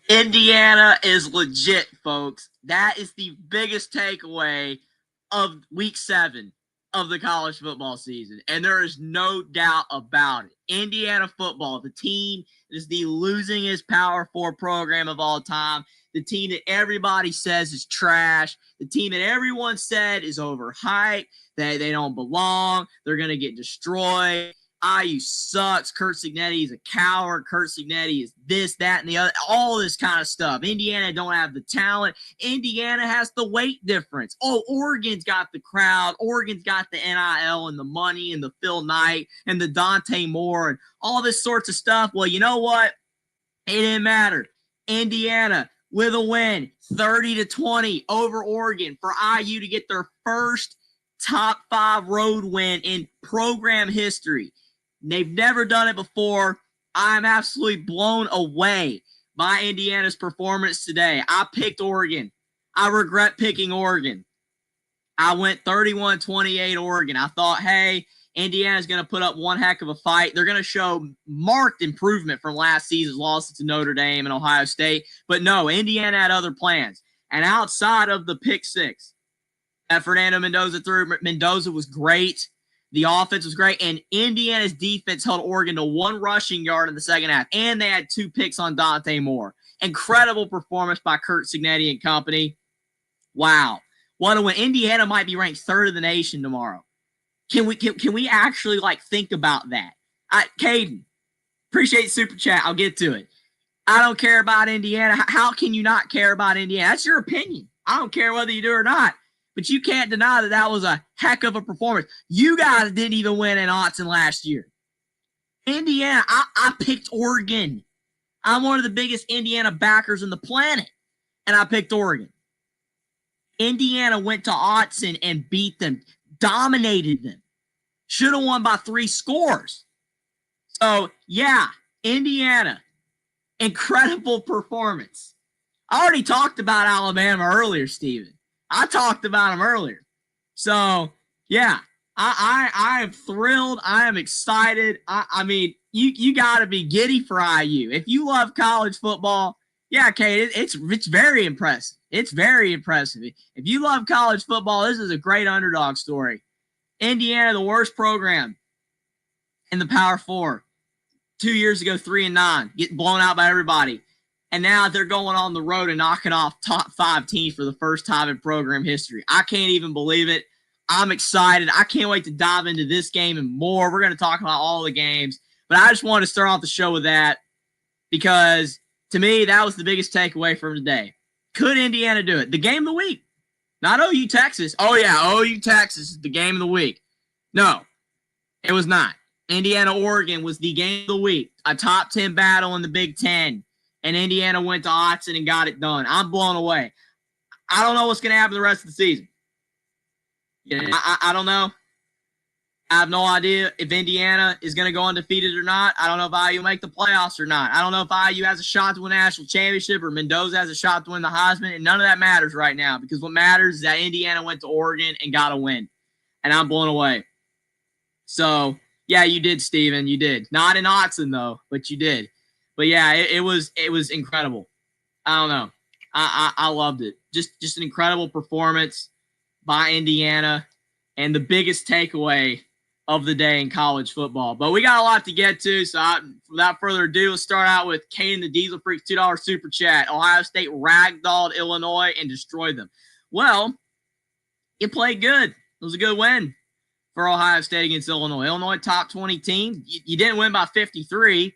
Indiana is legit, folks. That is the biggest takeaway of week 7 of the college football season. And there is no doubt about it. Indiana football, the team is the losingest Power 4 program of all time. The team that everybody says is trash. The team that everyone said is overhyped. They don't belong. They're going to get destroyed. IU sucks. Kurt Cignetti is a coward. Kurt Cignetti is this, that, and the other. All this kind of stuff. Indiana don't have the talent. Indiana has the weight difference. Oh, Oregon's got the crowd. Oregon's got the NIL and the money and the Phil Knight and the Dante Moore and all this sorts of stuff. Well, you know what? It didn't matter. Indiana with a win, 30-20 over Oregon for IU to get their first top 5 road win in program history. They've never done it before. I'm absolutely blown away by Indiana's performance today. I picked Oregon. I regret picking Oregon. I went 31-28 Oregon. I thought, hey, Indiana's going to put up one heck of a fight. They're going to show marked improvement from last season's losses to Notre Dame and Ohio State. But no, Indiana had other plans. And outside of the pick 6 that Fernando Mendoza threw, Mendoza was great. The offense was great, and Indiana's defense held Oregon to 1 rushing yard in the second half, and they had 2 picks on Dante Moore. Incredible performance by Kurt Cignetti and company. Wow. What a win. Indiana might be ranked 3rd in the nation tomorrow. Can we actually, think about that? Caden, appreciate the super chat. I'll get to it. I don't care about Indiana. How can you not care about Indiana? That's your opinion. I don't care whether you do or not. But you can't deny that that was a heck of a performance. You guys didn't even win in Autzen last year. Indiana, I picked Oregon. I'm one of the biggest Indiana backers on the planet, and I picked Oregon. Indiana went to Autzen and beat them, dominated them. Should have won by 3 scores. So, yeah, Indiana, incredible performance. I already talked about Alabama earlier, Steven. I talked about him earlier. So, yeah, I am thrilled. I am excited. I mean, you got to be giddy for IU. If you love college football, yeah, Kate, it's very impressive. It's very impressive. If you love college football, this is a great underdog story. Indiana, the worst program in the Power 4. 2 years ago, 3-9, getting blown out by everybody. And now they're going on the road and knocking off top 5 teams for the first time in program history. I can't even believe it. I'm excited. I can't wait to dive into this game and more. We're going to talk about all the games. But I just wanted to start off the show with that because, to me, that was the biggest takeaway from today. Could Indiana do it? The game of the week. Not OU Texas. Oh, yeah, OU Texas is the game of the week. No, it was not. Indiana Oregon was the game of the week. A top 10 battle in the Big Ten. And Indiana went to Autzen and got it done. I'm blown away. I don't know what's going to happen the rest of the season. I don't know. I have no idea if Indiana is going to go undefeated or not. I don't know if IU will make the playoffs or not. I don't know if IU has a shot to win a national championship or Mendoza has a shot to win the Heisman. And none of that matters right now because what matters is that Indiana went to Oregon and got a win. And I'm blown away. So, yeah, you did, Steven. You did. Not in Autzen, though, but you did. But yeah, it was incredible. I don't know. I loved it. Just an incredible performance by Indiana and the biggest takeaway of the day in college football. But we got a lot to get to, so without further ado, let's start out with Kane the Diesel Freaks $2 super chat. Ohio State ragdolled Illinois and destroyed them. Well, it played good. It was a good win for Ohio State against Illinois. Illinois top 20 team. You didn't win by 53.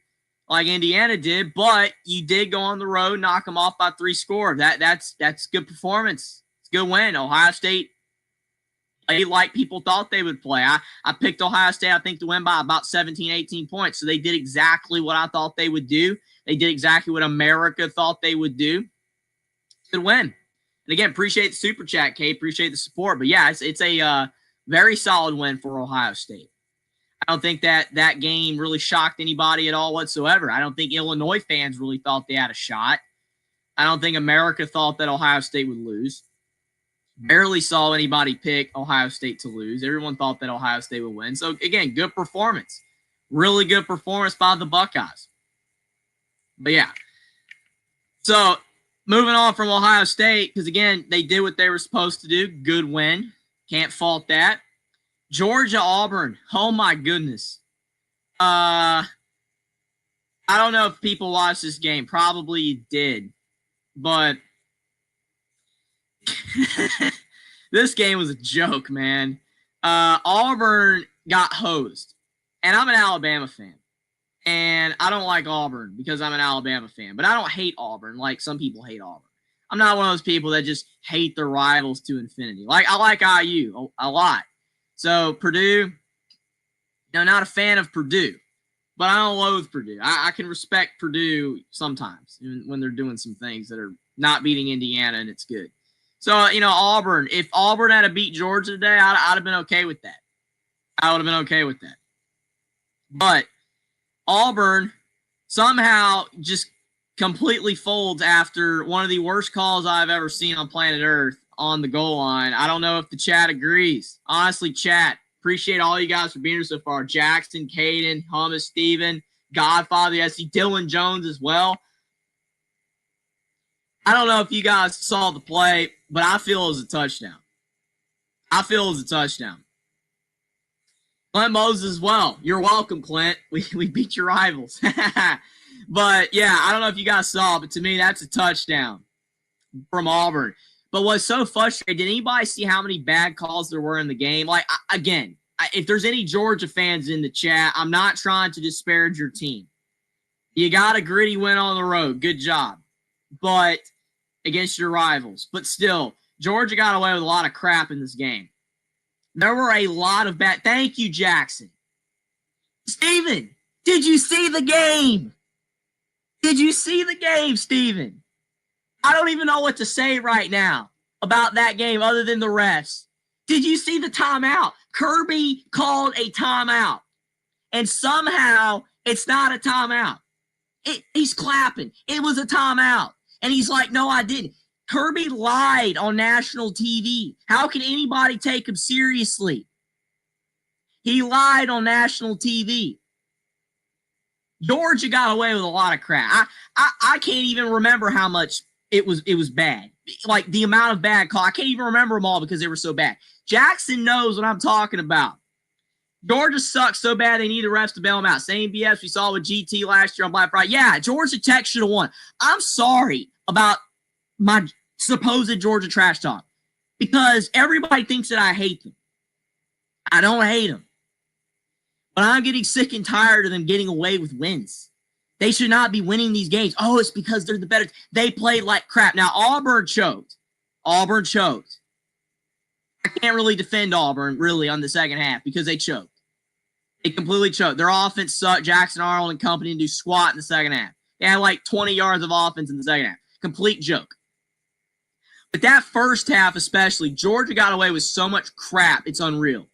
Like Indiana did, but you did go on the road, knock them off by 3 scores. That's good performance. It's a good win. Ohio State played like people thought they would play. I picked Ohio State, I think, to win by about 17, 18 points. So they did exactly what I thought they would do. They did exactly what America thought they would do. Good win. And again, appreciate the super chat, Kate. Appreciate the support. But yeah, it's a very solid win for Ohio State. I don't think that game really shocked anybody at all whatsoever. I don't think Illinois fans really thought they had a shot. I don't think America thought that Ohio State would lose. Barely saw anybody pick Ohio State to lose. Everyone thought that Ohio State would win. So, again, good performance. Really good performance by the Buckeyes. But, yeah, So, moving on from Ohio State, because again, they did what they were supposed to do. Good win. Can't fault that. Georgia, Auburn. Oh my goodness. I don't know if people watched this game. Probably you did. But this game was a joke, man. Auburn got hosed. And I'm an Alabama fan. And I don't like Auburn because I'm an Alabama fan. But I don't hate Auburn like some people hate Auburn. I'm not one of those people that just hate their rivals to infinity. Like, I like IU a lot. So, Purdue, no, not a fan of Purdue. But I don't loathe Purdue. I can respect Purdue sometimes when they're doing some things that are not beating Indiana and it's good. So, Auburn, if Auburn had to beat Georgia today, I'd have been okay with that. I would have been okay with that. But Auburn somehow just completely folds after one of the worst calls I've ever seen on planet Earth on the goal line. I don't know if the chat agrees. Honestly, chat, appreciate all you guys for being here so far. Jackson, Caden, Hummus, Steven, Godfather, I see Dylan Jones as well. I don't know if you guys saw the play, but I feel it was a touchdown. Clint Moses as well. You're welcome, Clint. We beat your rivals. But, yeah, I don't know if you guys saw, but to me, that's a touchdown from Auburn. But what's so frustrating, did anybody see how many bad calls there were in the game? Like, again, if there's any Georgia fans in the chat, I'm not trying to disparage your team. You got a gritty win on the road. Good job. But against your rivals. But still, Georgia got away with a lot of crap in this game. There were a lot of bad. Thank you, Jackson. Steven, did you see the game? Did you see the game, Steven? I don't even know what to say right now about that game other than the refs. Did you see the timeout? Kirby called a timeout. And somehow it's not a timeout. He's clapping. It was a timeout. And he's like, no, I didn't. Kirby lied on national TV. How can anybody take him seriously? He lied on national TV. Georgia got away with a lot of crap. I can't even remember how much it was bad. Like the amount of bad calls. I can't even remember them all because they were so bad. Jackson knows what I'm talking about. Georgia sucks so bad they need the refs to bail them out. Same BS we saw with GT last year on Black Friday. Yeah, Georgia Tech should have won. I'm sorry about my supposed Georgia trash talk because everybody thinks that I hate them. I don't hate them. But I'm getting sick and tired of them getting away with wins. They should not be winning these games. Oh, it's because they're the better. They played like crap. Now, Auburn choked. I can't really defend Auburn, really, on the second half because they choked. They completely choked. Their offense sucked. Jackson Arnold and company didn't do squat in the second half. They had like 20 yards of offense in the second half. Complete joke. But that first half especially, Georgia got away with so much crap, it's unreal.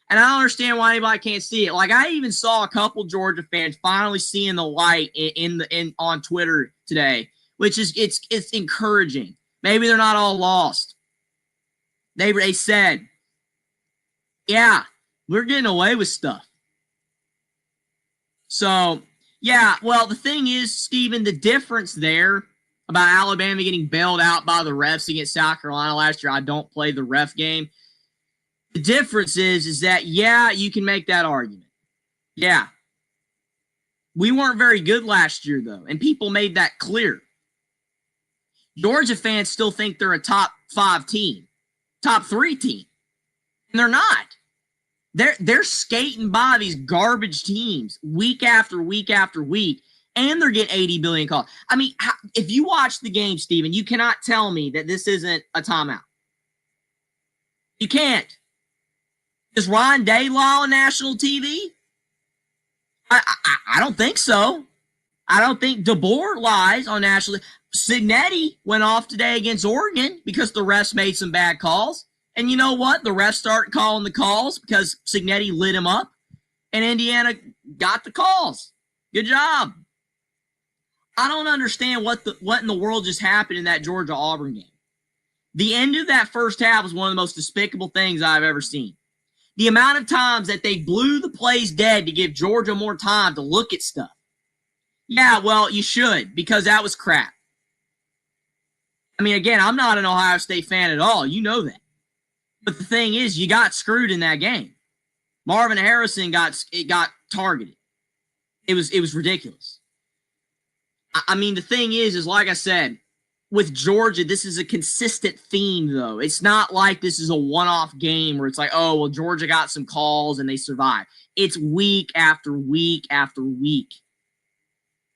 And I don't understand why anybody can't see it. Like, I even saw a couple Georgia fans finally seeing the light on Twitter today, which is it's encouraging. Maybe they're not all lost. They said, yeah, we're getting away with stuff. So, yeah, well, the thing is, Steven, the difference there about Alabama getting bailed out by the refs against South Carolina last year, I don't play the ref game. The difference is that, yeah, you can make that argument. Yeah. We weren't very good last year, though, and people made that clear. Georgia fans still think they're a top 5 team, top 3 team, and they're not. They're skating by these garbage teams week after week after week, and they're getting 80 billion calls. I mean, if you watch the game, Steven, you cannot tell me that this isn't a timeout. You can't. Is Ron Day law on national TV? I don't think so. I don't think DeBoer lies on national. Signetti went off today against Oregon because the refs made some bad calls. And you know what? The refs started calling the calls because Signetti lit him up. And Indiana got the calls. Good job. I don't understand what in the world just happened in that Georgia-Auburn game. The end of that first half was one of the most despicable things I've ever seen. The amount of times that they blew the plays dead to give Georgia more time to look at stuff. Yeah, well, you should, because that was crap. I mean, again, I'm not an Ohio State fan at all. You know that. But the thing is, you got screwed in that game. Marvin Harrison got targeted. It was ridiculous. I mean, the thing is like I said, with Georgia, this is a consistent theme, though. It's not like this is a one-off game where it's like, oh, well, Georgia got some calls and they survived. It's week after week after week.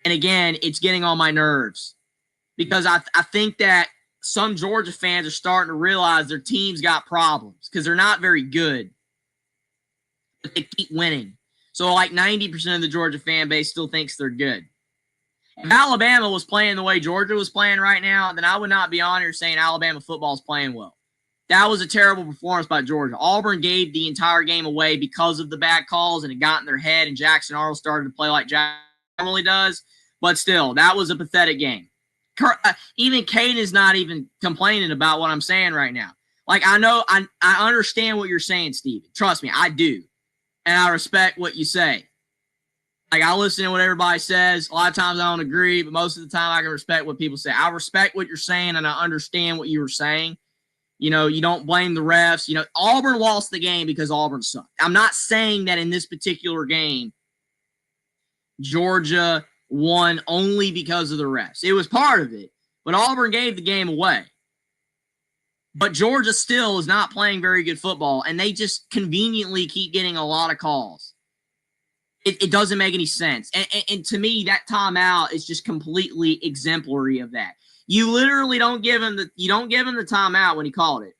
And again, it's getting on my nerves because I think that some Georgia fans are starting to realize their team's got problems because they're not very good. But they keep winning. So like 90% of the Georgia fan base still thinks they're good. If Alabama was playing the way Georgia was playing right now, then I would not be on here saying Alabama football is playing well. That was a terrible performance by Georgia. Auburn gave the entire game away because of the bad calls, and it got in their head, and Jackson Arnold started to play like Jackson normally does. But still, that was a pathetic game. Even Caden is not even complaining about what I'm saying right now. Like, I understand what you're saying, Steven. Trust me, I do. And I respect what you say. Like, I listen to what everybody says. A lot of times I don't agree, but most of the time I can respect what people say. I respect what you're saying, and I understand what you were saying. You know, you don't blame the refs. You know, Auburn lost the game because Auburn sucked. I'm not saying that in this particular game, Georgia won only because of the refs. It was part of it, but Auburn gave the game away. But Georgia still is not playing very good football, and they just conveniently keep getting a lot of calls. It doesn't make any sense. And to me, that timeout is just completely exemplary of that. You literally don't give him the timeout when he called it.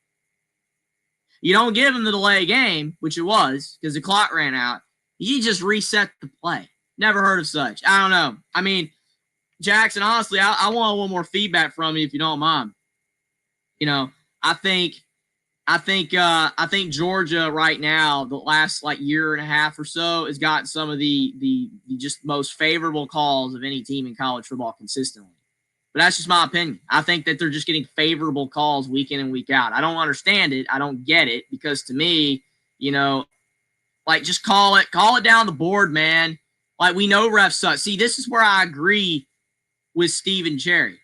You don't give him the delay game, which it was, because the clock ran out. You just reset the play. Never heard of such. I don't know. I mean, Jackson, honestly, I want a little more feedback from you if you don't mind. You know, I think Georgia right now, the last like year and a half or so, has gotten some of the just most favorable calls of any team in college football consistently. But that's just my opinion. I think that they're just getting favorable calls week in and week out. I don't understand it. I don't get it because to me, you know, like just call it down the board, man. Like we know refs suck. See, this is where I agree with Stephen Cherry.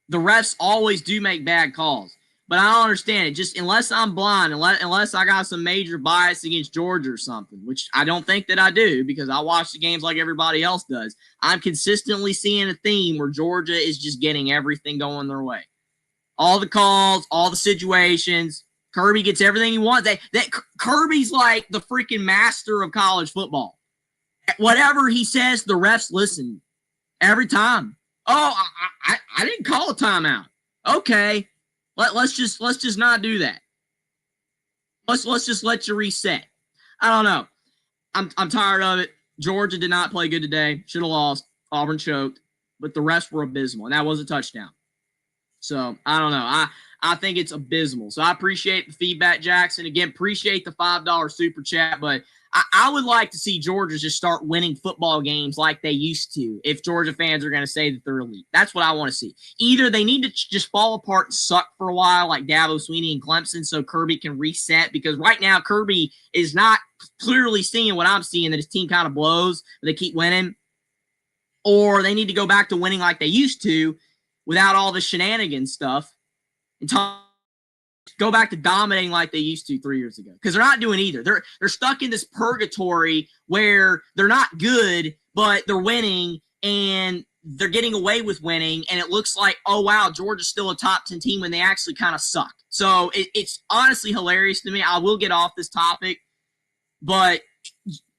The refs always do make bad calls. But I don't understand it. Just unless I'm blind, unless I got some major bias against Georgia or something, which I don't think that I do because I watch the games like everybody else does. I'm consistently seeing a theme where Georgia is just getting everything going their way. All the calls, all the situations. Kirby gets everything he wants. That Kirby's like the freaking master of college football. Whatever he says, the refs listen every time. Oh, I didn't call a timeout. Okay. Let's just not do that. Let's just let you reset. I don't know. I'm tired of it. Georgia did not play good today. Should have lost. Auburn choked, but the rest were abysmal, and that was a touchdown. So I don't know. I think it's abysmal. So I appreciate the feedback, Jackson. Again, appreciate the $5 super chat, but I would like to see Georgia just start winning football games like they used to if Georgia fans are going to say that they're elite. That's what I want to see. Either they need to just fall apart and suck for a while like Dabo Swinney and Clemson so Kirby can reset because right now Kirby is not clearly seeing what I'm seeing, that his team kind of blows, but they keep winning. Or they need to go back to winning like they used to without all the shenanigans stuff and go back to dominating like they used to 3 years ago because they're not doing either. They're stuck in this purgatory where they're not good, but they're winning and they're getting away with winning. And it looks like, oh, wow, Georgia's still a top 10 team when they actually kind of suck. So it's honestly hilarious to me. I will get off this topic, but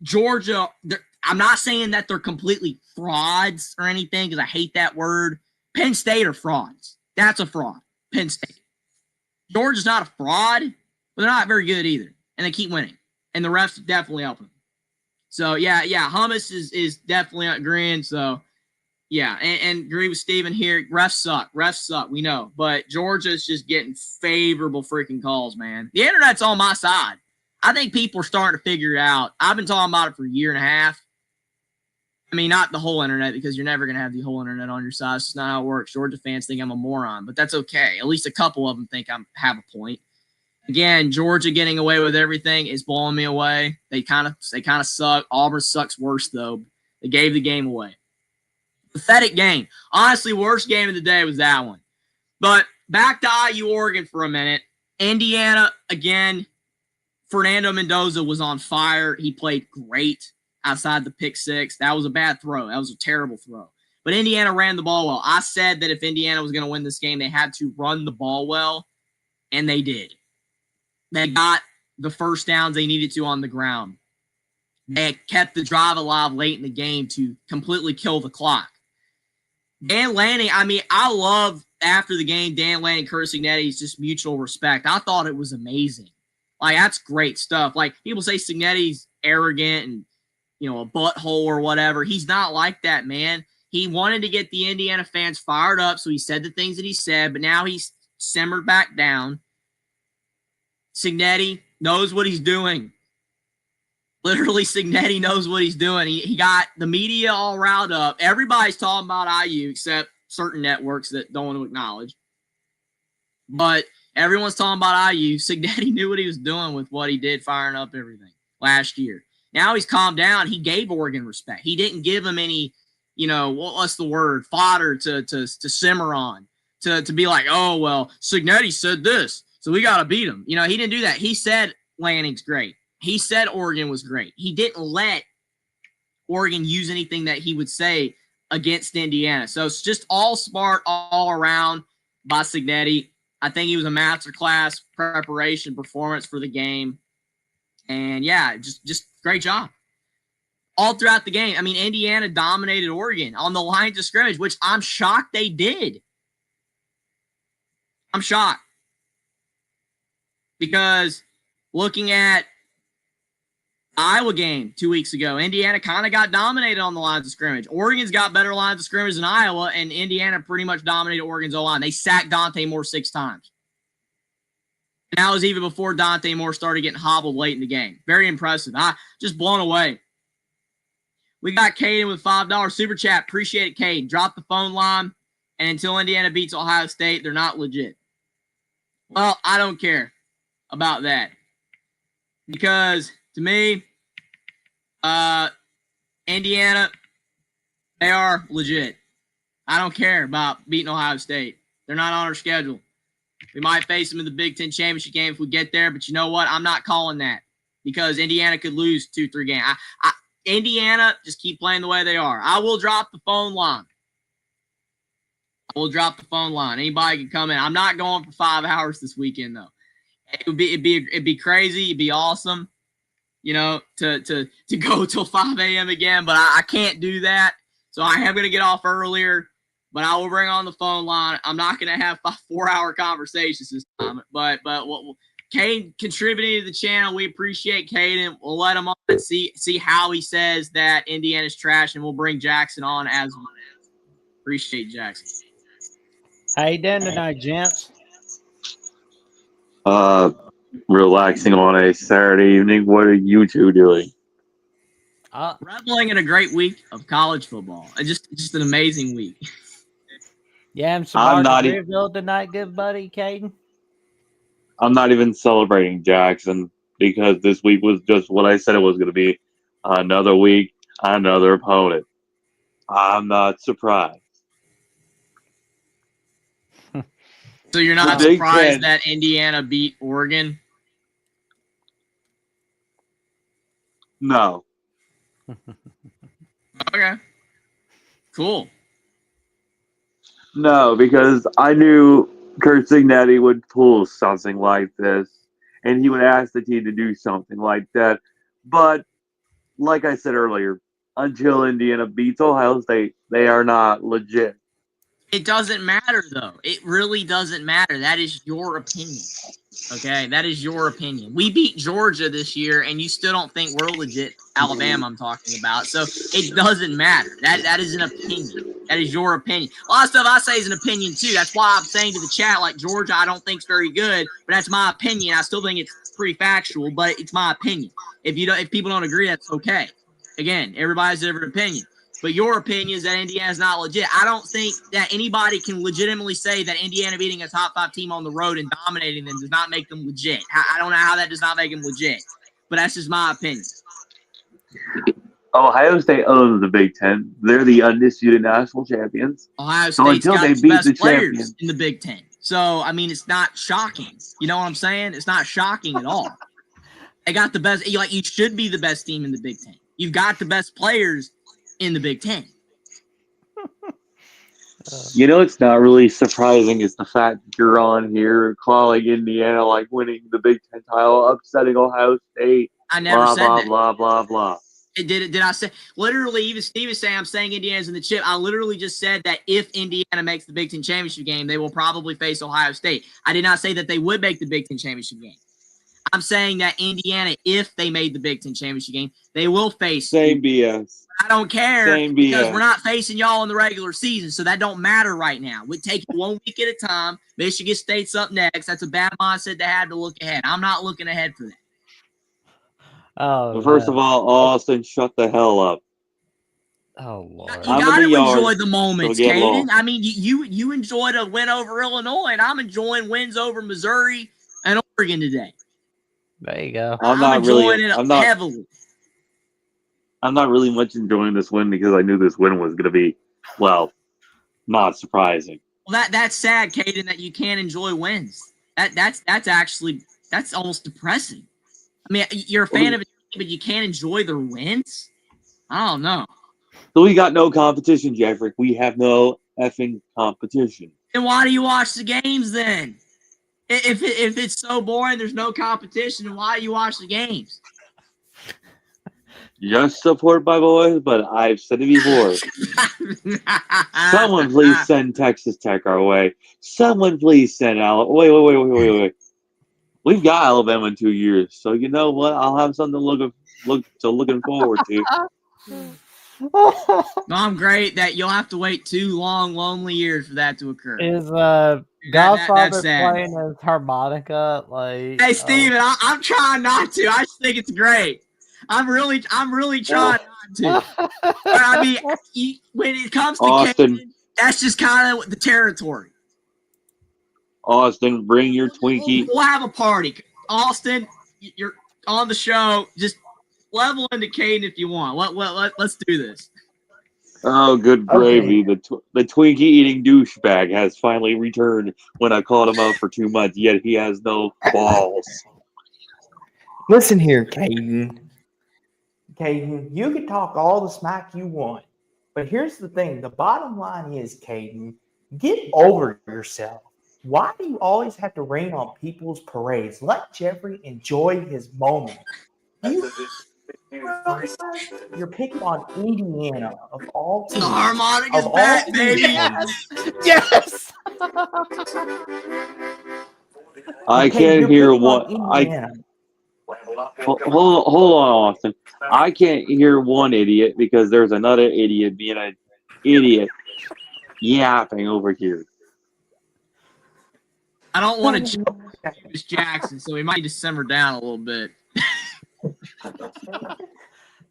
Georgia, I'm not saying that they're completely frauds or anything because I hate that word. Penn State are frauds. That's a fraud. Penn State. Georgia's not a fraud, but they're not very good either. And they keep winning. And the refs definitely help them. So, yeah, Hummus is definitely agreeing. So, yeah, and agree with Steven here. Refs suck. We know. But Georgia's just getting favorable freaking calls, man. The internet's on my side. I think people are starting to figure it out. I've been talking about it for a year and a half. I mean, not the whole internet because you're never going to have the whole internet on your side. It's just not how it works. Georgia fans think I'm a moron, but that's okay. At least a couple of them think I have a point. Again, Georgia getting away with everything is blowing me away. They kind of suck. Auburn sucks worse, though. They gave the game away. Pathetic game. Honestly, worst game of the day was that one. But back to IU Oregon for a minute. Indiana, again, Fernando Mendoza was on fire. He played great outside the pick six. That was a bad throw. That was a terrible throw. But Indiana ran the ball well. I said that if Indiana was going to win this game, they had to run the ball well, and they did. They got the first downs they needed to on the ground. They kept the drive alive late in the game to completely kill the clock. Dan Lanning, I love after the game, Dan Lanning, Kurt Cignetti's just mutual respect. I thought it was amazing. Like, that's great stuff. Like, people say Cignetti's arrogant and, a butthole or whatever. He's not like that, man. He wanted to get the Indiana fans fired up, so he said the things that he said, but now he's simmered back down. Cignetti knows what he's doing. Literally, Cignetti knows what he's doing. He got the media all riled up. Everybody's talking about IU except certain networks that don't want to acknowledge. But everyone's talking about IU. Cignetti knew what he was doing with what he did, firing up everything last year. Now he's calmed down. He gave Oregon respect. He didn't give him any, what's the word, fodder to simmer on, to be like, oh, well, Cignetti said this, so we got to beat him. He didn't do that. He said Lanning's great. He said Oregon was great. He didn't let Oregon use anything that he would say against Indiana. So it's just all smart all around by Cignetti. I think he was a masterclass preparation performance for the game. And, yeah, just great job. All throughout the game. Indiana dominated Oregon on the lines of scrimmage, which I'm shocked they did. I'm shocked. Because looking at Iowa game 2 weeks ago, Indiana kind of got dominated on the lines of scrimmage. Oregon's got better lines of scrimmage than Iowa, and Indiana pretty much dominated Oregon's O-line. They sacked Dante Moore 6 times. And that was even before Dante Moore started getting hobbled late in the game. Very impressive. Just blown away. We got Caden with $5 super chat. Appreciate it, Caden. Drop the phone line, and until Indiana beats Ohio State, they're not legit. Well, I don't care about that. Because, to me, Indiana, they are legit. I don't care about beating Ohio State. They're not on our schedule. We might face them in the Big Ten championship game if we get there, but you know what? I'm not calling that because Indiana could lose 2-3 games. Indiana, just keep playing the way they are. I will drop the phone line. Anybody can come in. I'm not going for 5 hours this weekend, though. It'd be crazy. It'd be awesome. To go till 5 a.m. again, but I can't do that. So I am going to get off earlier, but I will bring on the phone line. I'm not going to have 4-hour conversations this time, but Caden contributing to the channel. We appreciate Caden. We'll let him on and see how he says that Indiana's trash, and we'll bring Jackson on as well. Appreciate Jackson. How you doing tonight, gents? Relaxing on a Saturday evening. What are you two doing? Reveling in a great week of college football. Just an amazing week. Yeah, I'm not tonight, good buddy, Caden. I'm not even celebrating Jackson because this week was just what I said it was going to be. Another week, another opponent. I'm not surprised. So you're not surprised that Indiana beat Oregon? No. Okay. Cool. No, because I knew Kurt Cignetti would pull something like this, and he would ask the team to do something like that. But, like I said earlier, until Indiana beats Ohio State, they are not legit. It doesn't matter, though. It really doesn't matter. That is your opinion. Okay? That is your opinion. We beat Georgia this year, and you still don't think we're legit. Alabama, I'm talking about. So it doesn't matter. That is an opinion. That is your opinion. A lot of stuff I say is an opinion, too. That's why I'm saying to the chat, like, Georgia I don't think is very good, but that's my opinion. I still think it's pretty factual, but it's my opinion. If people don't agree, that's okay. Again, everybody has a different opinion. But your opinion is that Indiana's not legit. I don't think that anybody can legitimately say that Indiana beating a top 5 team on the road and dominating them does not make them legit. I don't know how that does not make them legit. But that's just my opinion. Ohio State owns the Big Ten. They're the undisputed national champions. Ohio So State's until got they the beat best the players champion, in the Big Ten. So, I mean, it's not shocking. You know what I'm saying? It's not shocking at all. They got the best. You should be the best team in the Big Ten. You've got the best players in the Big Ten. you know, it's not really surprising is the fact that you're on here calling Indiana like winning the Big Ten title, upsetting Ohio State. I never Blah said blah that. blah blah blah. Did I say literally? Even Steve is saying I'm saying Indiana's in the chip. I literally just said that if Indiana makes the Big Ten championship game, they will probably face Ohio State. I did not say that they would make the Big Ten championship game. I'm saying that Indiana, if they made the Big Ten championship game, they will face. Same BS. I don't care Same because BS. we're not facing y'all in the regular season, so that don't matter right now. We take it 1 week at a time. Michigan State's up next. That's a bad mindset to have to look ahead. I'm not looking ahead for that. Oh, Well, first of all, Austin, shut the hell up. oh Lord. You I'm got in to the yard, enjoy the moments, so get Caden. lost. I mean, you enjoyed a win over Illinois, and I'm enjoying wins over Missouri and Oregon today. There you go. I'm enjoying it heavily. I'm not really much enjoying this win because I knew this win was going to be, well, not surprising. Well, that's sad, Caden, that you can't enjoy wins. That's almost depressing. I mean, you're a fan of a team, but you can't enjoy their wins? I don't know. So we got no competition, Jeffrey. We have no effing competition. Then why do you watch the games then? If it's so boring, there's no competition, then why do you watch the games? Just support my boys, but I've said it before. Someone please send Texas Tech our way. Someone please send Alabama. Wait. We've got Alabama in 2 years, so you know what? I'll have something looking forward to. No, I'm great that you'll have to wait 2 long, lonely years for that to occur. Is Godfather that's sad. playing his harmonica? Like, Hey, Steven, I'm trying not to. I just think it's great. I'm really trying not to. But I mean, when it comes to Austin, Caden, that's just kind of the territory. Austin, bring your Twinkie. We'll have a party. Austin, you're on the show. Just level into Caden if you want. Let's do this. Oh, good gravy. The Twinkie eating douchebag has finally returned when I called him out for 2 months, yet he has no balls. Listen here, Caden. Caden, you can talk all the smack you want, but here's the thing. The bottom line is, Caden, get over yourself. Why do you always have to rain on people's parades? Let Jeffrey enjoy his moment. You're picking on Indiana of all teams. The harmonica's back, baby. yes. I can't hear what Hold on, Austin. I can't hear one idiot because there's another idiot being an idiot yapping over here. I don't want to choose Jackson, so we might just simmer down a little bit.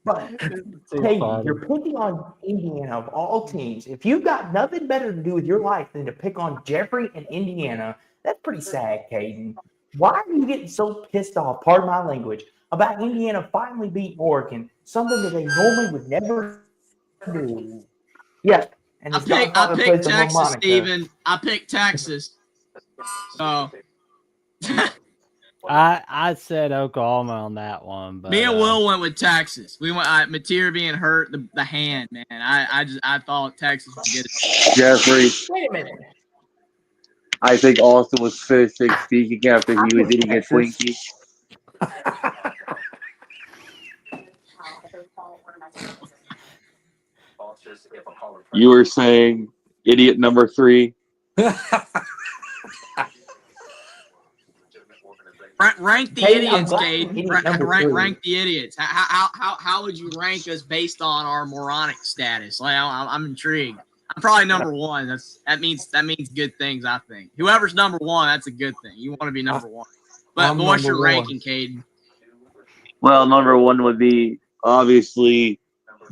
But hey, you're picking on Indiana of all teams. If you've got nothing better to do with your life than to pick on Jeffrey and Indiana, that's pretty sad, Caden. Why are you getting so pissed off, pardon my language, about Indiana finally beating Oregon, something that they normally would never do? Yeah. And I picked Texas, Steven. I picked Texas. So I said Oklahoma on that one, but me and Will went with Texas. We went Mateer being hurt, the hand, man. I thought Texas would get it. Jeffrey, wait a minute. I think Austin was finishing speaking after he was eating a Twinkie. You were saying idiot number 3. Rank the idiots, Cade. Rank the idiots. How would you rank us based on our moronic status? Like, I'm intrigued. I'm probably number 1. That means good things. I think whoever's number 1, that's a good thing. You want to be number 1. But what's your ranking, Caden? Well, number 1 would be obviously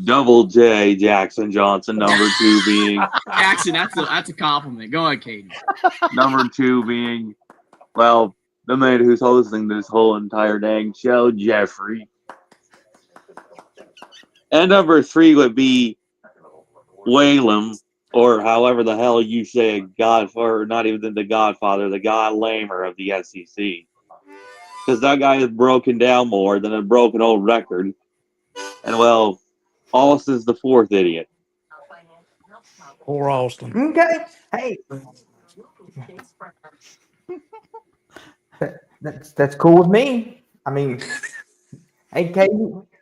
Double J Jackson Johnson. Number 2 being Jackson. That's a compliment. Go ahead, Caden. Number 2 being, well, the man who's hosting this whole entire dang show, Jeffrey. And number 3 would be Whalem, or however the hell you say Godfather, not even the Godfather, the God Lamer of the SEC. Because that guy is broken down more than a broken old record. And, well, Austin's the 4th idiot. Poor Austin. Okay. Hey. That's cool with me. I mean, hey, Katie,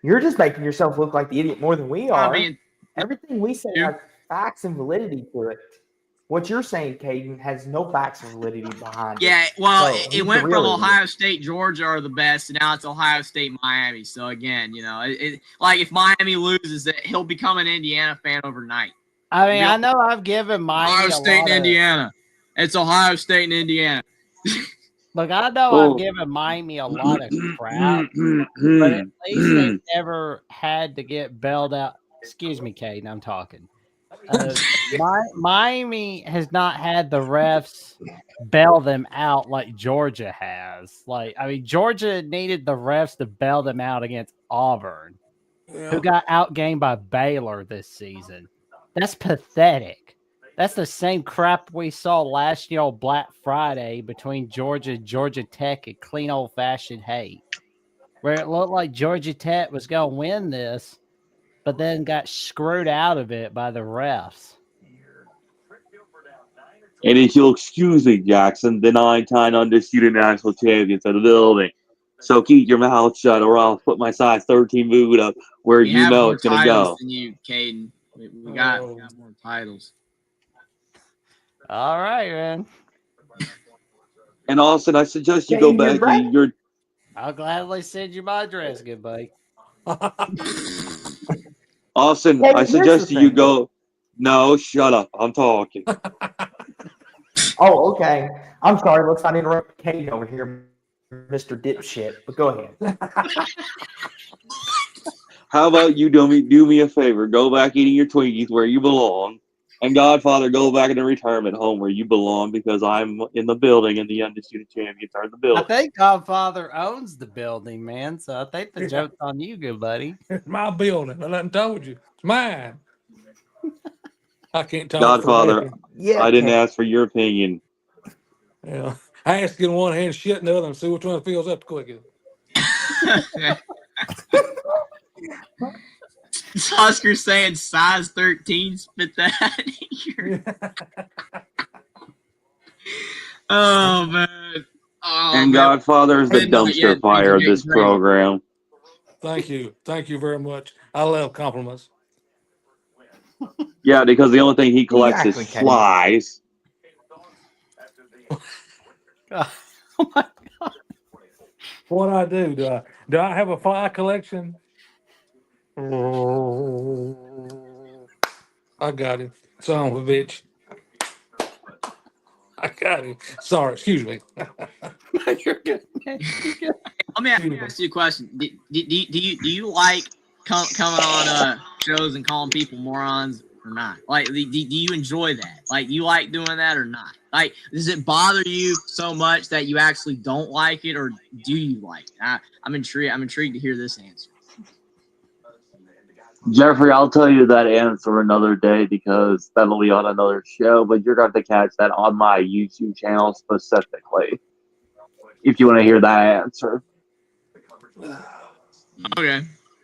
you're just making yourself look like the idiot more than we are. I mean, everything we say has facts and validity to it. What you're saying, Caden, has no facts and validity behind it. Yeah, well, So, it went from Ohio State, Georgia are the best, and now it's Ohio State, Miami. So again, like if Miami loses, he'll become an Indiana fan overnight. I mean, I know I've given Miami Ohio State and Indiana. It's Ohio State and Indiana. Look, I know I've given Miami a lot of crap, but at least they've never had to get bailed out. Excuse me, Caden, I'm talking. Miami has not had the refs bail them out like Georgia has. Like, I mean, Georgia needed the refs to bail them out against Auburn, who got outgained by Baylor this season. That's pathetic. That's the same crap we saw last year on Black Friday between Georgia and Georgia Tech and clean old-fashioned hate, where it looked like Georgia Tech was going to win this, but then got screwed out of it by the refs. And if you'll excuse me, Jackson, the 9-time undisputed national champions of the building. So keep your mouth shut, or I'll put my size 13 boot up where you know it's going to go. Than you, Caden. We got more titles. All right, man. And Austin, I suggest you go back to your. I'll gladly send you my address, good buddy. Austin, I suggest you go. No, shut up. I'm talking. Oh, okay. I'm sorry. Let's not interrupt Kate over here, Mr. Dipshit. But go ahead. How about you do me a favor? Go back eating your Twinkies where you belong. And Godfather, go back in the retirement home where you belong, because I'm in the building and the undisputed champions are in the building. I think Godfather owns the building, man. So I think the joke's on you, good buddy. It's my building. I done told you. It's mine. I can't talk. Godfather, I didn't ask for your opinion. Yeah. I asked to get one hand, shit in the other, and see which one fills up the quickest. Oscar saying size 13, spit that here. Oh, man. Oh, and Godfather is the dumpster fire of this program. Thank you. Thank you very much. I love compliments. Yeah, because the only thing he collects is flies. Oh my God. What I do? Do I have a fly collection? I got it. Son of a bitch. I got it. Sorry, excuse me. You're good, man. You're good. Let me ask you a question. Do you like coming on shows and calling people morons or not? Like, do you enjoy that? Like, you like doing that or not? Like, does it bother you so much that you actually don't like it, or do you like it? I'm intrigued to hear this answer. Jeffrey, I'll tell you that answer another day, because that'll be on another show, but you're going to have to catch that on my YouTube channel specifically if you want to hear that answer. Okay.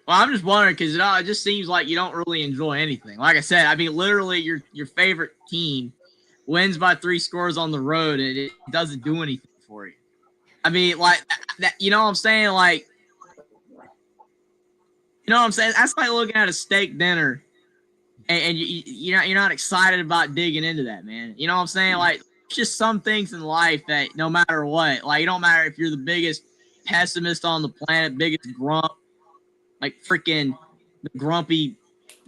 Well, I'm just wondering, because it just seems like you don't really enjoy anything. Like I said, I mean, literally your favorite team wins by 3 scores on the road, and it doesn't do anything for you. I mean, like, that, you know what I'm saying? Like, you know what I'm saying? That's like looking at a steak dinner, and you're not excited about digging into that, man. You know what I'm saying? Like, it's just some things in life that no matter what, like, it don't matter if you're the biggest pessimist on the planet, biggest grump, like freaking the grumpy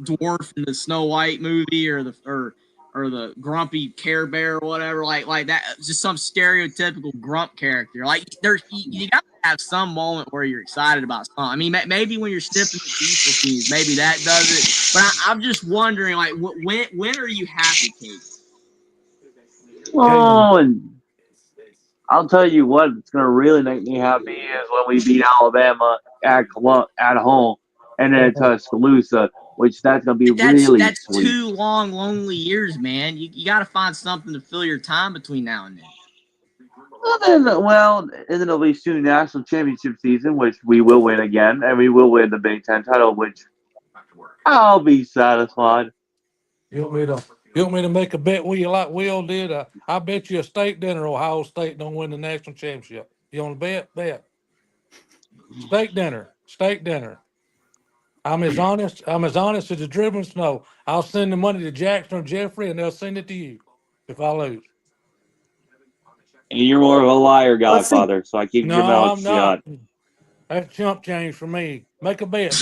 dwarf in the Snow White movie, or the grumpy Care Bear or whatever, like that, just some stereotypical grump character. Like, you got to have some moment where you're excited about something. I mean, maybe when you're sniffing the diesel fumes, maybe that does it. But I'm just wondering, like, when are you happy, Kate? Oh, and I'll tell you what's going to really make me happy is when we beat Alabama at home, and then Tuscaloosa, which that's gonna be That's really sweet. 2 long, lonely years, man. You got to find something to fill your time between now and then. And then it'll be soon national championship season, which we will win again, and we will win the Big Ten title, which I'll be satisfied. You want me to make a bet with you like Will did? I bet you a steak dinner Ohio State don't win the national championship. You want to bet? Bet. Steak dinner. I'm as honest as the driven snow. I'll send the money to Jackson or Jeffrey, and they'll send it to you if I lose. And you're more of a liar, Let's see. Godfather, so I keep No, your mouth I'm not. shut. That's chump change for me. Make a bet.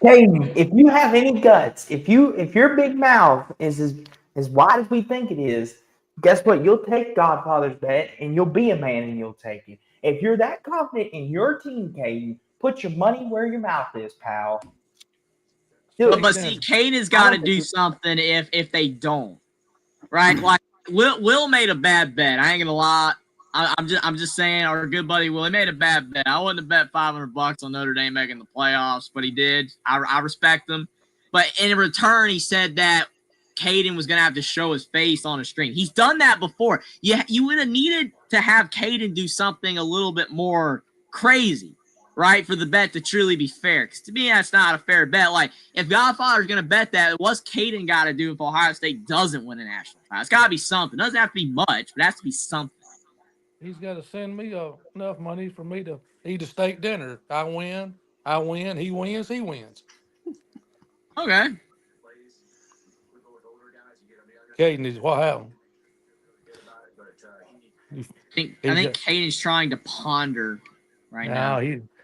Caden, if you have any guts, if your big mouth is as wide as we think it is, guess what? You'll take Godfather's bet and you'll be a man and you'll take it. If you're that confident in your team, Caden, put your money where your mouth is, pal. Do it. But see, Kane has got to do something if they don't, right? Like Will made a bad bet. I ain't gonna lie. I'm just saying, our good buddy Will, he made a bad bet. I wouldn't have bet $500 on Notre Dame making the playoffs, but he did. I respect him. But in return, he said that Caden was gonna have to show his face on a screen. He's done that before. You would have needed to have Caden do something a little bit more crazy, right, for the bet to truly be fair. Because to me, that's not a fair bet. Like, if Godfather's going to bet that, what's Caden got to do if Ohio State doesn't win a national title? It's got to be something. It doesn't have to be much, but it has to be something. He's got to send me enough money for me to eat a steak dinner. I win. He wins. Okay. Caden, what happened? I think Caden's trying to ponder right now.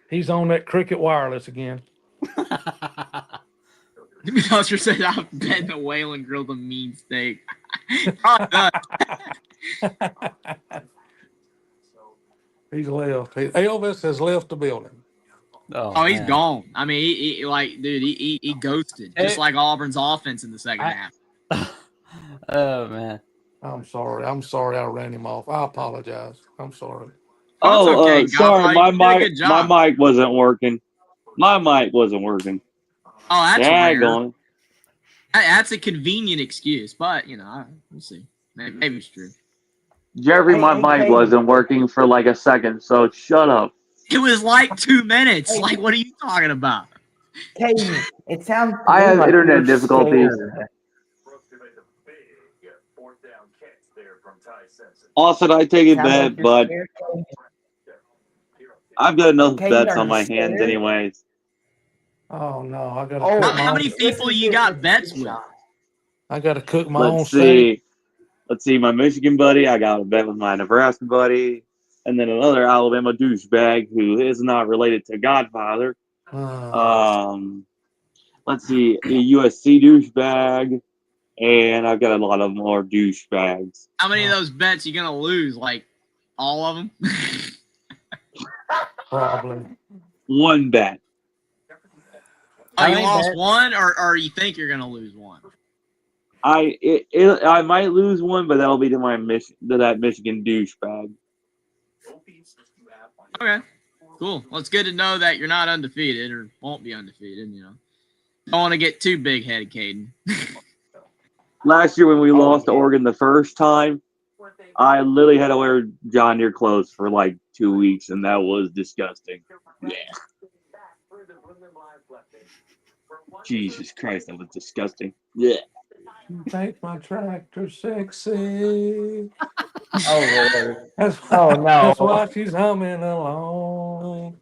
He's on that Cricket Wireless again. Because you're saying I'm betting the whale and grilled a mean steak. He's left. Elvis has left the building. Oh, he's gone. I mean, he ghosted, just like Auburn's offense in the second half. Oh man, I'm sorry. I ran him off. I apologize. I'm sorry. Oh, okay, sorry, my mic wasn't working. Oh, that's rare. Going. That's a convenient excuse, but we'll see. Maybe it's true. Jeffrey, my mic wasn't working for like a second, so shut up. It was like 2 minutes. Like, what are you talking about? Caden, it sounds. I have like internet difficulties. Scared. Austin, I take it back, but Scared. I've got enough Caden, bets are on you my scared? hands anyways. Oh no, I gotta. How many people you got bets with? I gotta cook my own Let's steak. see. Let's see, my Michigan buddy, I got a bet with my Nebraska buddy, and then another Alabama douchebag who is not related to Godfather. Let's see, a USC douchebag, and I've got a lot of more douchebags. How many of those bets you gonna lose? Like all of them? Probably. One bet. Oh, you lost one, or you think you're gonna lose one? I might lose one, but that'll be to that Michigan douchebag. Okay, cool. Well, it's good to know that you're not undefeated or won't be undefeated. Don't want to get too big-headed, Caden. Last year when we lost to Oregon the first time, I literally had to wear John Deere clothes for like 2 weeks, and that was disgusting. Yeah. Jesus Christ, that was disgusting. Yeah. Make my tractor sexy. Oh Lord. No. That's why she's humming along.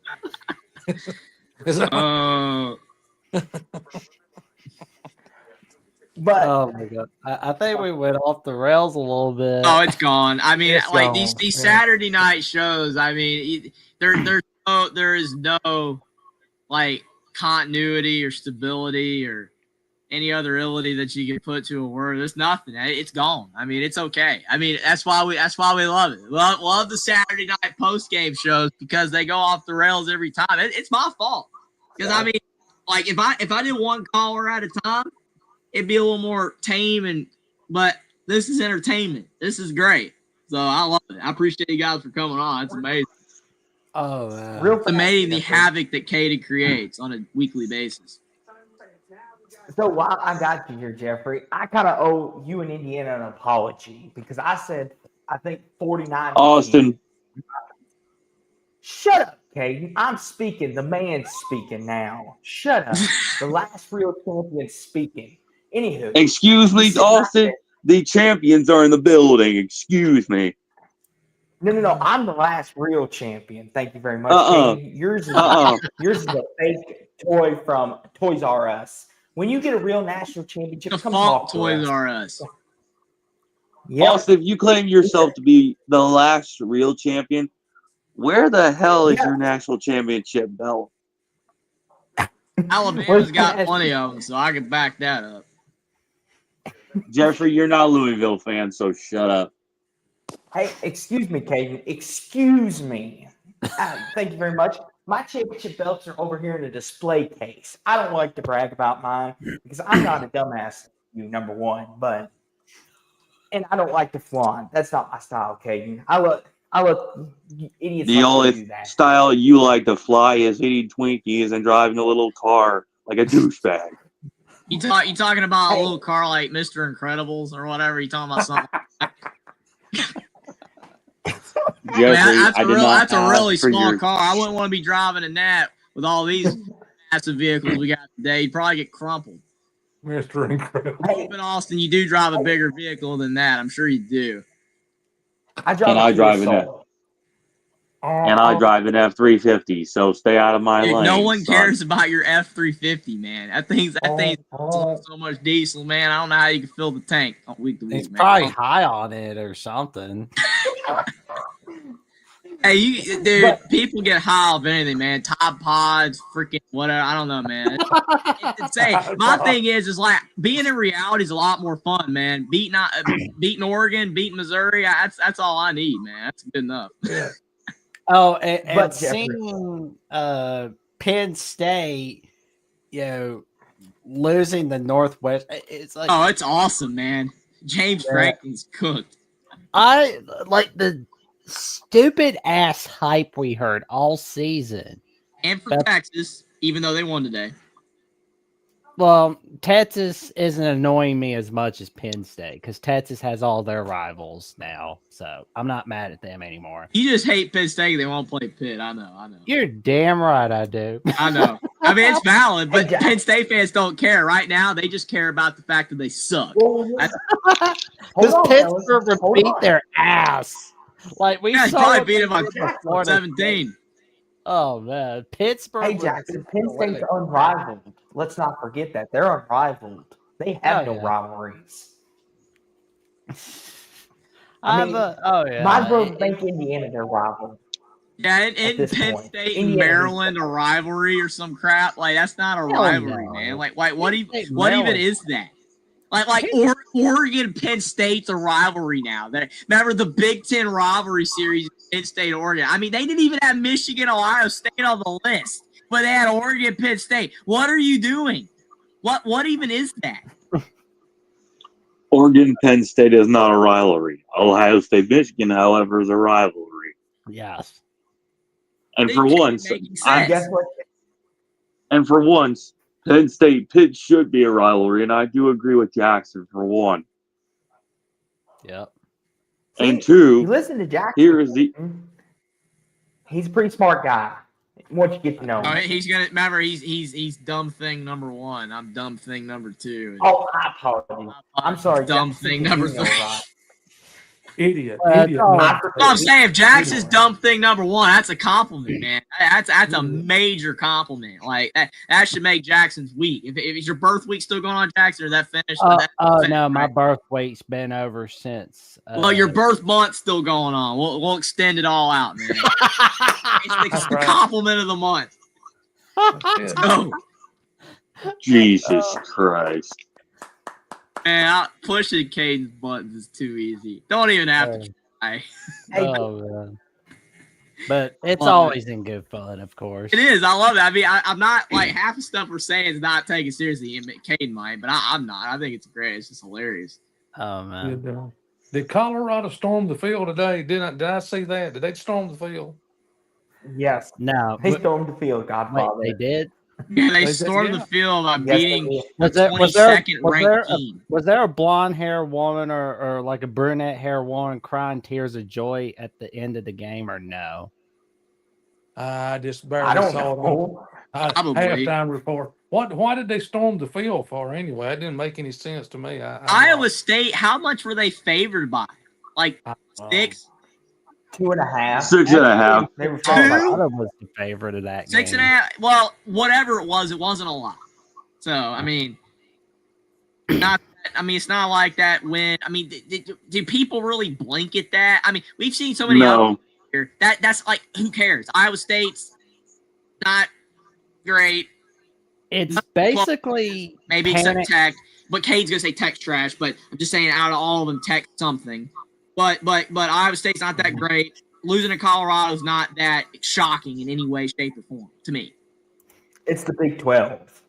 But oh my god, I think we went off the rails a little bit. Oh, it's gone. I mean, It's like gone. these Saturday night shows. I mean, there is no like continuity or stability or any other ability that you can put to a word. There's nothing. It's gone. I mean, it's okay. I mean, that's why we love it. Love the Saturday night post game shows because they go off the rails every time. It's my fault because I mean, like if I did one caller at a time, it'd be a little more tame. But this is entertainment. This is great. So I love it. I appreciate you guys for coming on. It's amazing. Oh, man. Real It's fast, amazing the Jeffrey. havoc that Caden creates on a weekly basis. So while I got you here, Jeffrey, I kind of owe you and Indiana an apology because I said I think 49. Austin. Shut up, Caden. I'm speaking. The man's speaking now. Shut up. The last real champion speaking. Anywho, Excuse me, Austin. The champions are in the building. Excuse me. No. I'm the last real champion. Thank you very much, Uh-uh. Caden. Yours is Uh-uh. a fake toy from Toys R Us. When you get a real national championship, come Default talk to Toys us. R Us. Yep. Austin, if you claim yourself to be the last real champion, where the hell is your national championship belt? Alabama's got plenty of them, so I can back that up. Jeffrey, you're not a Louisville fan, so shut up. Hey, excuse me, Caden. Excuse me. Thank you very much. My championship belts are over here in a display case. I don't like to brag about mine because I'm not a dumbass, you number one, and I don't like to flaunt. That's not my style, Caden. I let idiots The like only you do that. style you like to fly is eating Twinkies and driving a little car like a douchebag. You talking about a little car like Mr. Incredibles or whatever? You talking about something? Jeffrey, that's a really small car. I wouldn't want to be driving in that with all these massive vehicles we got today. You'd probably get crumpled. Mr. Incredible. In Austin, you do drive a bigger vehicle than that. I'm sure you do. I drive I drive an F-350, so stay out of my lane. No one cares about your F-350, man. That thing's so much diesel, man. I don't know how you can fill the tank week to week. It's probably high on it or something. Hey, dude, people get high off anything, man. Tide Pods, freaking whatever. I don't know, man. It's insane. My thing is like being in reality is a lot more fun, man. Beating Oregon, beating Missouri. That's all I need, man. That's good enough. Yeah. Oh, and seeing Penn State, losing the Northwest, it's like, oh, it's awesome, man. James Franklin's cooked. I like the stupid ass hype we heard all season, and for Texas, even though they won today. Well, Texas isn't annoying me as much as Penn State because Texas has all their rivals now, so I'm not mad at them anymore. You just hate Penn State; they won't play Pitt. I know. You're damn right, I do. I know. I mean, it's valid, but Penn State fans don't care right now. They just care about the fact that they suck. Because Pittsburgh would beat their ass. Like we saw, probably beat them on 17. Oh man, Pittsburgh. Hey Jackson, Penn State's unrivaled. Let's not forget that they're unrivaled. They have no rivalries. My brothers think Indiana their rival. Yeah, in Penn State and Maryland a rivalry or some crap. Like that's not a rivalry, man. Like what even is that? Like Oregon, Penn State's a rivalry now. Remember the Big Ten rivalry series, Penn State, Oregon. I mean, they didn't even have Michigan, Ohio State on the list, but they had Oregon, Penn State. What are you doing? What even is that? Oregon, Penn State is not a rivalry. Ohio State, Michigan, however, is a rivalry. Yes. And for once, Penn State Pitt should be a rivalry, and I do agree with Jackson for one. Yep. And two, you listen to Jackson. He's a pretty smart guy. Once you get to know him, he's gonna remember. He's dumb thing number one. I'm dumb thing number two. Oh, I apologize. I'm sorry. Dumb thing number three. Idiot. I'm saying if Jackson's dumb thing number one, that's a compliment, man. That's a major compliment. Like that should make Jackson's week. If is your birth week still going on, Jackson, or that finished? No, my birth week's been over since. Well, your birth month's still going on. We'll extend it all out, man. It's the compliment of the month. Let's go. Jesus Christ. Man, pushing Caden's buttons is too easy. Don't even have to try. Man. But it's always in good fun, of course. It is. I love it. I mean, I'm not like half the stuff we're saying is not taken seriously. Caden might, but I'm not. I think it's great. It's just hilarious. Oh man. Did Colorado storm the field today? Did I see that? Did they storm the field? Yes. No, They stormed the field, wait, Godfather. they did. Yeah, they They did, stormed the yeah. field by Yes, they beating did. the Was there 22nd ranked team. was there a blonde hair woman or like a brunette hair woman crying tears of joy at the end of the game or no? I just I barely don't saw it on know. Probably. halftime report. Why did they storm the field for anyway? It didn't make any sense to me. Iowa State, how much were they favored by? Like 6? 2.5. 6.5. They were Two? favored by Colorado was the favorite of that 6 game. and a half. Well, whatever it wasn't a lot. So, I mean, it's not like that when, I mean, do people really blink at that? I mean, we've seen so many No. here. That's like, who cares? Iowa State's not great. It's basically Maybe panic. except Tech, but Cade's gonna say Tech's trash. But I'm just saying, out of all of them, Tech's something. But Iowa State's not that great. Losing to Colorado is not that shocking in any way, shape, or form to me. It's the Big 12.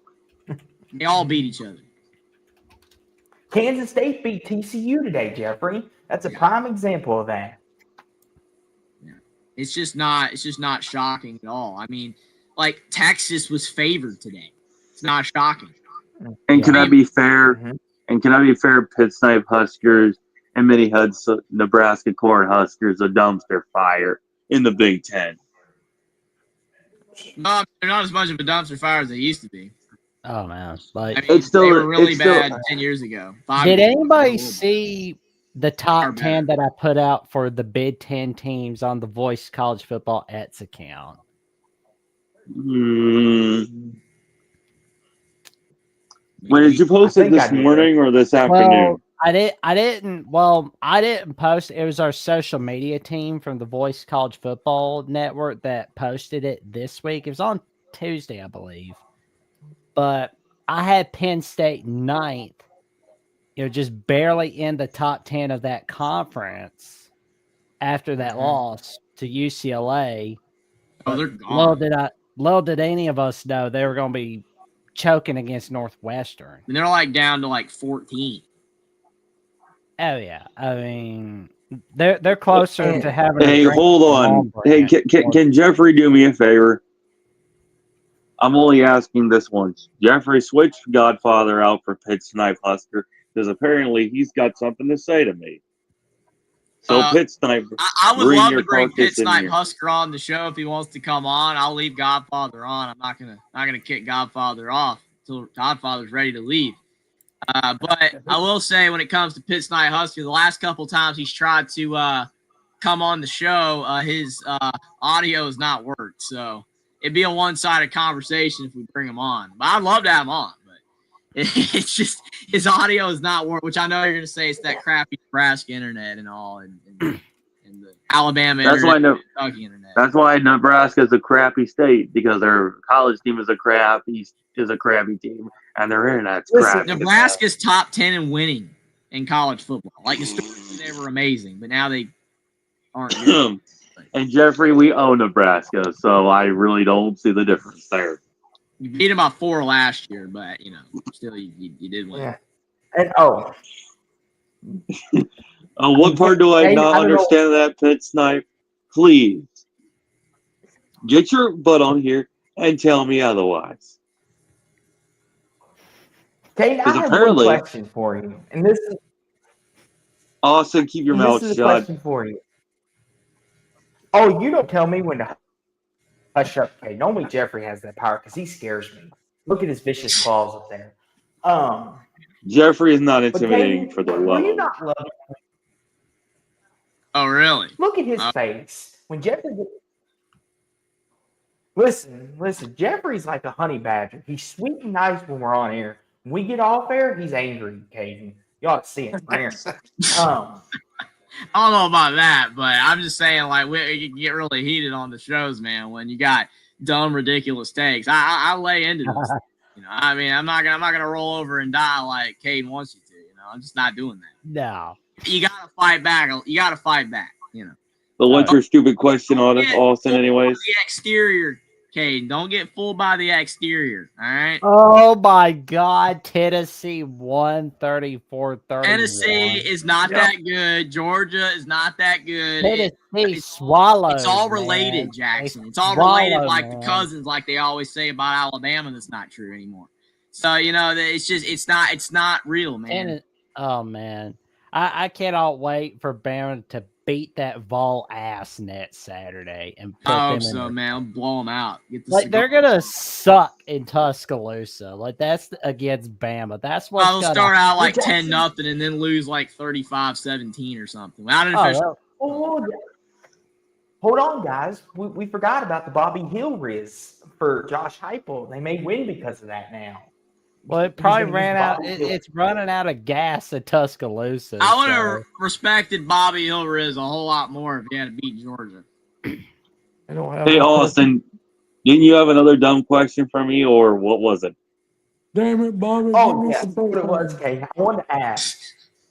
They all beat each other. Kansas State beat TCU today, Jeffrey. That's a prime example of that. Yeah. It's just not shocking at all. I mean, like Texas was favored today. It's not shocking. And can I be fair? Mhm. And can I be fair? Pitt Snipe Huskers and Mini Hudson, Nebraska Corn Huskers, a dumpster fire in the Big Ten. No, they're not as much of a dumpster fire as they used to be. Oh man, I like mean, It's still- they were really it's still- bad 10 years ago. 5 did years ago, anybody they were see the Are top better. 10 that I put out for the Big Ten teams on the Voice College Football Ets account? When did you post I it think this I did. morning or this afternoon? Well, I didn't post. It was our social media team from the Voice College Football Network that posted it this week. It was on Tuesday, I believe. But I had Penn State ninth. Just barely in the top 10 of that conference after that loss to UCLA. Oh, they're Little gone. did any of us know they were going to be choking against Northwestern. And they're like down to like 14. Oh yeah, I mean they're closer to having. Hey, hold on. Hey, can Jeffrey do me a favor? I'm only asking this once. Jeffrey, switch Godfather out for Pitt Snipe Husker because apparently he's got something to say to me. So Pitt Snipe, I would bring love your to bring Pitt carcass in Snipe here. Husker on the show if he wants to come on. I'll leave Godfather on. I'm not gonna kick Godfather off until Godfather's ready to leave. But I will say, when it comes to Pitt Snipe Husker, the last couple times he's tried to come on the show, his audio has not worked. So it'd be a one-sided conversation if we bring him on. But I'd love to have him on. But it's just his audio is not work, which I know you're going to say it's that crappy Nebraska internet and all, and the Alabama internet, Kentucky internet. That's why Nebraska is a crappy state, because their college team is a crappy team, and their internet's crappy. Nebraska's top 10 in winning in college football. Like they were amazing, but now they aren't good. And Jeffrey, we own Nebraska, so I really don't see the difference there. You beat them by 4 last year, but still you did win. Yeah. And what part do I not understand of that, Pitt Snipe? Please get your butt on here and tell me otherwise. Kate, I have one question for you, and this is Austin. Keep your mouth shut. Question for you. Oh, you don't tell me when to hush up, Kate. Normally Jeffrey has that power because he scares me. Look at his vicious claws up there. Jeffrey is not intimidating for the love. Will you not love him? Oh, really? Look at his face when Jeffrey. Listen. Jeffrey's like a honey badger. He's sweet and nice when we're on air. When we get off air, he's angry, Caden. You ought to see him. I don't know about that, but I'm just saying, like, you can get really heated on the shows, man, when you got dumb, ridiculous takes. I lay into this. I mean, I'm not gonna roll over and die like Caden wants you to. I'm just not doing that. No. You gotta fight back. But what's your stupid question on it, Austin? Anyways, the exterior Caden, don't get fooled by the exterior. All right. Oh my God, Tennessee 134-31. Tennessee is not that good. Georgia is not that good. Tennessee swallowed. It's all man. related, Jackson. They It's all related swallow, like the man. cousins, like they always say about Alabama. That's not true anymore. So it's not real, man. Oh man, I cannot wait for Barron to beat that Vol ass net Saturday and put I them hope so, man. I'll blow them out. Get the Like they're gonna suck in Tuscaloosa. Like that's against Bama. That's what's they'll gonna start out like Jackson- 10-0 and then lose like 35-17 or something. I don't know if Oh, Oh, hold on, guys. We forgot about the Bobby Hill Riz for Josh Heupel. They may win because of that now. well, it He's probably gonna ran use out. Bobby Hill. It's running out of gas at Tuscaloosa. I would have so- respected Bobby Hillriz a whole lot more if he had to beat Georgia. They don't have Hey, no Austin, didn't you have another dumb question for me, or what was it? Damn it, Bobby. Oh, give me yeah, some what it was, Kay. I wanted to ask,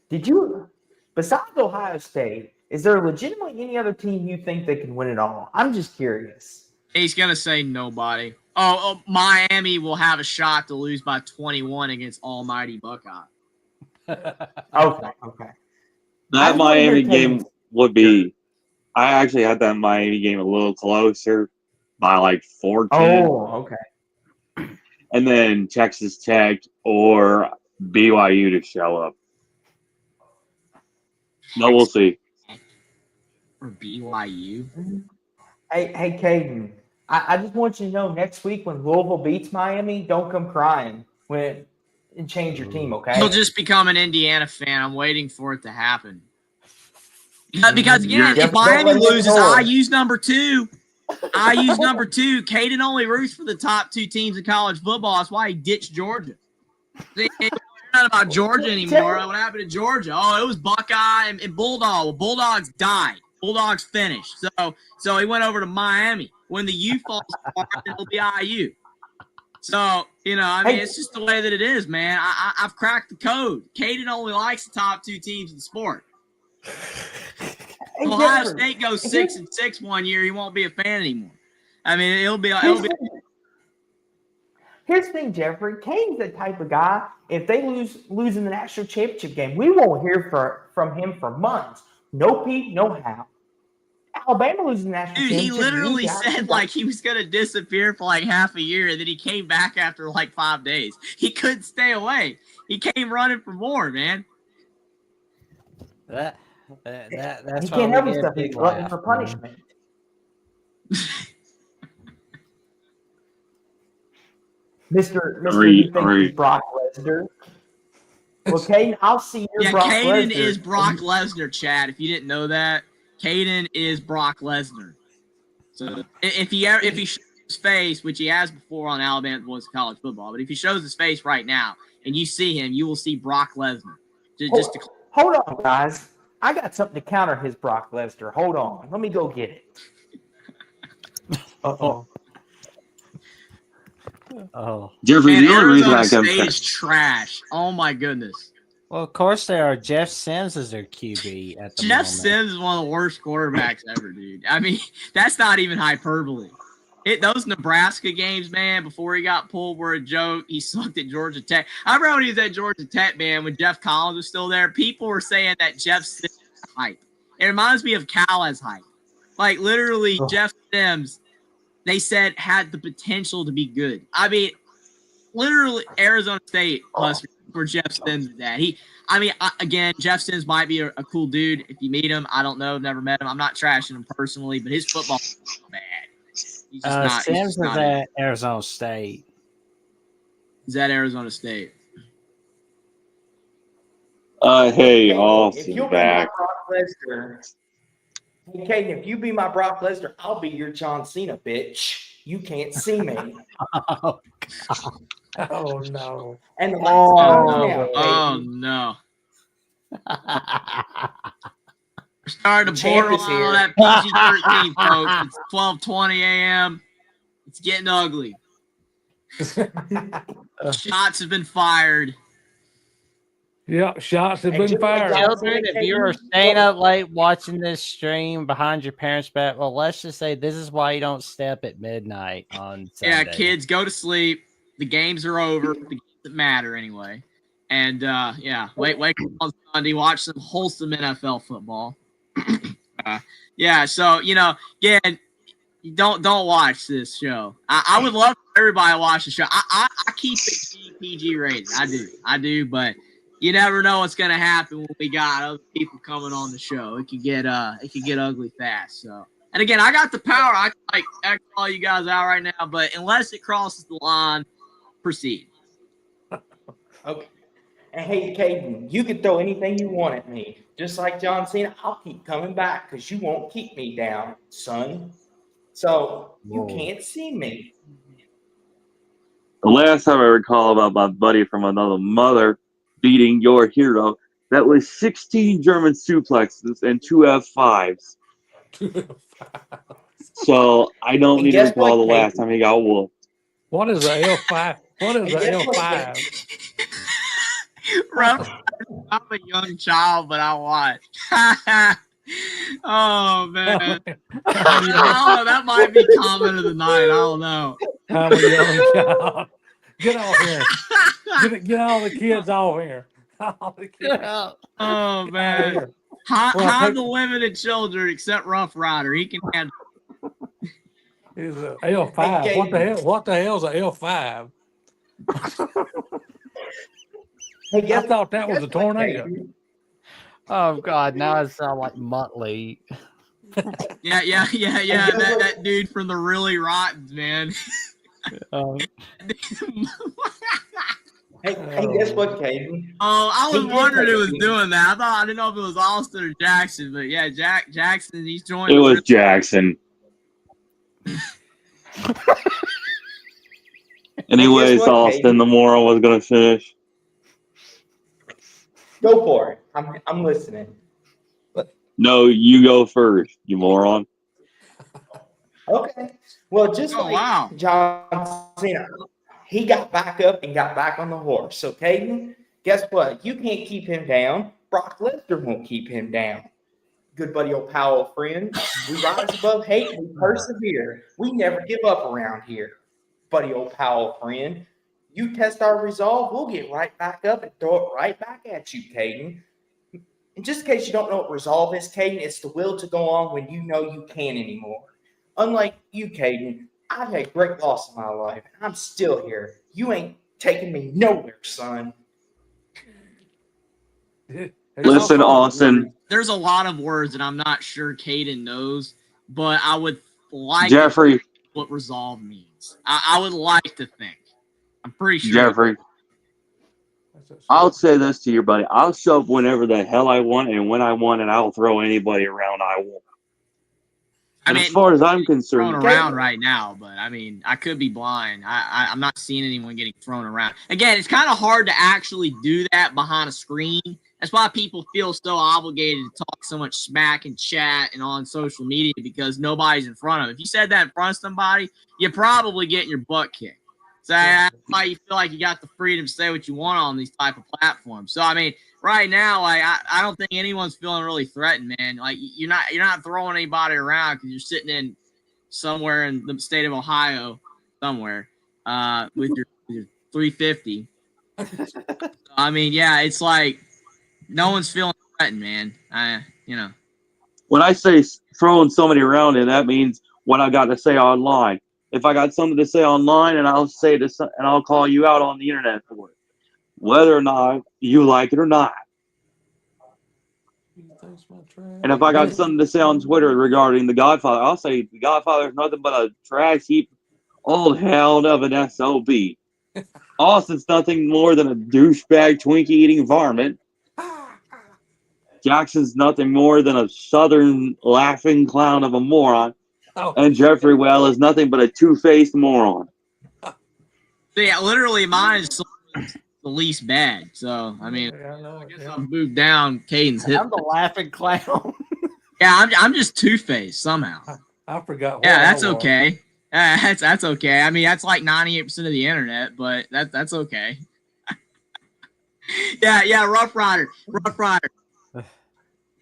did you, besides Ohio State, is there legitimately any other team you think they can win it all? I'm just curious. He's going to say nobody. Oh, Miami will have a shot to lose by 21 against almighty Buckeye. Okay. I That just wanna hear Miami Caden's- game would be. I actually had that Miami game a little closer by like 14. Oh, okay. And then Texas Tech or BYU to show up. No, we'll see. Or BYU. Hey, Caden, I just want you to know next week when Louisville beats Miami, don't come crying and change your team, okay? He'll just become an Indiana fan. I'm waiting for it to happen. Because again, Yeah, if don't Miami let it loses, ignore. I use number 2. I use number 2. Caden only roots for the top 2 teams in college football. That's why he ditched Georgia. See, it's not about Georgia anymore. What happened to Georgia? Oh, it was Buckeye and Bulldog. Well, Bulldogs died. Bulldogs finished. So he went over to Miami. When the U falls apart, it'll be IU. So, it's just the way that it is, man. I've cracked the code. Caden only likes the top 2 teams in the sport. Hey, Ohio Jeffrey, State goes 6-6 one year, he won't be a fan anymore. I mean, Here's the thing, Jeffrey. Kane's the type of guy, if they lose in the national championship game, we won't hear from him for months. No Pete, no how. Alabama losing the national Dude, he championship. literally said like he was gonna disappear for like half a year, and then he came back after like 5 days. He couldn't stay away. He came running for more, man. That's he why can't help we get himself. a He's big glutton laugh, for man. punishment. Mr. He thinks he's Brock Lesnar. Well, Caden, I'll see your Yeah, Brock Caden Lesnar. is Brock Lesnar, Chad. If you didn't know that, Caden is Brock Lesnar. So if he shows his face, which he has before on Alabama Voice of College Football, but if he shows his face right now and you see him, you will see Brock Lesnar. Hold on, guys. I got something to counter his Brock Lesnar. Hold on. Let me go get it. Uh-oh. Oh, Jeffrey, Man, the only reason Arizona I State come is trash. Oh my goodness. well, of course they are. Jeff Sims is their QB at the Jeff moment. Sims is one of the worst quarterbacks ever, dude. I mean, that's not even hyperbole. Those Nebraska games, man, before he got pulled were a joke. He sucked at Georgia Tech. I remember when he was at Georgia Tech, man, when Jeff Collins was still there, people were saying that Jeff Sims is hype. It reminds me of Cal as hype. Like, literally, Jeff Sims, they said, had the potential to be good. I mean, literally, Arizona State Huskers for Jeff Sims is that. Again, Jeff Sims might be a cool dude if you meet him. I don't know. Never met him. I'm not trashing him personally, but his football is bad. He's just not. Sims is at Arizona State. He's at Arizona State. Hey, if Austin you'll back. be my Brock Lesnar, hey, Caden, if you be my Brock Lesnar, I'll be your John Cena, bitch. You can't see me. Oh, Oh, no. And the lights are on now, Oh Caden. no. We're starting to Champ is borderline on here. that PG-13, folks. It's 12:20 a.m. It's getting ugly. Shots have been fired. Yeah, shots have And been just like fired. y'all Children, said, if you are staying up late watching this stream behind your parents' back, well, let's just say this is why you don't step at midnight on Yeah, Sunday. kids, go to sleep. The games are over. The games that matter anyway. And wake up on Sunday, watch some wholesome NFL football. So again, don't watch this show. I would love for everybody to watch the show. I keep it PG rated. I do, but you never know what's gonna happen when we got other people coming on the show. It could get ugly fast. So, and again, I got the power. I can call you guys out right now, but unless it crosses the line, proceed. Okay. And hey, Caden, you can throw anything you want at me. Just like John Cena, I'll keep coming back because you won't keep me down, son. So you can't see me. The last time I recall about my buddy from another mother beating your hero, that was 16 German suplexes and 2 F5s. So I don't And need to guess recall what, the last Caden? time he got whooped. What is a L5? What is And a guess what, L5? I'm a young child, but I watch. Oh man, I don't know. That might be comment of the night. I don't know. I'm a young child. Get off here. Get all the kids off here. All the kids. Oh Get out of man, here. hide the women and children except Rough Rider. He can handle. He's a L5. Hey, What the Caden. hell? What the hell's a L5? Hey, I guess thought that was a what, tornado. Caden? Oh God, now I sound like Muttley. Yeah. That dude from the Really Rottens, man. Hey, guess what, Caden? Oh, I was He did wondering take who a was beating. doing that. I didn't know if it was Austin or Jackson, but yeah, Jackson. He's joined. It the was Really- Jackson. Anyways, what, Austin, Caden? the moron was going to finish. Go for it. I'm listening. No, you go first, you moron. Okay. Well, just Oh, like wow. John Cena, he got back up and got back on the horse. So, Caden, guess what? You can't keep him down. Brock Lesnar won't keep him down. Good buddy, old Powell friend. We rise above hate. We persevere. We never give up around here. Buddy, old Powell friend. You test our resolve, we'll get right back up and throw it right back at you, Caden. And just in case you don't know what resolve is, Caden, it's the will to go on when you know you can't anymore. Unlike you, Caden, I've had great loss in my life, and I'm still here. You ain't taking me nowhere, son. Listen, Austin, There's a lot of words that I'm not sure Caden knows, but I would like Jeffrey, to know what resolve means. I would like to think. I'm pretty sure. Jeffrey, I'll say this to you, buddy. I'll show up whenever the hell I want and when I want, and I'll throw anybody around I want. And as far as I'm thrown concerned, around right now, but I mean, I could be blind. I'm not seeing anyone getting thrown around. Again, it's kind of hard to actually do that behind a screen. That's why people feel so obligated to talk so much smack and chat and on social media because nobody's in front of them. If you said that in front of somebody, you're probably getting your butt kicked. So that's why you feel like you got the freedom to say what you want on these type of platforms. So I mean, right now, like I don't think anyone's feeling really threatened, man. Like you're not throwing anybody around because you're sitting in somewhere in the state of Ohio, somewhere, with your 350. I mean, yeah, it's like no one's feeling threatened, man. when I say throwing somebody around, and that means what I got to say online. If I got something to say online, and I'll say this, and I'll call you out on the internet for it, whether or not you like it or not. And if I got something to say on Twitter regarding The Godfather, I'll say The Godfather is nothing but a trash heap, old hound of an SOB. Austin's nothing more than a douchebag Twinkie-eating varmint. Jackson's nothing more than a southern laughing clown of a moron. And Jeffrey Well is nothing but a two-faced moron. So yeah, literally mine is the least bad. So I mean, I guess I'll move down Caden's hip. I'm the laughing clown. Yeah, I'm just two-faced somehow. I forgot. Yeah, that's okay. That's okay. I mean, that's like 98% of the internet, but that's okay. Yeah, Rough Rider.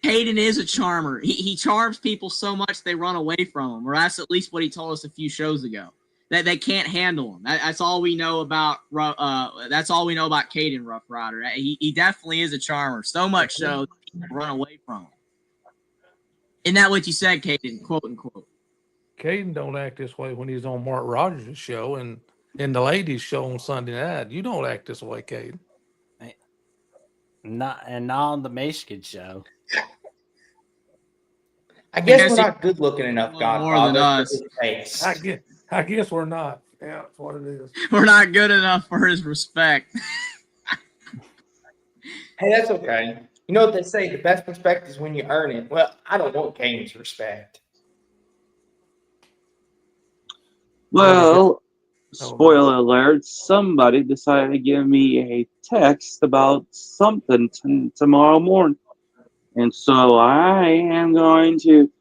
Hayden is a charmer. He charms people so much they run away from him, or that's at least what he told us a few shows ago. That they can't handle him. That's all we know about. That's all we know about Caden Rough Rider. He definitely is a charmer. So much so that people run away from him. Isn't that what you said, Caden? Quote unquote. Caden don't act this way when he's on Mark Rogers' show and in the ladies' show on Sunday night. You don't act this way, Caden. Not on the Michigan show. I guess we're not good looking enough, Godfather, than for us. his face. I guess we're not. Yeah, that's what it is. We're not good enough for his respect. Hey, that's okay. You know what they say? The best respect is when you earn it. Well, I don't want Caden's respect. Well, spoiler alert, somebody decided to give me a text about something tomorrow morning. And so I am going to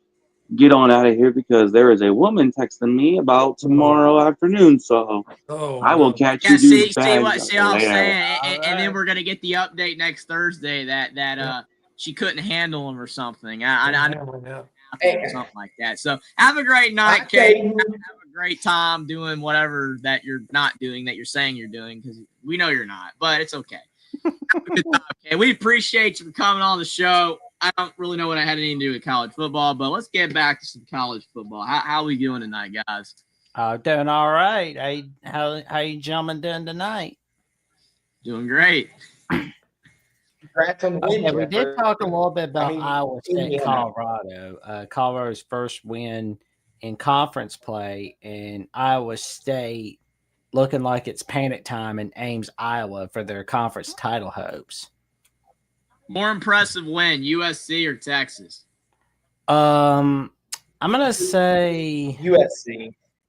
get on out of here because there is a woman texting me about tomorrow afternoon. So I will catch you dudes back what I'm later. saying? And then we're going to get the update next Thursday that she couldn't handle him or something. I know. Something like that. So have a great night, Kate. Have a great time doing whatever that you're not doing that you're saying you're doing, because we know you're not, but it's okay. Have a good time, Kate. We appreciate you for coming on the show. I don't really know what I had anything to do with college football, but let's get back to some college football. How are we doing tonight, guys? Doing all right. How you gentlemen doing tonight? Doing great. Congrats on the win, Okay, we did Jeffrey. talk a little bit about Iowa State, Indiana. Colorado. Colorado's first win in conference play, and Iowa State looking like it's panic time in Ames, Iowa for their conference title hopes. More impressive win, USC or Texas? I'm gonna say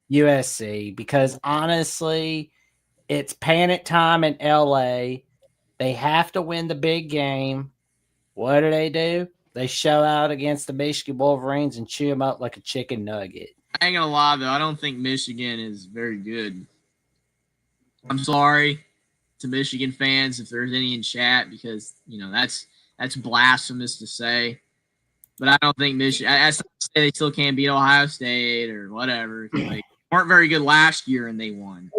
USC because honestly, it's panic time in LA. They have to win the big game. What do? They show out against the Michigan Wolverines and chew them up like a chicken nugget. I ain't gonna lie though, I don't think Michigan is very good. I'm sorry to Michigan fans if there's any in chat, because that's blasphemous to say. But I don't think Michigan. That's not to say they still can't beat Ohio State or whatever. Like, weren't very good last year and they won.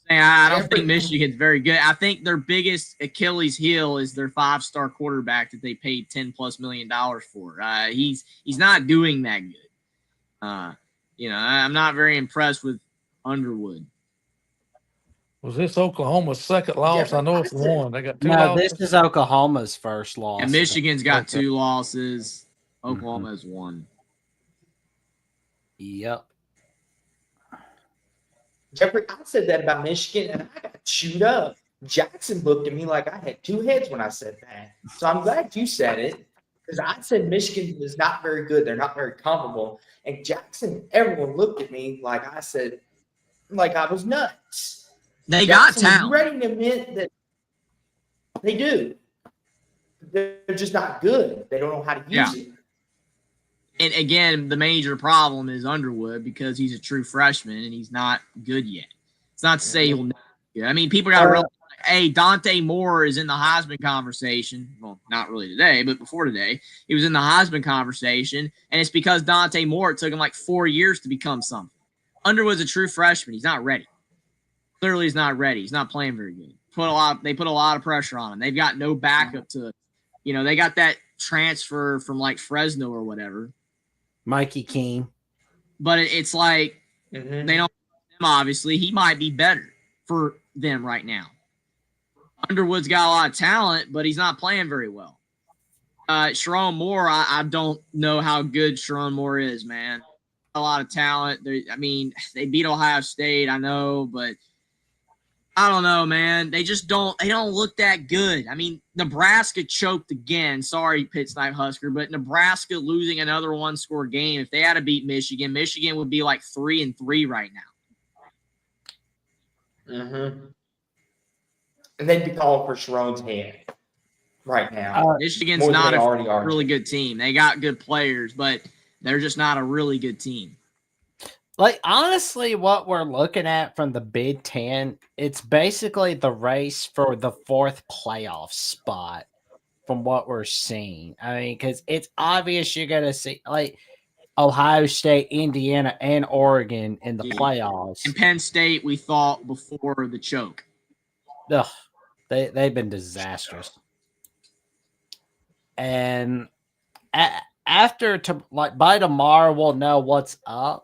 I don't think Michigan's very good. I think their biggest Achilles heel is their 5-star quarterback that they paid $10+ million for. He's not doing that good. I'm not very impressed with Underwood. Was this Oklahoma's second loss? I know it's one. They got 2 losses. This is Oklahoma's first loss. And Michigan's got 2 losses. Oklahoma has 1. Yep. Jeffrey, I said that about Michigan, and I got chewed up. Jackson looked at me like I had 2 heads when I said that. So I'm glad you said it, because I said Michigan is not very good. They're not very comparable. And Jackson, everyone looked at me like I said, like I was nuts. They Jackson, got talent. You ready to admit that they do? They're just not good. They don't know how to use it. And again, the major problem is Underwood, because he's a true freshman and he's not good yet. It's not to say he'll never be good. I mean, people got to realize, hey, Dante Moore is in the Heisman conversation. Well, not really today, but before today, he was in the Heisman conversation, and it's because Dante Moore, it took him like 4 years to become something. Underwood's a true freshman. He's not ready. Clearly, he's not ready. He's not playing very good. They put a lot of pressure on him. They've got no backup to, they got that transfer from like Fresno or whatever, Mikey King. But it's like they don't. Obviously, he might be better for them right now. Underwood's got a lot of talent, but he's not playing very well. Sharon Moore, I don't know how good Sharon Moore is, man. A lot of talent. They beat Ohio State, I know, but I don't know, man. They just don't look that good. I mean, Nebraska choked again. Sorry, Pitt Snipe Husker, but Nebraska losing another 1-score game. If they had to beat Michigan, Michigan would be like 3-3 right now. And they'd be calling for Sharon's head right now. Michigan's not a really good team. They got good players, but they're just not a really good team. Like, honestly, what we're looking at from the Big Ten, it's basically the race for the 4th playoff spot from what we're seeing. I mean, because it's obvious you're going to see, like, Ohio State, Indiana, and Oregon in the playoffs. And Penn State, we thought before the choke. Ugh, they've been disastrous. And by tomorrow, we'll know what's up.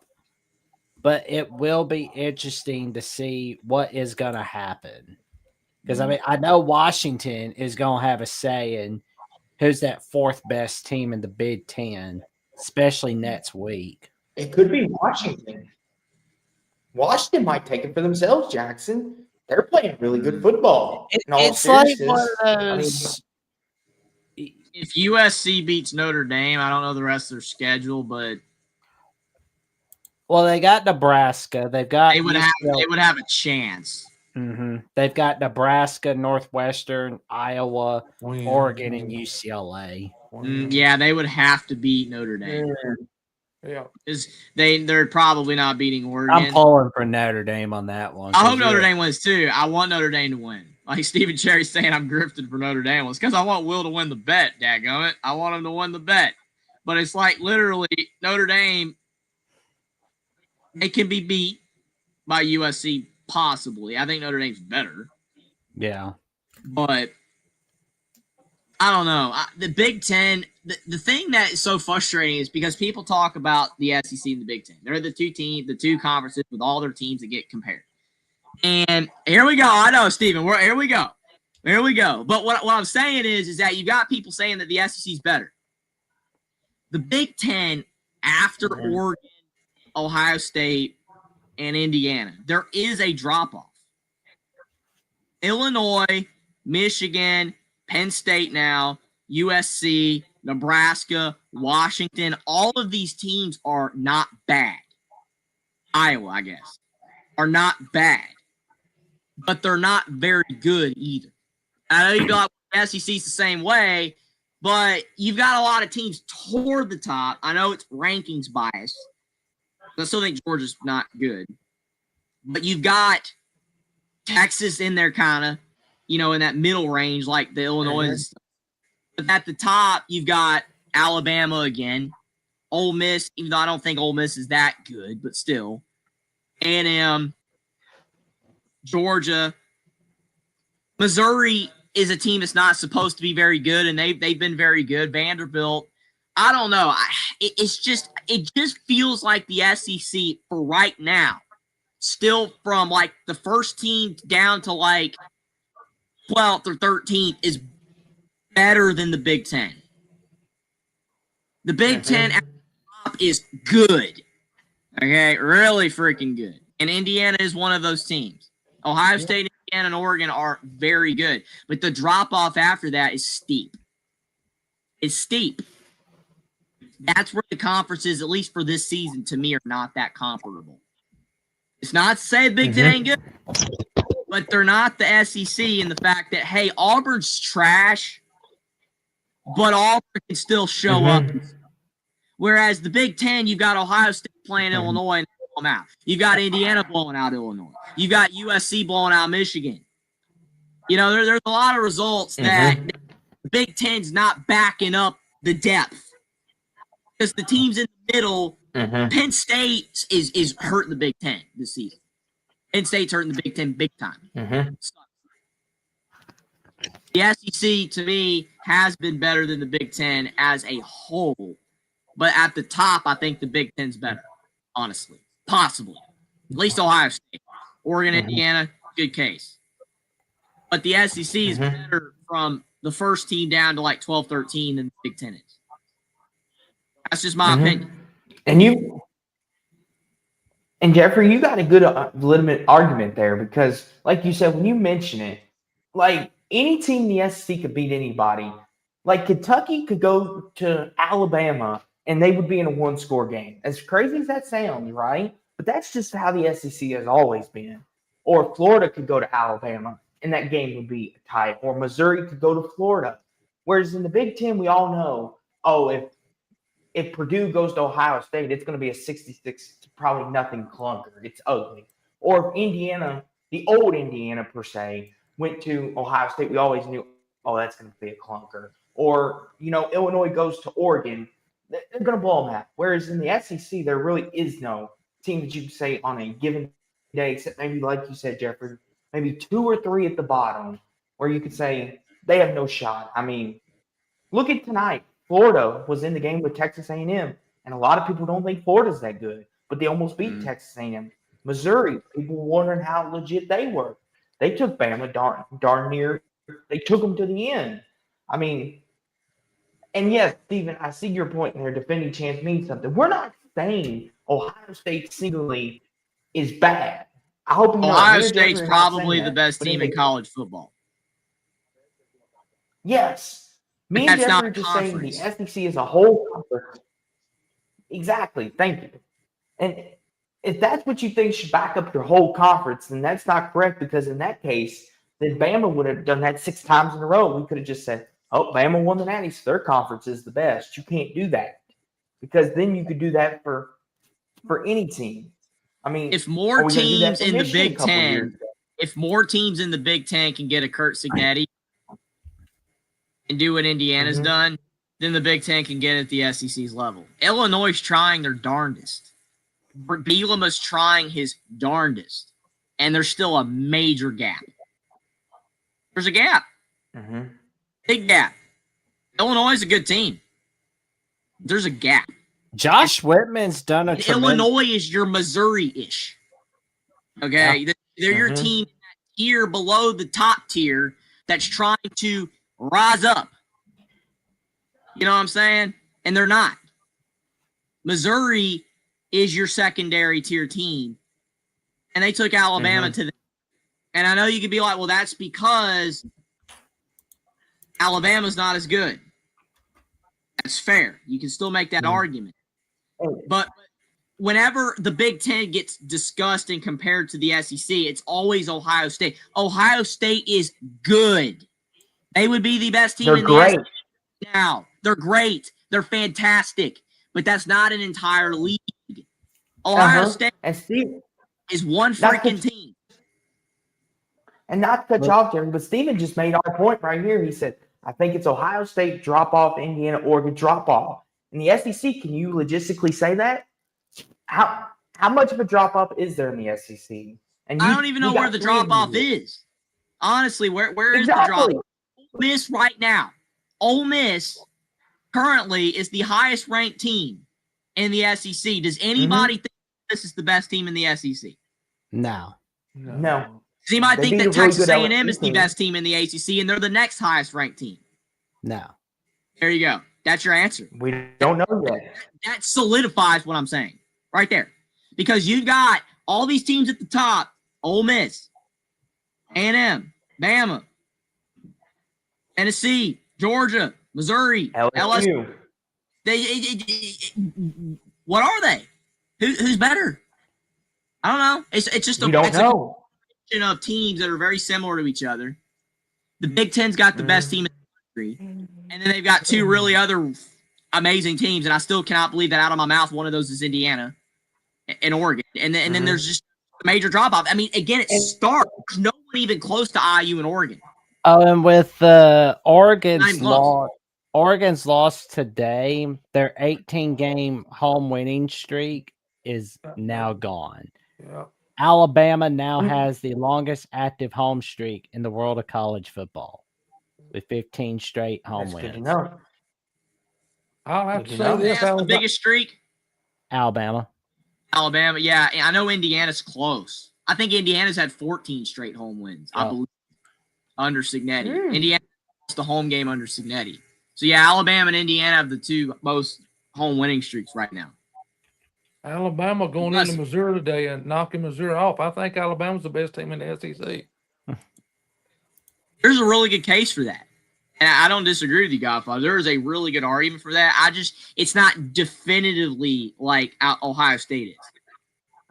But it will be interesting to see what is going to happen. Because, I mean, I know Washington is going to have a say in who's that 4th best team in the Big Ten, especially next week. It could be Washington. Washington might take it for themselves, Jackson. They're playing really good football. It's like one of those. If USC beats Notre Dame, I don't know the rest of their schedule, but well, they got Nebraska. They would have a chance. Mm-hmm. They've got Nebraska, Northwestern, Iowa, Oregon, and UCLA. Yeah, they would have to beat Notre Dame. Yeah, because they're probably not beating Oregon. I'm pulling for Notre Dame on that one. I hope Notre Dame wins too. I want Notre Dame to win. Like Stephen Cherry's saying, I'm grifted for Notre Dame. Well, it's because I want Will to win the bet. Dadgummit, I want him to win the bet. But it's like literally Notre Dame. They can be beat by USC possibly. I think Notre Dame's better. Yeah, but I don't know. The Big Ten. The thing that is so frustrating is because people talk about the SEC and the Big Ten. They're the two conferences with all their teams that get compared. And here we go. I know, Steven. Here we go. But what I'm saying is that you got people saying that the SEC is better. The Big Ten, after Oregon, Ohio State, and Indiana, there is a drop-off. Illinois, Michigan, Penn State now, USC, Nebraska, Washington, all of these teams are not bad. Iowa, I guess, are not bad. But they're not very good either. I know you got SEC's the same way, but you've got a lot of teams toward the top. I know it's rankings bias. I still think Georgia's not good. But you've got Texas in there kind of, in that middle range like the Illinois and stuff. But at the top, you've got Alabama again. Ole Miss, even though I don't think Ole Miss is that good, but still. A&M, Georgia. Missouri is a team that's not supposed to be very good, and they've been very good. Vanderbilt, I don't know. It just feels like the SEC for right now, still from like the first team down to like 12th or 13th, is better than the Big Ten. The Big Ten at the top is good. Okay, really freaking good. And Indiana is one of those teams. Ohio State, Indiana, and Oregon are very good. But the drop-off after that is steep. It's steep. That's where the conferences, at least for this season, to me, are not that comparable. It's not to say the Big Ten ain't good, but they're not the SEC in the fact that, hey, Auburn's trash, but Auburn can still show up. Whereas the Big Ten, you've got Ohio State playing Illinois and blowing them out. You've got Indiana blowing out Illinois. You've got USC blowing out Michigan. There's a lot of results that the Big Ten's not backing up the depth. Because the teams in the middle, Penn State is hurting the Big Ten this season. Penn State's hurting the Big Ten big time. The SEC, to me, has been better than the Big Ten as a whole. But at the top, I think the Big Ten's better, honestly. Possibly. At least Ohio State. Oregon, Indiana, good case. But the SEC is better from the first team down to like 12, 13 than the Big Ten is. That's just my opinion. And Jeffrey, you got a good legitimate argument there because, like you said, when you mention it, like any team in the SEC could beat anybody. Like Kentucky could go to Alabama and they would be in a one-score game. As crazy as that sounds, right? But that's just how the SEC has always been. Or Florida could go to Alabama and that game would be tight. Or Missouri could go to Florida. Whereas in the Big Ten, we all know, if Purdue goes to Ohio State, it's going to be a 66 probably nothing clunker. It's ugly. Or if Indiana, the old Indiana per se, went to Ohio State, we always knew, oh, that's going to be a clunker. Or, Illinois goes to Oregon, they're going to blow them out. Whereas in the SEC, there really is no team that you can say on a given day, except maybe, like you said, Jeffrey, maybe 2 or 3 at the bottom, where you could say they have no shot. I mean, look at tonight. Florida was in the game with Texas A&M, and a lot of people don't think Florida's that good, but they almost beat Texas A&M. Missouri, people were wondering how legit they were. They took Bama darn near. They took them to the end. I mean, and yes, Stephen, I see your point there. Defending champs means something. We're not saying Ohio State singly is bad. I hope you know. Ohio State's probably the best team in college football. Yes. Me and Jeffrey are just saying the SEC as a whole conference. Exactly. Thank you. And if that's what you think should back up your whole conference, then that's not correct, because in that case, then Bama would have done that 6 times in a row. We could have just said, oh, Bama won the Natty, so their conference is the best. You can't do that, because then you could do that for any team. I mean, if more teams in the Big Ten, can get a Kurt Cignetti and do what Indiana's done, then the Big Ten can get at the SEC's level. Illinois is trying their darndest. Bielema's trying his darndest, and there's still a major gap. There's a gap. Big gap. Illinois is a good team. There's a gap. Josh Whitman's done a Illinois is your Missouri-ish. Okay? Yeah. They're your team here below the top tier that's trying to rise up. You know what I'm saying? And they're not. Missouri is your secondary tier team, and they took Alabama to them. And I know you could be like, well, that's because Alabama's not as good. That's fair. You can still make that argument. But whenever the Big Ten gets discussed and compared to the SEC, it's always Ohio State. Ohio State is good. They would be the best team in the SEC now. They're great. They're fantastic. But that's not an entire league. Ohio State is one freaking team. And not to cut you off, Jerry, but Steven just made our point right here. He said, I think it's Ohio State drop off, Indiana, Oregon drop off. In the SEC, can you logistically say that? How much of a drop off is there in the SEC? And I don't even know where the drop off is. Honestly, where is the drop off? Ole Miss right now. Ole Miss currently is the highest ranked team in the SEC. Does anybody think this is the best team in the SEC? No. Does anybody think that Texas A&M is the best team in the ACC and they're the next highest ranked team? No. There you go. That's your answer. We don't know yet. That solidifies what I'm saying right there. Because you've got all these teams at the top, Ole Miss, A&M, Bama, Tennessee, Georgia, Missouri, LSU. What are they? Who's better? I don't know. It's just a collection of teams that are very similar to each other. The Big Ten's got the best team in the country, and then they've got 2 really other amazing teams, and I still cannot believe that out of my mouth. One of those is Indiana and Oregon, and then there's just a major drop off. I mean, again, it's stark. There's no one even close to IU and Oregon. Oh, and with Oregon's loss today, their 18-game home winning streak is now gone. Yeah. Alabama now has the longest active home streak in the world of college football, with 15 straight home wins. Good to know. I'll have to say this. The biggest streak? Alabama, yeah. I know Indiana's close. I think Indiana's had 14 straight home wins, I believe, under Cignetti. Indiana lost the home game under Cignetti. So, yeah, Alabama and Indiana have the 2 most home winning streaks right now. Alabama going into Missouri today and knocking Missouri off. I think Alabama's the best team in the SEC. There's a really good case for that. And I don't disagree with you, Godfather. There is a really good argument for that. It's not definitively like Ohio State is.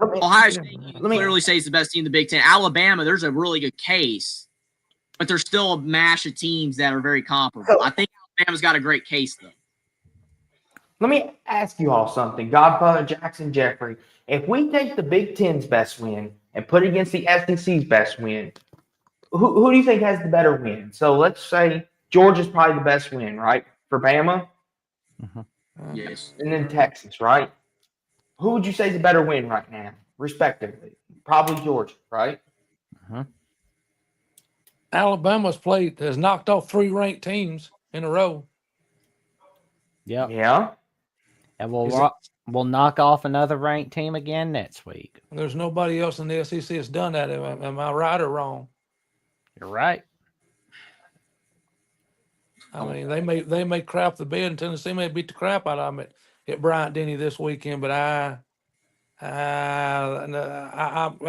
Ohio State, you clearly say is the best team in the Big Ten. Alabama, there's a really good case, but there's still a mash of teams that are very comparable. I think Alabama's got a great case, though. Let me ask you all something. Godfather, Jackson, Jeffrey, If we take the Big Ten's best win and put it against the SEC's best win, who do you think has the better win? So let's say Georgia's probably the best win, right? For Bama, Yes. and then Texas, right? Who would you say is the better win right now, respectively? Probably Georgia, right? Alabama's has knocked off 3 ranked teams in a row. Yep. Yeah. And Is it- we'll knock off another ranked team again next week. There's nobody else in the SEC that's done that. Am I right or wrong? You're right. I mean, they may crap the bed, and Tennessee may beat the crap out of them at Bryant Denny this weekend. But I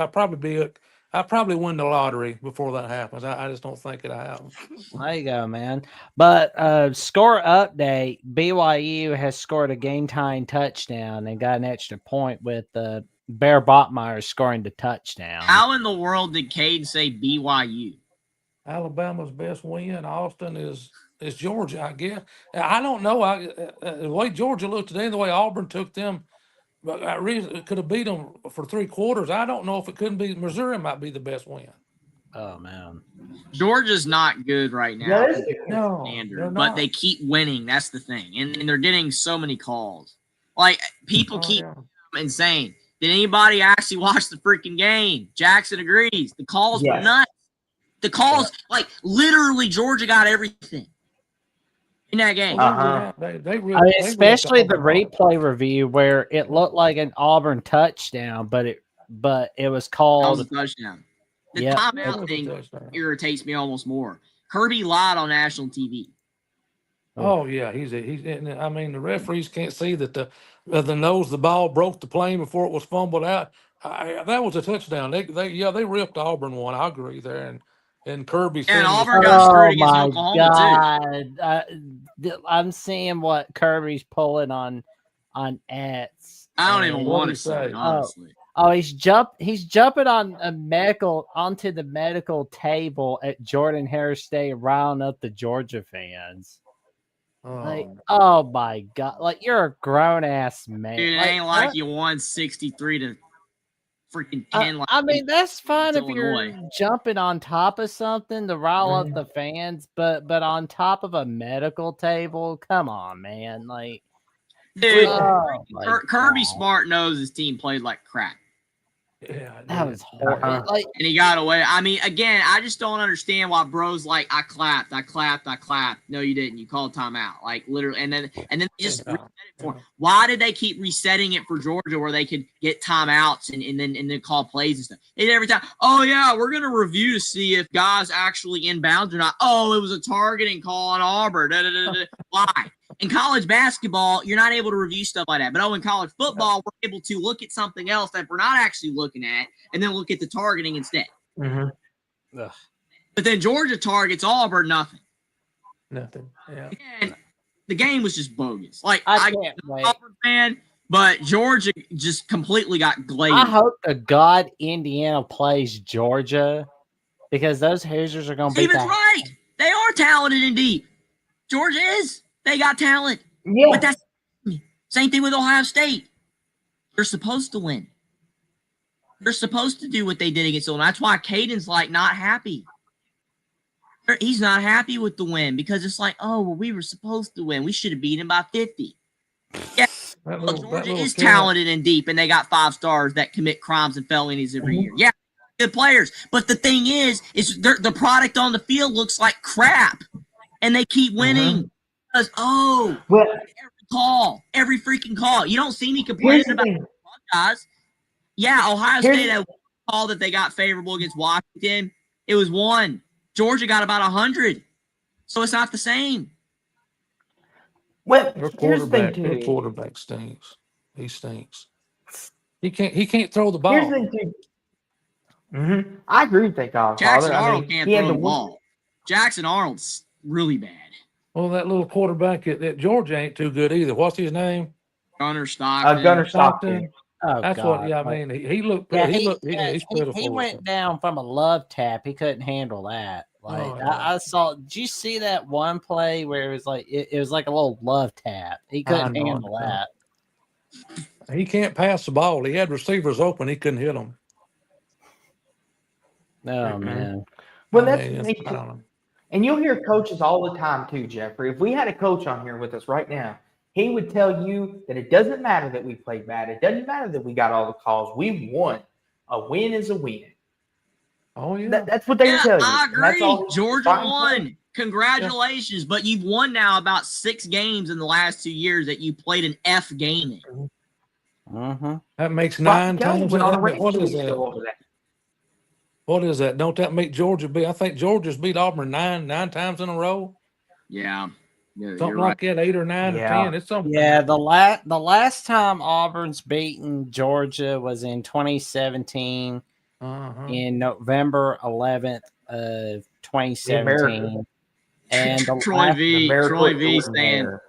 probably win the lottery before that happens. I just don't think it'll happen. There you go, man. But score update: BYU has scored a game-tying touchdown and got an extra point with Bear Botmeyer scoring the touchdown. How in the world did Cade say BYU? Alabama's best win. Austin is Georgia, I guess. I don't know. The way Georgia looked today, the way Auburn took them, but it could have beat them for 3 quarters. I don't know if it couldn't be. Missouri might be the best win. Oh man, Georgia's not good right now. Yeah, No, Standard, they're but not. they keep winning. That's the thing, and they're getting so many calls. Like people keep saying, did anybody actually watch the freaking game? Jackson agrees. The calls were nuts. The calls, like literally, Georgia got everything in that game. Especially the replay review where it looked like an Auburn touchdown, but it was called a touchdown. The Yep. timeout thing irritates me almost more. Kirby lied on national TV. Oh yeah, he's. I mean, the referees can't see that the nose the ball broke the plane before it was fumbled out. That was a touchdown. They ripped Auburn one. I agree there, and Kirby. And Auburn got screwed against my Oklahoma too. I'm seeing what Kirby's pulling on Ets. I don't even want to say it, honestly. Oh, he's jumping on onto the medical table at Jordan Harris State, riling up the Georgia fans. Like, oh my god! Like, you're a grown ass man. Dude, it ain't like you won 63 to freaking 10. I mean, that's fine if you're jumping on top of something to rile up the fans, but on top of a medical table, come on, man! Like, dude, Kirby Smart knows his team played like crap. Yeah, that was horrible. And he got away. I mean, again, I just don't understand why bro's like, I clapped. No, you didn't. You called timeout. Like literally, and then just reset it for him. Why did they keep resetting it for Georgia where they could get timeouts and then call plays and stuff? And every time, oh yeah, we're gonna review to see if guys actually inbounds or not. Oh, it was a targeting call on Auburn. Why? In college basketball, you're not able to review stuff like that. But in college football, we're able to look at something else that we're not actually looking at and then look at the targeting instead. But then Georgia targets Auburn, nothing. Yeah. And the game was just bogus. Like, I can't wait. Auburn fan, but Georgia just completely got glazed. I hope to God Indiana plays Georgia because those Hoosiers are going to beat Steven's right. They are talented and deep. Georgia is. They got talent. Yeah. But that's same thing with Ohio State. They're supposed to win. They're supposed to do what they did against Illinois. That's why Caden's like not happy. He's not happy with the win because it's like, oh, well, we were supposed to win. We should have beat him by 50. Yeah, Georgia is talented and deep, and they got 5 stars that commit crimes and felonies every year. Yeah, good players. But the thing is the product on the field looks like crap, and they keep winning. Because, every freaking call. You don't see me complaining about guys. Yeah, Ohio State had one call that they got favorable against Washington. It was 1. Georgia got about 100. So it's not the same. Well, Their here's the thing too. quarterback stinks. He stinks. He can't throw the ball. Here's the thing too. I agree with that, Godfather. Jackson Arnold can't throw the ball. Jackson Arnold's really bad. Well, that little quarterback at Georgia ain't too good either. What's his name? Gunner Stockton. Gunner Stockton. Oh, that's God. what. Yeah, I mean, he looked. Yeah, he's pitiful. He went down from a love tap. He couldn't handle that. Like I saw. Did you see that one play where it was like it was like a little love tap? He couldn't handle that. He can't pass the ball. He had receivers open. He couldn't hit them. Oh man. Well, I that's mean, makes I don't know. and you'll hear coaches all the time too, Jeffrey. If we had a coach on here with us right now, he would tell you that it doesn't matter that we played bad. It doesn't matter that we got all the calls. We won. A win is a win. Oh yeah. That's what they would tell you. I And that's agree. all Georgia fine. won. Congratulations. But you've won now about 6 games in the last 2 years that you played an F game in. Mm-hmm. That makes Brian 9 Kelly times. went on a What race is to that? go over that. What is that? Don't that make Georgia beat? I think Georgia's beat Auburn nine times in a row. Yeah. Something like that, 8 or 9 or Yeah. 10. It's something. Yeah, the last time Auburn's beaten Georgia was in 2017 in November 11th of 2017. And the Troy V saying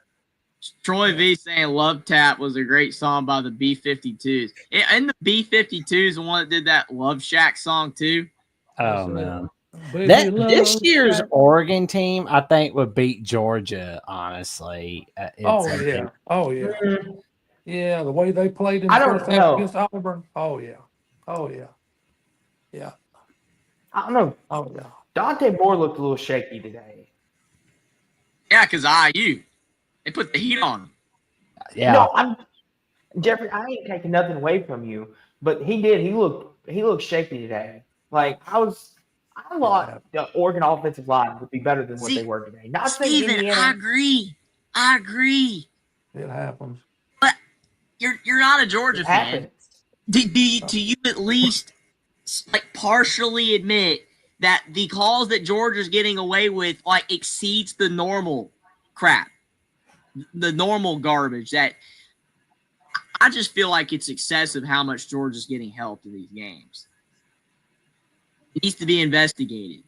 saying Love Tap was a great song by the B-52s. And the B-52s, the one that did that Love Shack song too. Oh man. Baby This year's Shack. Oregon team, I think, would beat Georgia. Honestly, Oh yeah. Yeah, the way they played in the I don't first half know. against Auburn. Oh yeah. Yeah. I don't know. Oh yeah. Dante Moore looked a little shaky today. Yeah, because IU. They put the heat on him. Yeah. No, Jeffrey, I ain't taking nothing away from you, but he did. He looked shaky today. Like I thought the Oregon offensive line would be better than what they were today. Not saying Steven, Indiana. I agree. It happens. But you're not a Georgia It fan. happens. Do you at least like partially admit that the calls that Georgia's getting away with like exceeds the normal crap, the normal garbage? That I just feel like it's excessive how much Georgia's getting helped in these games. It needs to be investigated.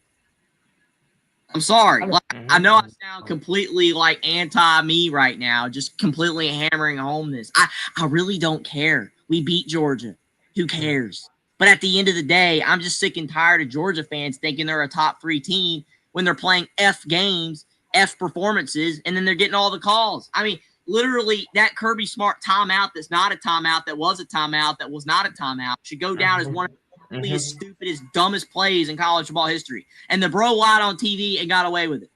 I'm sorry. I know I sound completely like anti-me right now, just completely hammering home this. I really don't care. We beat Georgia. Who cares? But at the end of the day, I'm just sick and tired of Georgia fans thinking they're a top 3 team when they're playing F games, F performances, and then they're getting all the calls. I mean, literally, that Kirby Smart timeout that's not a timeout, that was a timeout, that was not a timeout, should go down as one of the stupidest, dumbest plays in college football history. And the bro lied on TV and got away with it.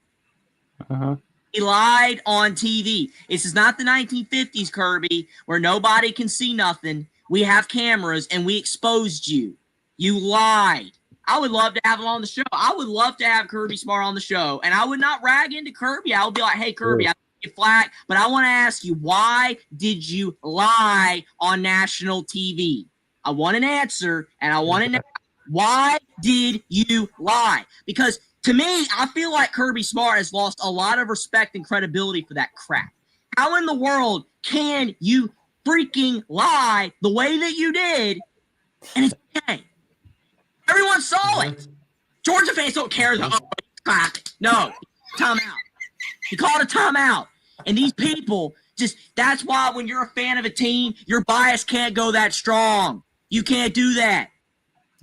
He lied on TV. This is not the 1950s, Kirby, where nobody can see nothing. We have cameras, and we exposed you. You lied. I would love to have him on the show. I would love to have Kirby Smart on the show, and I would not rag into Kirby. I would be like, hey, Kirby, I think you flat, but I want to ask you, why did you lie on national TV? I want an answer, and I want to know, why did you lie? Because to me, I feel like Kirby Smart has lost a lot of respect and credibility for that crap. How in the world can you freaking lie the way that you did, and it's okay? Everyone saw it. Georgia fans don't care. No, timeout. You call it a timeout. And these people that's why when you're a fan of a team, your bias can't go that strong. You can't do that.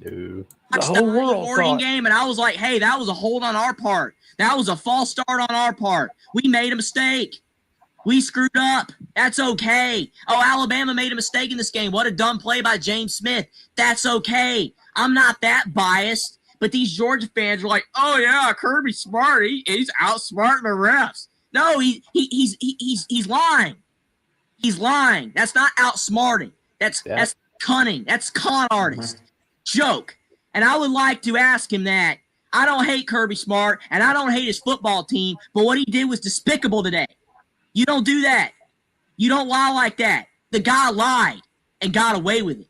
The whole world Oregon game, and I was like, hey, that was a hold on our part. That was a false start on our part. We made a mistake. We screwed up. That's okay. Oh, Alabama made a mistake in this game. What a dumb play by James Smith. That's okay. I'm not that biased. But these Georgia fans are like, oh yeah, Kirby Smart. He's outsmarting the refs. No, he's lying. He's lying. That's not outsmarting. That's cunning. That's con artist. Joke. And I would like to ask him that. I don't hate Kirby Smart, and I don't hate his football team, but what he did was despicable today. You don't do that. You don't lie like that. The guy lied and got away with it.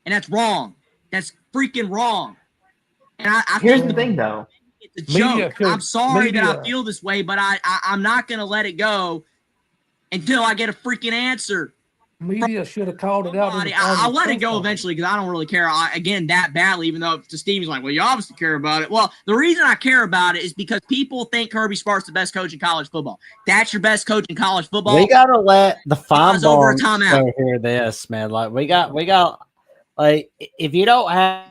And that's wrong. That's freaking wrong. And I Here's think the thing, though. It's a joke. I'm sorry that I feel this way, but I'm not going to let it go until I get a freaking answer. Media should have called it out. I'll let it go eventually because I don't really care, again, that badly, even though to Stevie's like, well, you obviously care about it. Well, the reason I care about it is because people think Kirby Smart's the best coach in college football. That's your best coach in college football. We got to let the fine over a timeout. hear this, man. Like, we got, like, if you don't have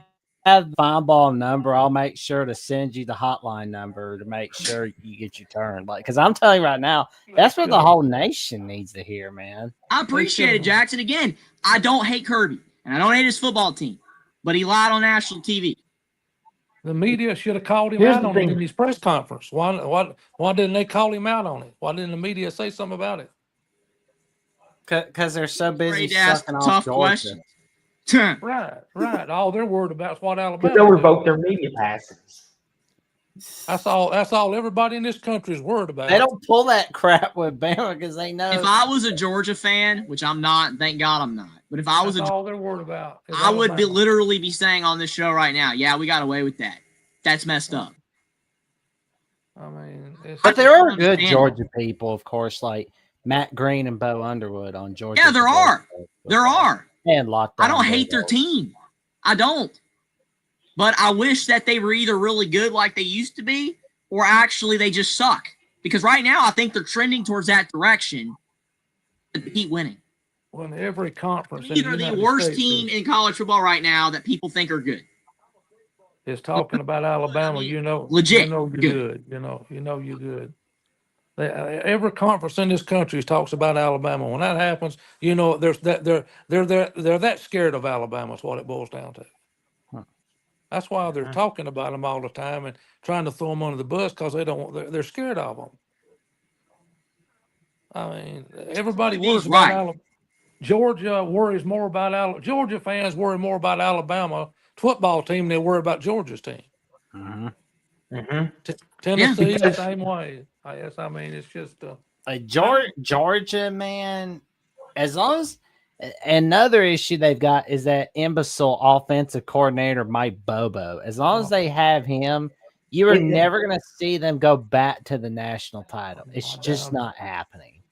have the fine ball number, I'll make sure to send you the hotline number to make sure you get your turn. Like, because I'm telling you right now, that's what the whole nation needs to hear, man. I appreciate it, Jackson. Again, I don't hate Kirby, and I don't hate his football team, but he lied on national TV. The media should have called him Here's out the on it thing. in his press conference. Why didn't they call him out on it? Why didn't the media say something about it? Because they're so busy Afraid to ask sucking off tough Georgia. questions. Right. All they're worried about is what Because Alabama they'll do. revoke their media passes. That's all everybody in this country is worried about. They don't pull that crap with Bama because they know. If I was a Georgia fan, which I'm not, thank God I'm not, but if I was That's all they're worried about. is I would be Alabama. literally be saying on this show right now, yeah, we got away with that. That's messed up. I mean, But there are good understand. Georgia people, of course, like Matt Green and Bo Underwood on Georgia. Yeah, there are. There are. And locked. I don't hate their team. I don't. But I wish that they were either really good like they used to be, or actually they just suck. Because right now I think they're trending towards that direction to keep winning. When every conference in Either the United worst States team in college football right now that people think are good. is talking about Alabama, Legit you know you're good. You know you're good. Every conference in this country talks about Alabama. When that happens, you know there's that they're that scared of Alabama. Is what it boils down to. That's why they're talking about them all the time and trying to throw them under the bus because they're scared of them. I mean, everybody worries about Alabama. Georgia worries more about Alabama. Georgia fans worry more about Alabama football team than they worry about Georgia's team. Tennessee, the same way. Yes, I mean, it's just Georgia, man. As long as another issue they've got is that imbecile offensive coordinator Mike Bobo. As long as they have him, you are never going to see them go back to the national title. It's just not happening.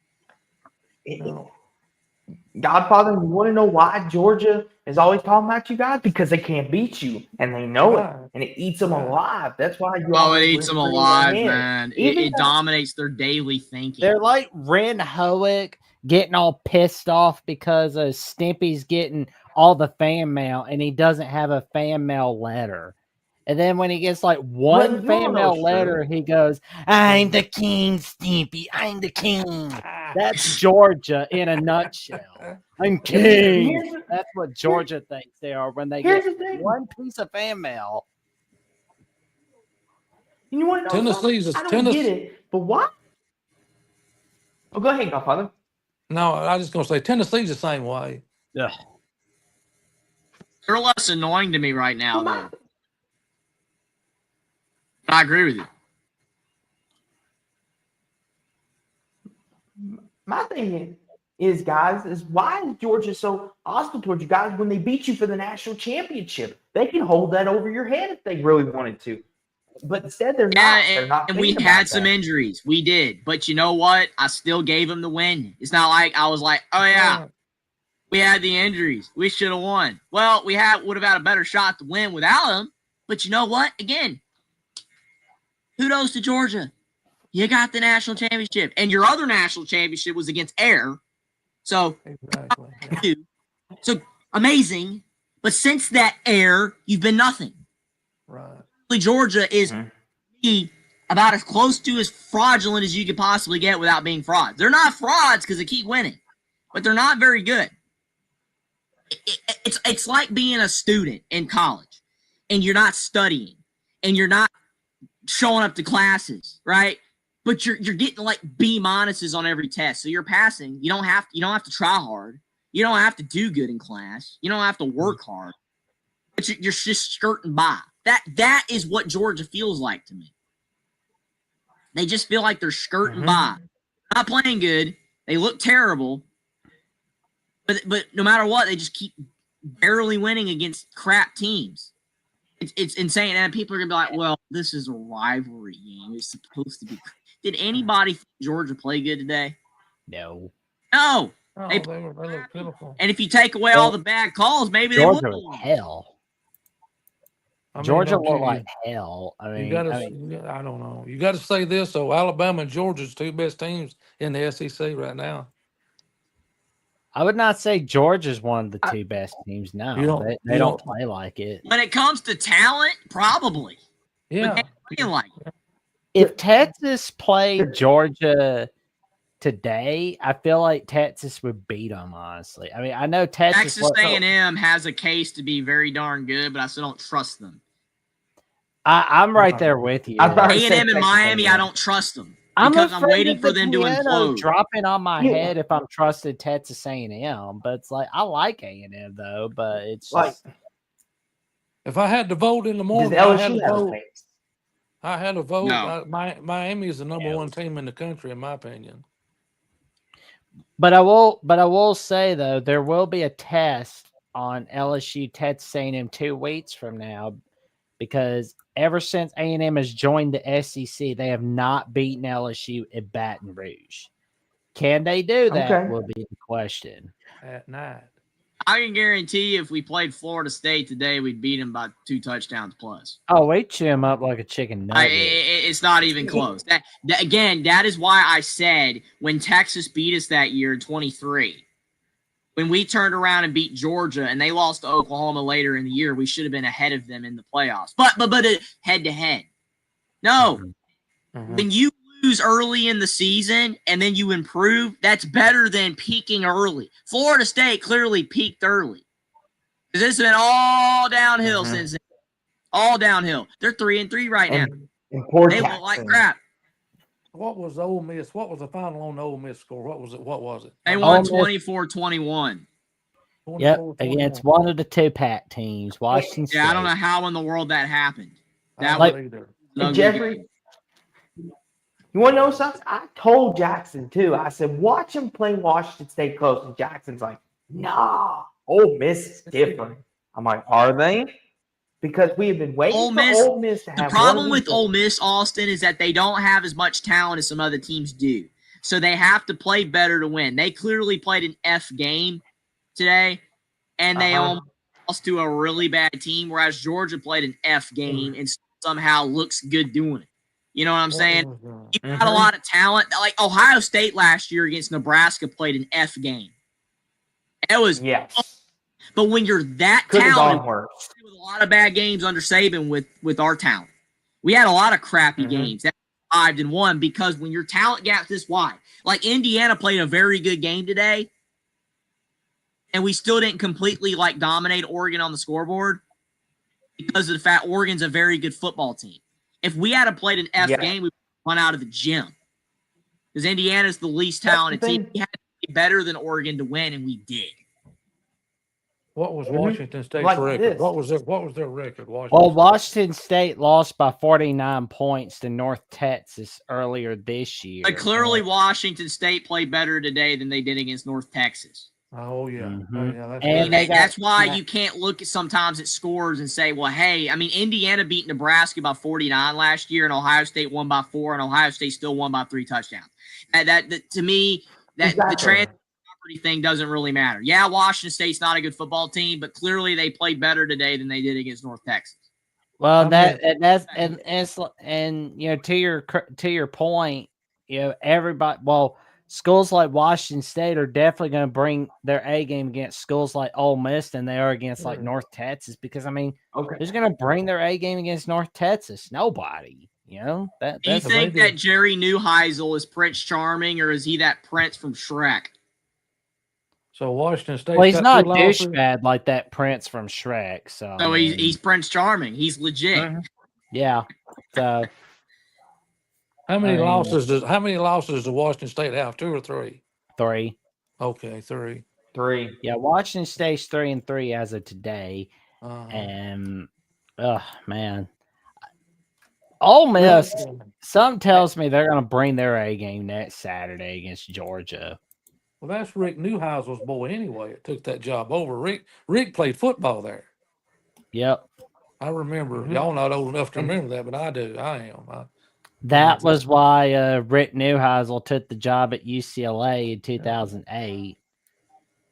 Godfather, you want to know why Georgia is always talking about you guys? Because they can't beat you, and they know it, and it eats them alive. That's why you. Oh, it eats them alive, man. It dominates their daily thinking. They're like Ren Hoek getting all pissed off because Stimpy's getting all the fan mail, and he doesn't have a fan mail letter. And then when he gets like one fan mail letter, he goes, "I'm the king, Stimpy. I'm the king." That's Georgia in a nutshell. I'm king. That's what Georgia thinks they are when they get one piece of fan mail. You want to know Tennessee's I don't get it, but what? Oh, go ahead, Godfather. No, I was just gonna say Tennessee's the same way. Yeah, they're less annoying to me right now, though. I agree with you. My thing is, guys, is why is Georgia so hostile towards you guys when they beat you for the national championship? They can hold that over your head if they really wanted to. But instead, they're not. They're not. And we had some injuries. We did. But you know what? I still gave them the win. It's not like I was like, oh, yeah, we had the injuries. We should have won. Well, would have had a better shot to win without them. But you know what? Again, kudos to Georgia. You got the national championship. And your other national championship was against Air. So, so amazing. But since that Air, you've been nothing. Right. Georgia is about as close to as fraudulent as you could possibly get without being frauds. They're not frauds because they keep winning, but they're not very good. It's like being a student in college and you're not studying and you're not showing up to classes, right? But you're getting like B minuses on every test, so you're passing. You don't have to try hard. You don't have to do good in class. You don't have to work hard. But you're just skirting by. That is what Georgia feels like to me. They just feel like they're skirting by. Not playing good. They look terrible. But no matter what, they just keep barely winning against crap teams. It's insane. And people are going to be like, well, this is a rivalry game. It's supposed to be. Did anybody think Georgia play good today? No. No. Oh, they look pitiful. And if you take away all the bad calls, maybe Georgia they would. was hell. I mean, Georgia looked like hell. I mean, I don't know. You got to say this. So Alabama and Georgia's two best teams in the SEC right now. I would not say Georgia's one of the two best teams. No, they don't play like it. When it comes to talent, probably. Yeah. But they play like it. If Texas played Georgia today, I feel like Texas would beat them, honestly. I mean, I know Texas A&M has a case to be very darn good, but I still don't trust them. I'm right there with you. A&M and Miami, I don't trust them. Because I'm waiting for them to implode. Dropping on my head if I'm trusted Texas A&M, but it's like I like A&M though, but it's like just, if I had to vote in the morning, I had to vote. No. Miami is the number one team in the country, in my opinion. But I will say though, there will be a test on LSU Texas A&M 2 weeks from now, because ever since A&M has joined the SEC, they have not beaten LSU at Baton Rouge. Can they do that? Okay. Will be the question. At night. I can guarantee you if we played Florida State today, we'd beat them by 2 touchdowns plus. Oh, we chew them up like a chicken nugget. It's not even close. That is why I said when Texas beat us that year in 23, when we turned around and beat Georgia and they lost to Oklahoma later in the year, we should have been ahead of them in the playoffs. But head to head. No. Mm-hmm. When you lose early in the season and then you improve, that's better than peaking early. Florida State clearly peaked early. Because it's been all downhill since then. All downhill. They're 3-3 right now. They look like crap. What was Ole Miss? What was the final on the Ole Miss score? What was it? They won 24-21. Yep, against one of the two Pac teams, Washington State. Yeah, I don't know how in the world that happened. That was either. And Jeffrey, you want to know something? I told Jackson too. I said, watch him play Washington State close. And Jackson's like, nah, Ole Miss is different. I'm like, are they? Because we have been waiting for Ole Miss to have. The problem with Ole Miss, Austin, is that they don't have as much talent as some other teams do. So they have to play better to win. They clearly played an F game today, and they almost lost to a really bad team, whereas Georgia played an F game and somehow looks good doing it. You know what I'm saying? You got a lot of talent. Like Ohio State last year against Nebraska played an F game. It was But when you're that talented, with a lot of bad games under Saban with our talent. We had a lot of crappy games that 5-1 because when your talent gap's this wide, like Indiana played a very good game today, and we still didn't completely dominate Oregon on the scoreboard because of the fact Oregon's a very good football team. If we had played an F game, we would run out of the gym because Indiana's the least talented team. We had to be better than Oregon to win, and we did. What was Washington State's record? What was their record? Washington State lost by 49 points to North Texas earlier this year. But clearly, Washington State played better today than they did against North Texas. Oh yeah, that's why you can't look sometimes at scores and say, "Well, hey, I mean, Indiana beat Nebraska by 49 last year, and Ohio State won by 4, and Ohio State still won by 3 touchdowns." That to me, the transfer thing doesn't really matter. Yeah, Washington State's not a good football team, but clearly they played better today than they did against North Texas. Well, and you know, to your point, you know, everybody. Well, schools like Washington State are definitely going to bring their A game against schools like Ole Miss than they are against like North Texas, because I mean, who's going to bring their A game against North Texas? Nobody. You know, do you think that Jerry Neuheisel is Prince Charming, or is he that prince from Shrek? So Washington State. Well, he's not a douchebag like that prince from Shrek. So he's Prince Charming. He's legit. Yeah. So how many losses does Washington State have? 2 or 3? 3. Okay, 3. Yeah, Washington State's 3-3 as of today. And man. Ole Miss, something tells me they're going to bring their A game next Saturday against Georgia. Well, that's Rick Neuheisel's boy anyway. It took that job over. Rick played football there. Yep. I remember. Y'all not old enough to remember that, but I do. I am. That was why Rick Neuheisel took the job at UCLA in 2008.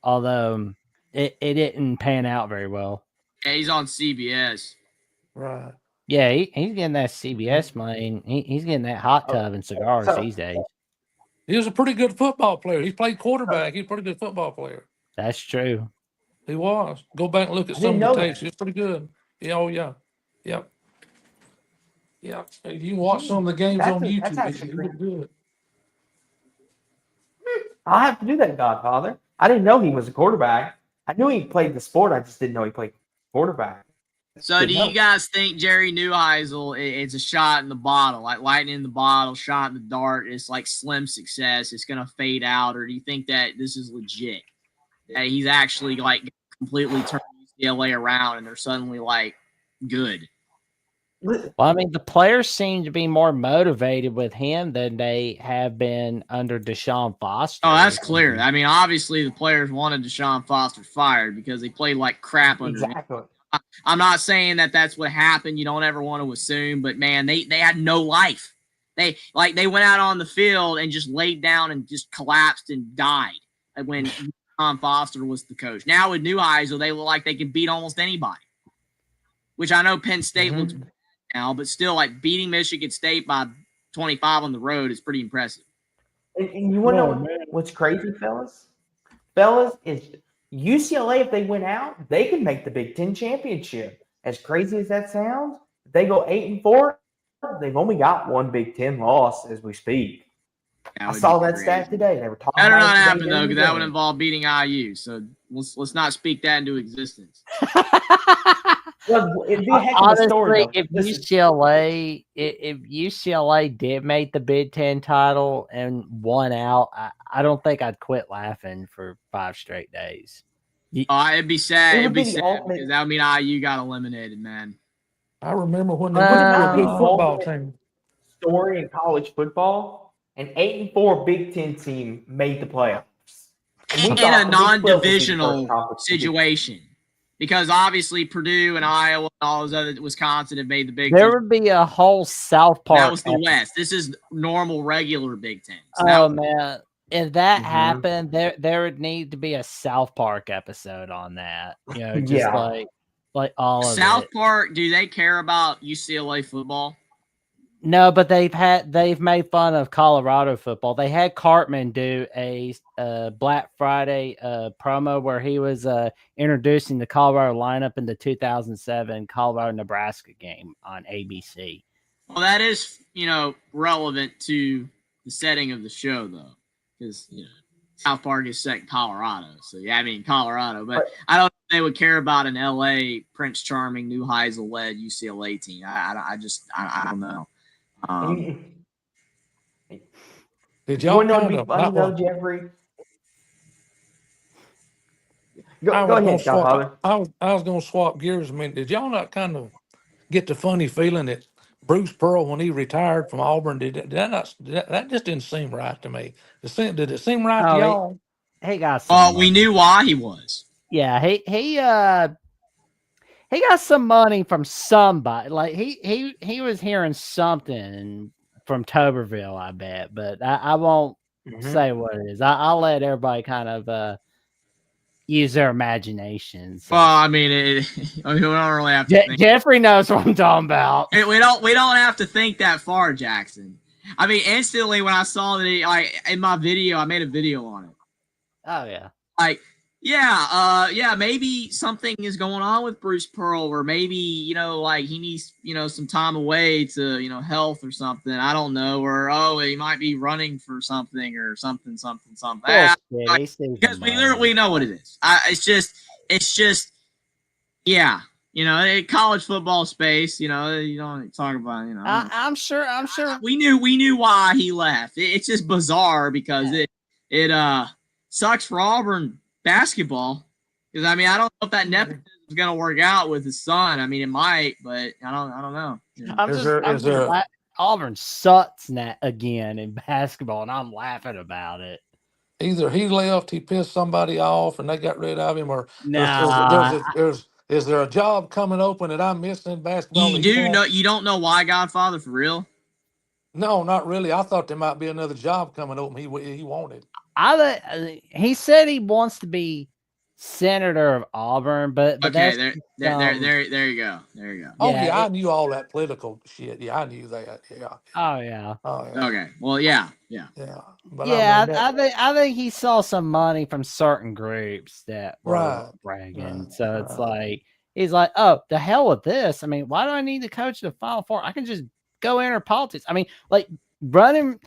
Although it didn't pan out very well. Yeah, he's on CBS. Right. Yeah, he's getting that CBS money. He's getting that hot tub and cigars these days. He was a pretty good football player. He played quarterback. He's a pretty good football player. That's true. He was. Go back and look at I some didn't of the know tapes. that. It's pretty good. Yeah, oh yeah. Yep. Yeah. If you watch some of the games on That's YouTube, actually he great. looked good. I'll have to do that, Godfather. I didn't know he was a quarterback. I knew he played the sport. I just didn't know he played quarterback. So Good do note. you guys think Jerry Neuheisel it's a shot in the bottle, like lightning in the bottle, shot in the dark? It's like slim success. It's gonna fade out, or do you think that this is legit? That he's actually like completely turned UCLA around and they're suddenly like good? Well, I mean, the players seem to be more motivated with him than they have been under Deshaun Foster. Oh, that's clear. I mean, obviously the players wanted Deshaun Foster fired because they played like crap under him. Exactly. I'm not saying that that's what happened. You don't ever want to assume, but man, they had no life. They went out on the field and just laid down and just collapsed and died when Tom Foster was the coach. Now with Neuheisel, they look like they can beat almost anybody. Which I know Penn State looks bad now, but still, like beating Michigan State by 25 on the road is pretty impressive. And you want to know what's crazy, fellas? Fellas, is UCLA, if they win out, they can make the Big Ten championship. As crazy as that sounds, if they go 8-4, they've only got one Big Ten loss as we speak. I saw that stat today. They were talking Better about not it today happen though, during because the that would game. involve beating IU. So let's not speak that into existence. Well, it'd be a heck of a story, Honestly, though. if UCLA did make the Big Ten title and won out, I don't think I'd quit laughing for 5 straight days. It'd be sad. It It'd would be be the sad ultimate- because that would mean IU got eliminated, man. I remember when they Would went it to not a be good football ultimate- team. Story in college football, an 8-4 Big Ten team made the playoffs. And we In thought a the Big 12 would be the first non-divisional conference to do it. situation. Because obviously Purdue and Iowa and all those other Wisconsin have made the Big There Ten. would be a whole South Park. That was the West. This is normal, regular Big Ten. So Oh man, if that Mhm. happened, there would need to be a South Park episode on that. You know, just Yeah. like all of South it. Park, do they care about UCLA football? No, but they've made fun of Colorado football. They had Cartman do a Black Friday promo where he was introducing the Colorado lineup in the 2007 Colorado-Nebraska game on ABC. Well, that is, relevant to the setting of the show, though, because South Park is set in Colorado. So yeah, I mean Colorado, but I don't think they would care about an LA Prince Charming, Neuheisel led UCLA team. I don't know. Did You y'all want to know kind what'd be of? funny, though, Jeffrey? Go ahead, Godfather. I was going to swap gears a minute. Did y'all not kind of get the funny feeling that Bruce Pearl, when he retired from Auburn, that just didn't seem right to me? Did it seem right to y'all? He got some we knew why he was. Yeah, he got some money from somebody. Like he was hearing something from Tuberville, I bet, but I won't say what it is. I'll let everybody kind of use their imaginations. Well, I mean, we don't really have to think. Jeffrey knows what I'm talking about. We don't have to think that far, Jackson. I mean, instantly when I saw that, in my video, I made a video on it. Oh yeah. Maybe something is going on with Bruce Pearl, or maybe, he needs, some time away to, health or something. I don't know. Or, he might be running for something or something. Because we know what it is. It's just, yeah. College football space, you don't talk about, I'm sure. We knew why he left. It's just bizarre because it sucks for Auburn basketball, because I don't know if that nepotism is going to work out with his son. I mean, it might, but I don't know. Auburn sucks again in basketball, and I'm laughing about it. Either he left, he pissed somebody off, and they got rid of him, or is there a job coming open that I'm missing in basketball? You don't know why, Godfather, for real? No, not really. I thought there might be another job coming open he wanted. He said he wants to be senator of Auburn, but Okay, that's there you go. There you go. Oh Yeah, yeah, I knew all that political shit. Yeah, I knew that. Yeah. oh yeah. Oh yeah. Okay. Well, yeah. But Yeah, I mean, I think he saw some money from certain groups that were Right, bragging. right, So it's right. like he's like, oh, the hell with this. I mean, why do I need to coach the Final Four? I can just go enter politics. I mean, like running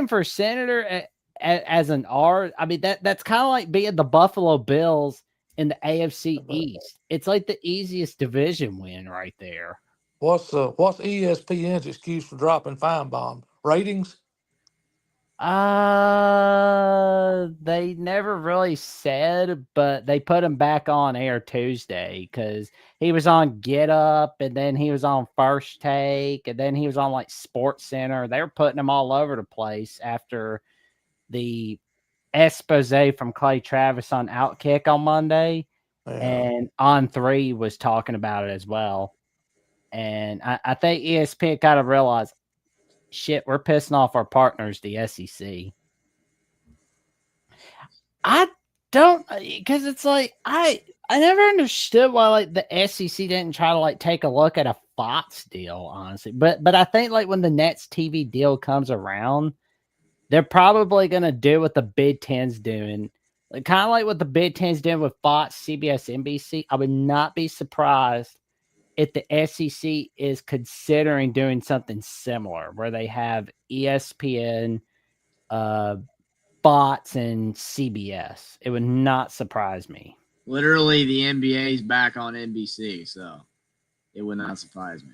for senator as an R. I mean, that's kind of like being the Buffalo Bills in the AFC East. It's like the easiest division win right there. What's ESPN's excuse for dropping Feinbaum? Ratings? They never really said, but they put him back on air Tuesday because he was on Get Up, and then he was on First Take, and then he was on like Sports Center. They were putting him all over the place after the expose from Clay Travis on Outkick on Monday, and On3 was talking about it as well. And I think ESPN kind of realized, shit, we're pissing off our partners, the SEC. I don't, because it's like I never understood why like the SEC didn't try to like take a look at a Fox deal, honestly. But I think like when the Nets TV deal comes around, they're probably gonna do what the Big Ten's doing, like kind of like what the Big Ten's doing with Fox, CBS, NBC. I would not be surprised if the SEC is considering doing something similar, where they have ESPN, Fox, and CBS. It would not surprise me. Literally, the NBA is back on NBC, so it would not surprise me.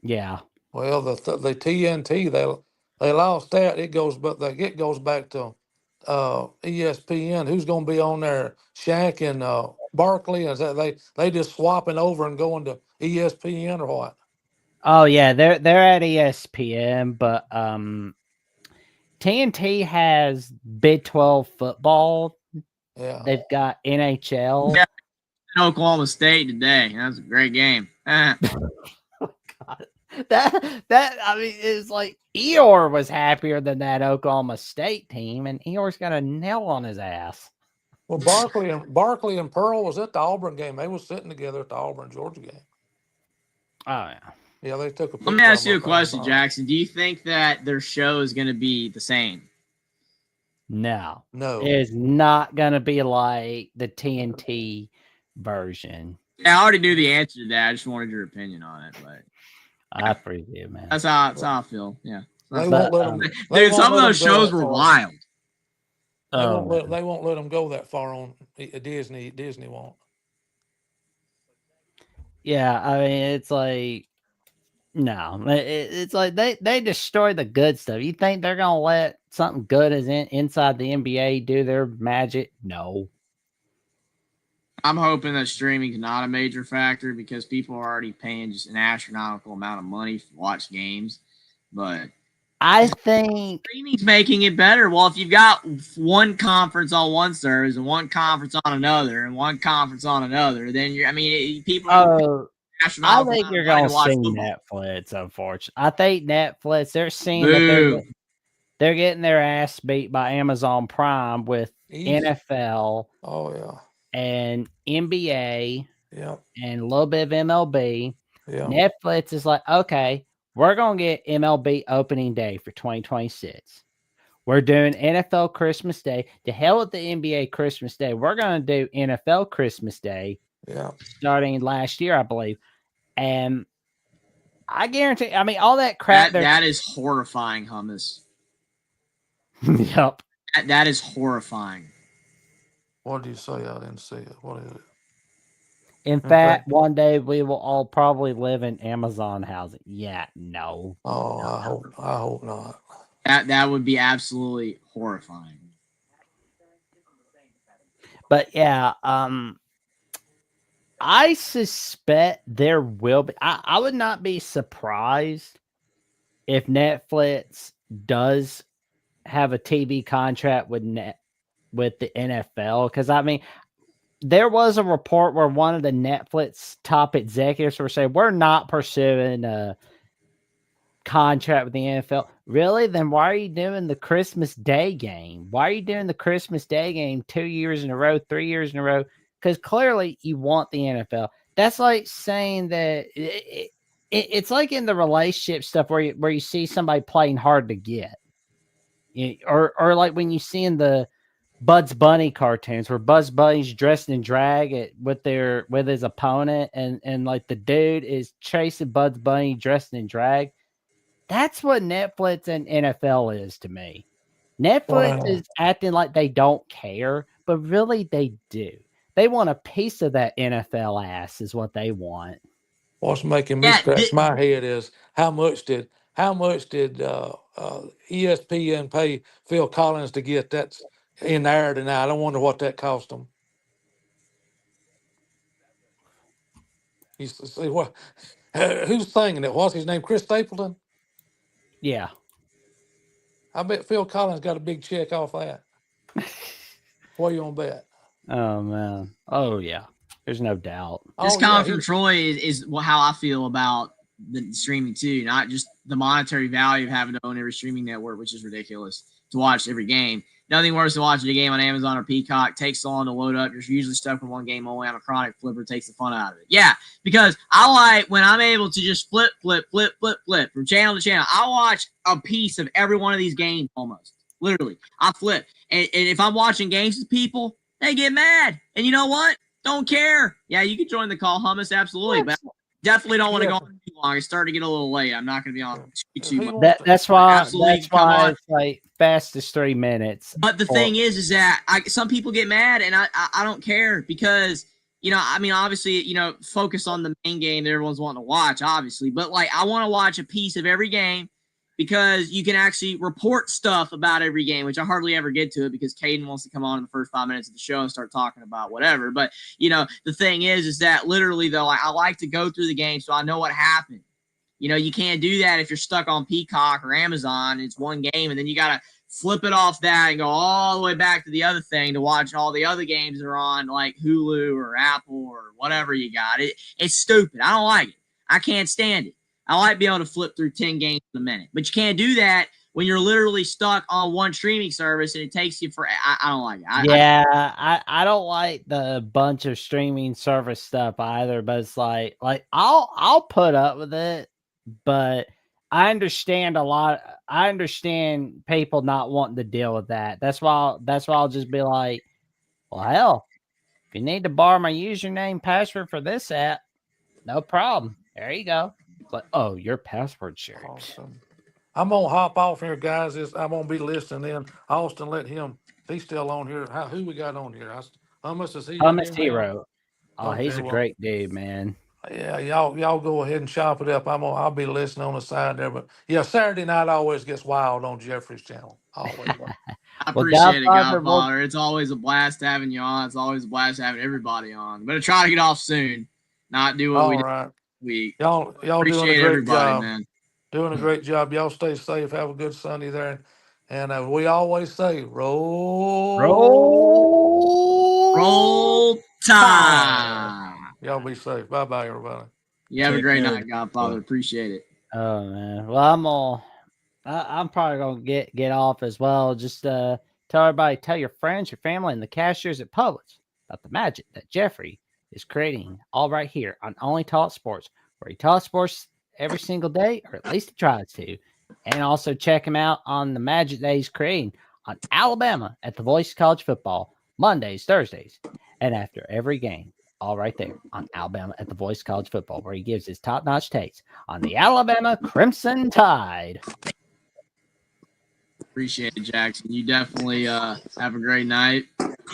Yeah. Well, the TNT they lost that. It goes back to ESPN. Who's going to be on there? Shaq and Barkley. Is that they just swapping over and going to ESPN or what? Oh yeah, they're at ESPN, but TNT has Big 12 football. Yeah. They've got NHL. Yeah. Oklahoma State today. That was a great game. God. That I mean, it's like Eeyore was happier than that Oklahoma State team, and Eeyore's got a nail on his ass. Well, Barkley and Pearl was at the Auburn game. They was sitting together at the Auburn Georgia game. Oh yeah. Yeah, they took a picture. Let me ask you a question, Jackson. Do you think that their show is going to be the same? No. It's not going to be like the TNT version. Yeah, I already knew the answer to that. I just wanted your opinion on it. But I appreciate it, man. That's how I feel. Yeah. They won't let them. Dude, some of those shows were wild. They won't let them go that far on Disney. Disney won't. Yeah, I mean, it's like, no, it's like they destroy the good stuff. You think they're gonna let something good as inside the NBA do their magic? No. I'm hoping that streaming is not a major factor because people are already paying just an astronomical amount of money to watch games. But I think streaming's making it better. Well, if you've got one conference on one service and one conference on another and one conference on another, then people. I think you're gonna see Netflix. Unfortunately, I think Netflix. They're seeing that they're getting their ass beat by Amazon Prime with NFL. Oh yeah. And NBA. Yeah. And a little bit of MLB. Yeah. Netflix is like, okay, we're gonna get MLB opening day for 2026. We're doing NFL Christmas Day. To hell with the NBA Christmas Day. We're gonna do NFL Christmas Day. Yeah. Starting last year, I believe. And I guarantee, I mean, all that crap. That is horrifying, hummus. Yep. That is horrifying. What do you say? I didn't see it. What is it? In fact, one day we will all probably live in Amazon housing. Yeah, no. Oh, I hope not. That would be absolutely horrifying. But yeah, I suspect there will be. I would not be surprised if Netflix does have a TV contract with the NFL, because I mean, there was a report where one of the Netflix top executives were saying we're not pursuing a contract with the NFL. Really? Then why are you doing the Christmas Day game? Why are you doing the Christmas Day game 2 years in a row, 3 years in a row? Because clearly you want the NFL. That's like saying that it's like in the relationship stuff where you see somebody playing hard to get. Or like when you see in the Bugs Bunny cartoons where Bugs Bunny's dressed in drag with his opponent and like the dude is chasing Bugs Bunny dressed in drag. That's what Netflix and NFL is to me. Netflix Wow. is acting like they don't care, but really they do. They want a piece of that NFL ass is what they want. What's making me Yeah, scratch my head is how much did ESPN pay Phil Collins to get that in there tonight? I wonder what that cost him. You see what? Who's singing it? What's his name? Chris Stapleton. Yeah. I bet Phil Collins got a big check off that. What you gonna bet? Oh man. Oh yeah. There's no doubt. this Oh yeah, comment from Troy is how I feel about the streaming too, not just the monetary value of having to own every streaming network, which is ridiculous to watch every game. Nothing worse than watching a game on Amazon or Peacock. Takes so long to load up. You're usually stuck with one game only. I'm a chronic flipper. Takes the fun out of it. Yeah, because I like when I'm able to just flip from channel to channel. I watch a piece of every one of these games almost. Literally, I flip. And if I'm watching games with people, they get mad. And you know what? Don't care. Yeah, you can join the call, hummus. Absolutely. But definitely don't want to go on too long. It's starting to get a little late. I'm not going to be on too much. That's why Absolutely, come on. it's like fastest 3 minutes. But the thing is that some people get mad, and I don't care because, I mean, obviously, focus on the main game that everyone's wanting to watch, obviously. But, like, I want to watch a piece of every game because you can actually report stuff about every game, which I hardly ever get to it because Caden wants to come on in the first 5 minutes of the show and start talking about whatever. But, the thing is that literally, though, I like to go through the game so I know what happened. You can't do that if you're stuck on Peacock or Amazon. It's one game, and then you got to flip it off that and go all the way back to the other thing to watch all the other games that are on like Hulu or Apple or whatever you got. It's stupid. I don't like it. I can't stand it. I like being able to flip through 10 games in a minute. But you can't do that when you're literally stuck on one streaming service and it takes you for I don't like it. I don't like the bunch of streaming service stuff either, but it's like I'll put up with it, but I understand I understand people not wanting to deal with that. That's why I'll just be like, well, hell, if you need to borrow my username password for this app, no problem. There you go. It's like, oh, your password shared. Awesome. I'm gonna hop off here, guys. I'm gonna be listening in. Austin, let him. He's still on here. Who we got on here? Hummus is he? Hummus Hero. Oh, Okay, he's a great dude, man. Yeah, y'all go ahead and chop it up. I'll be listening on the side there. But yeah, Saturday night always gets wild on Jeffrey's channel. Always. I appreciate it, Godfather. It's always a blast having you on. It's always a blast having everybody on. But try to get off soon. Not do what we did this week. Y'all appreciate doing a great job, man. Doing a great job. Y'all stay safe. Have a good Sunday there. And we always say, roll Tide. Y'all be safe. Bye, everybody. You have a great night, Godfather. Appreciate it. Oh man. Well, I'm probably gonna get off as well. Just tell everybody, tell your friends, your family, and the cashiers at Publix about the magic that Jeffrey is creating all right here on Only Talk Sports, where he talks sports every single day, or at least he tries to. And also check him out on the magic that he's creating on Alabama at the Voice of College Football, Mondays, Thursdays, and after every game. All right there on Alabama at the Voice of College Football, where he gives his top-notch takes on the Alabama Crimson Tide. Appreciate it, Jackson. You definitely have a great night.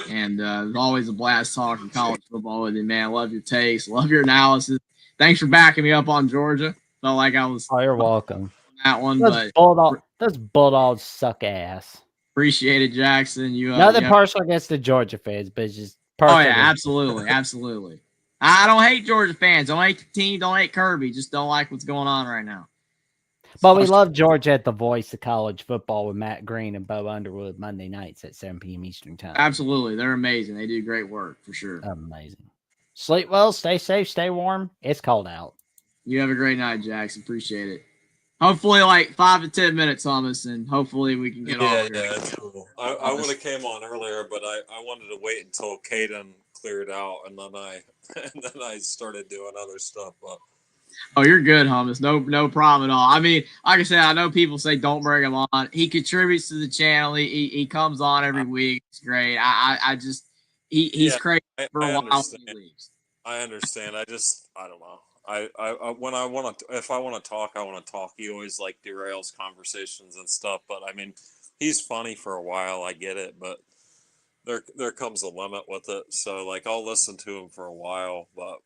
And it's always a blast talking college football with you, man. Love your takes. Love your analysis. Thanks for backing me up on Georgia. Felt like I was. Oh, you're welcome. That one, those Bulldogs suck ass. Appreciate it, Jackson. Nothing partial against the Georgia fans, but it's just personal. Oh, yeah, absolutely. Absolutely. I don't hate Georgia fans. Don't hate the team. Don't hate Kirby. Just don't like what's going on right now. But we love Georgia at the Voice of College Football with Matt Green and Bo Underwood Monday nights at 7 p.m. Eastern Time. Absolutely. They're amazing. They do great work for sure. Amazing. Sleep well, stay safe, stay warm. It's cold out. You have a great night, Jackson. Appreciate it. Hopefully, like 5 to 10 minutes, Thomas, and hopefully we can get Yeah, off. that's cool. I would have came on earlier, but I wanted to wait until Caden cleared out, and then I started doing other stuff. But Oh, you're good, Hummus. No problem at all. I mean, like I said, I know people say don't bring him on. He contributes to the channel. He comes on every week. It's great. I just he's yeah, crazy for I a while. understand. He leaves. I understand. I don't know. I when I want to, if I want to talk, I want to talk. He always like derails conversations and stuff. But I mean, he's funny for a while. I get it, but there comes a limit with it. So like I'll listen to him for a while, but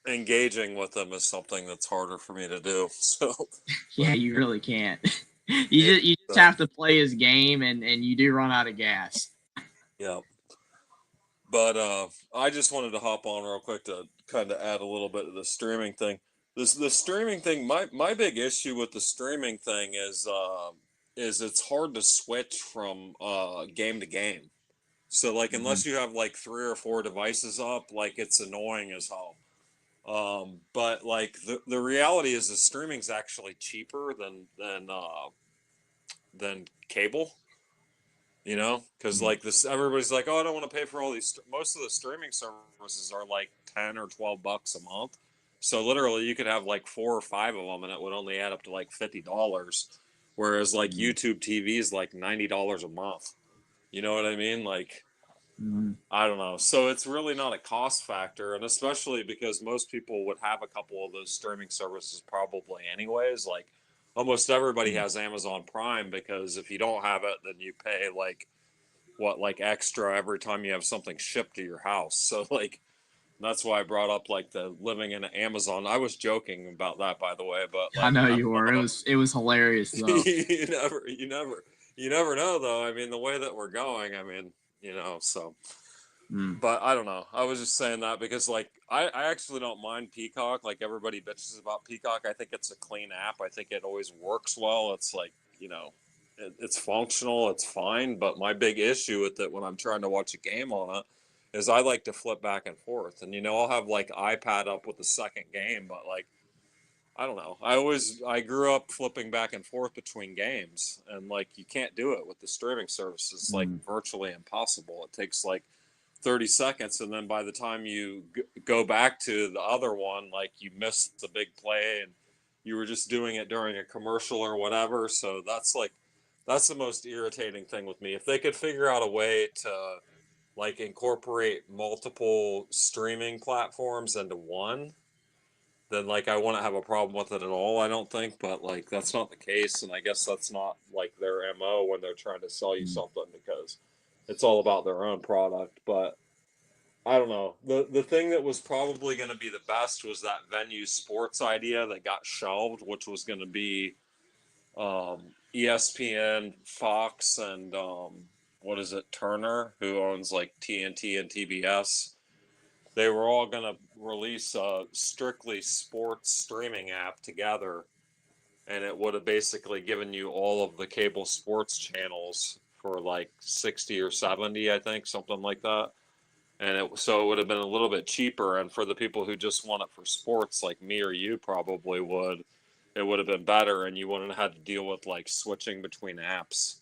engaging with him is something that's harder for me to do. So Yeah, you really can't. yeah, You just have to play his game, and you do run out of gas. yeah. But I just wanted to hop on real quick to kind of add a little bit of the streaming thing. The streaming thing. My big issue with the streaming thing is it's hard to switch from game to game. So like unless you have like 3 or 4 devices up, like it's annoying as hell. But like the reality is the streaming's actually cheaper than cable. You know, because like this, everybody's like, oh, I don't want to pay for all these. Most of the streaming services are like $10 or $12 a month. So literally, you could have like 4 or 5 of them, and it would only add up to like $50. Whereas like YouTube TV is like $90 a month. You know what I mean? Like, I don't know. So it's really not a cost factor, and especially because most people would have a couple of those streaming services probably anyways. Like almost everybody has Amazon Prime because if you don't have it, then you pay like extra every time you have something shipped to your house. So like that's why I brought up like the living in Amazon. I was joking about that, by the way, but I like know I you were. It was hilarious though. you never know though. I mean, the way that we're going, I mean, so. But I don't know. I was just saying that because like I actually don't mind Peacock. Like everybody bitches about Peacock. I think it's a clean app. I think it always works well. It's like, it's functional, it's fine. But my big issue with it when I'm trying to watch a game on it is I like to flip back and forth. And I'll have like iPad up with the second game, but like I don't know. I grew up flipping back and forth between games, and like you can't do it with the streaming services. It's like virtually impossible. It takes like 30 seconds, and then by the time you go back to the other one, like you missed the big play and you were just doing it during a commercial or whatever. So that's the most irritating thing with me. If they could figure out a way to like incorporate multiple streaming platforms into one, then like I wouldn't have a problem with it at all, I don't think. But like that's not the case, and I guess that's not like their MO when they're trying to sell you something, because it's all about their own product. But I don't know. The thing that was probably going to be the best was that Venue Sports idea that got shelved, which was going to be ESPN, Fox, and what is it, Turner, who owns like TNT and TBS. They were all going to release a strictly sports streaming app together, and it would have basically given you all of the cable sports channels for like 60 or 70, I think, something like that. And so it would have been a little bit cheaper. And for the people who just want it for sports, like me or you probably would, it would have been better, and you wouldn't have had to deal with like switching between apps.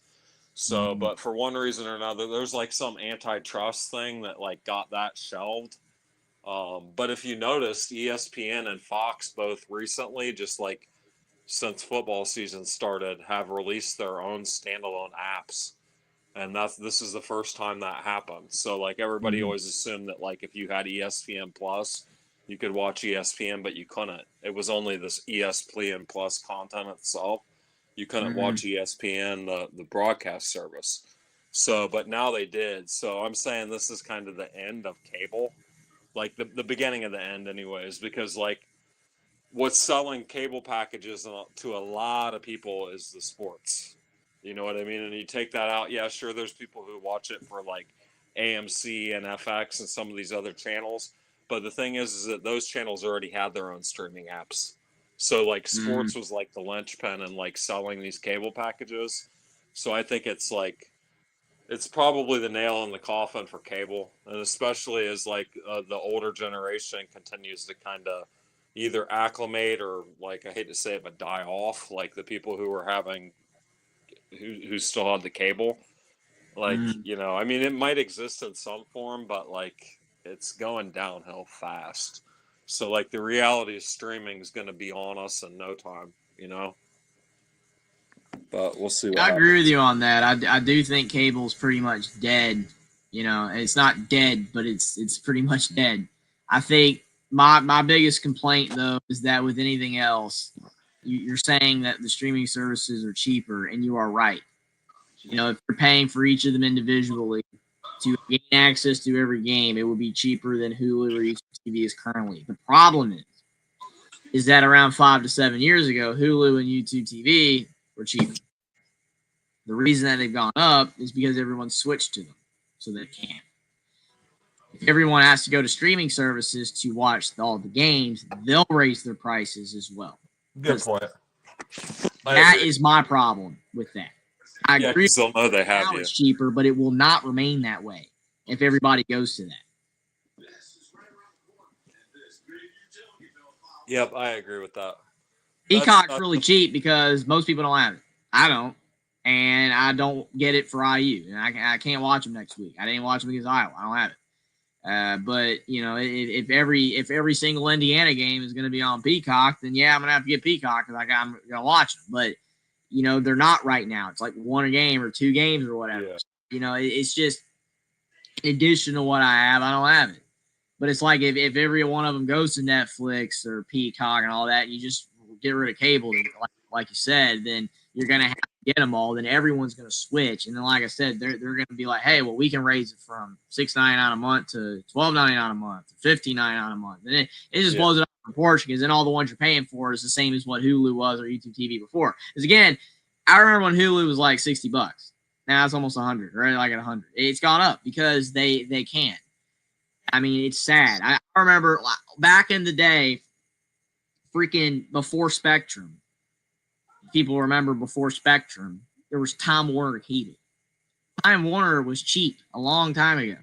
So, but for one reason or another, there's like some antitrust thing that like got that shelved. But if you noticed, ESPN and Fox both recently, just like since football season started, have released their own standalone apps. And this is the first time that happened. So like everybody always assumed that like if you had ESPN Plus, you could watch ESPN, but you couldn't. It was only this ESPN Plus content itself. You couldn't watch ESPN, the broadcast service. So, but now they did. So I'm saying this is kind of the end of cable, like the beginning of the end, anyways, because like what's selling cable packages to a lot of people is the sports. You know what I mean? And you take that out, yeah, sure, there's people who watch it for like AMC and FX and some of these other channels. But the thing is that those channels already had their own streaming apps. So like sports was like the linchpin in like selling these cable packages. So I think it's like, it's probably the nail in the coffin for cable. And especially as like the older generation continues to kind of, either acclimate or, like, I hate to say it, but die off, like the people who were having who still had the cable. Like, you know, I mean, it might exist in some form, but like it's going downhill fast. So like the reality of streaming is going to be on us in no time, you know. But we'll see what I agree happens. with you on that. I do think cable's pretty much dead. You know, it's not dead, but it's pretty much dead. I think my biggest complaint though is that with anything else, you're saying that the streaming services are cheaper, and you are right. You know, if you're paying for each of them individually to gain access to every game, it would be cheaper than Hulu or YouTube TV is currently. The problem is that around 5 to 7 years ago, Hulu and YouTube TV were cheaper. The reason that they've gone up is because everyone switched to them, so they can't. If everyone has to go to streaming services to watch all the games, they'll raise their prices as well. Good point. That is my problem with that. I agree. Because they'll know they have Now you. it's cheaper, but it will not remain that way if everybody goes to that. Yep, I agree with that. Peacock's really cheap because most people don't have it. I don't, and I don't get it for IU, and I can't watch them next week. I didn't watch them against Iowa. I don't have it. But you know, if every single Indiana game is going to be on Peacock, then yeah, I'm gonna have to get Peacock because I'm gonna watch them. But you know, they're not right now. It's like one a game or two games or whatever. Yeah. You know, it's just in addition to what I have, I don't have it. But it's like if every one of them goes to Netflix or Peacock and all that, you just get rid of cable, like you said, then you're going to have to get them all. Then everyone's going to switch. And then, like I said, they're going to be like, hey, well, we can raise it from $6.99 a month to $12.99 a month to $15.99 a month. And it just blows it up in proportion because then all the ones you're paying for is the same as what Hulu was or YouTube TV before. Because, again, I remember when Hulu was like $60. Now it's almost 100, right? Like at 100. It's gone up because they can't. I mean, it's sad. I remember back in the day, freaking before Spectrum. People remember before Spectrum, there was Time Warner Heated. Time Warner was cheap a long time ago.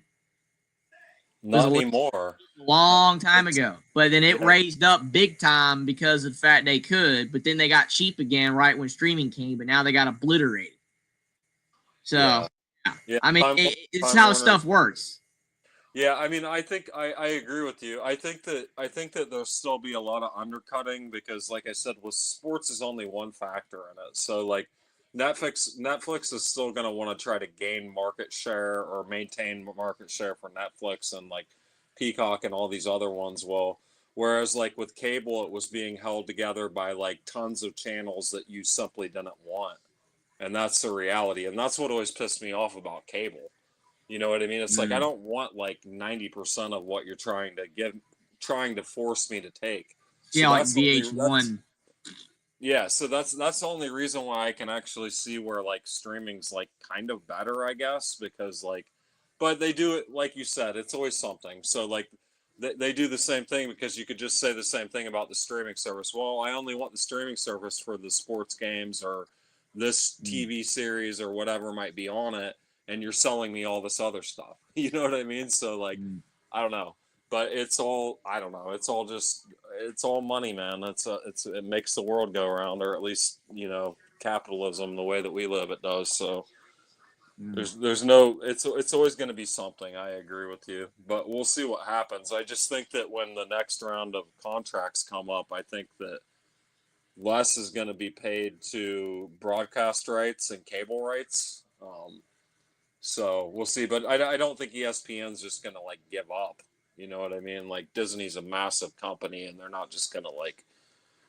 Not anymore. A long time ago. But then it raised up big time because of the fact they could. But then they got cheap again right when streaming came. But now they got obliterated. So, yeah. I mean, it's how stuff works. Yeah, I mean, I think I agree with you. I think that there'll still be a lot of undercutting because, like I said, with sports is only one factor in it. So, like, Netflix is still going to want to try to gain market share or maintain market share for Netflix and like Peacock and all these other ones will. Whereas, like with cable, it was being held together by like tons of channels that you simply didn't want, and that's the reality. And that's what always pissed me off about cable. You know what I mean? It's like I don't want like 90% of what you're trying to force me to take. So yeah, like VH1. Yeah, so that's the only reason why I can actually see where like streaming's like kind of better, I guess, because like, but they do it like you said, it's always something. So like they do the same thing because you could just say the same thing about the streaming service. Well, I only want the streaming service for the sports games or this TV series or whatever might be on it. And you're selling me all this other stuff. You know what I mean? So like, I don't know, but it's all, I don't know. It's all money, man. It makes the world go around, or at least, you know, capitalism, the way that we live, it does. So there's no, it's always going to be something. I agree with you, but we'll see what happens. I just think that when the next round of contracts come up, I think that less is going to be paid to broadcast rights and cable rights. So we'll see, but I don't think ESPN's just gonna like give up. You know what I mean? Like Disney's a massive company, and they're not just gonna like.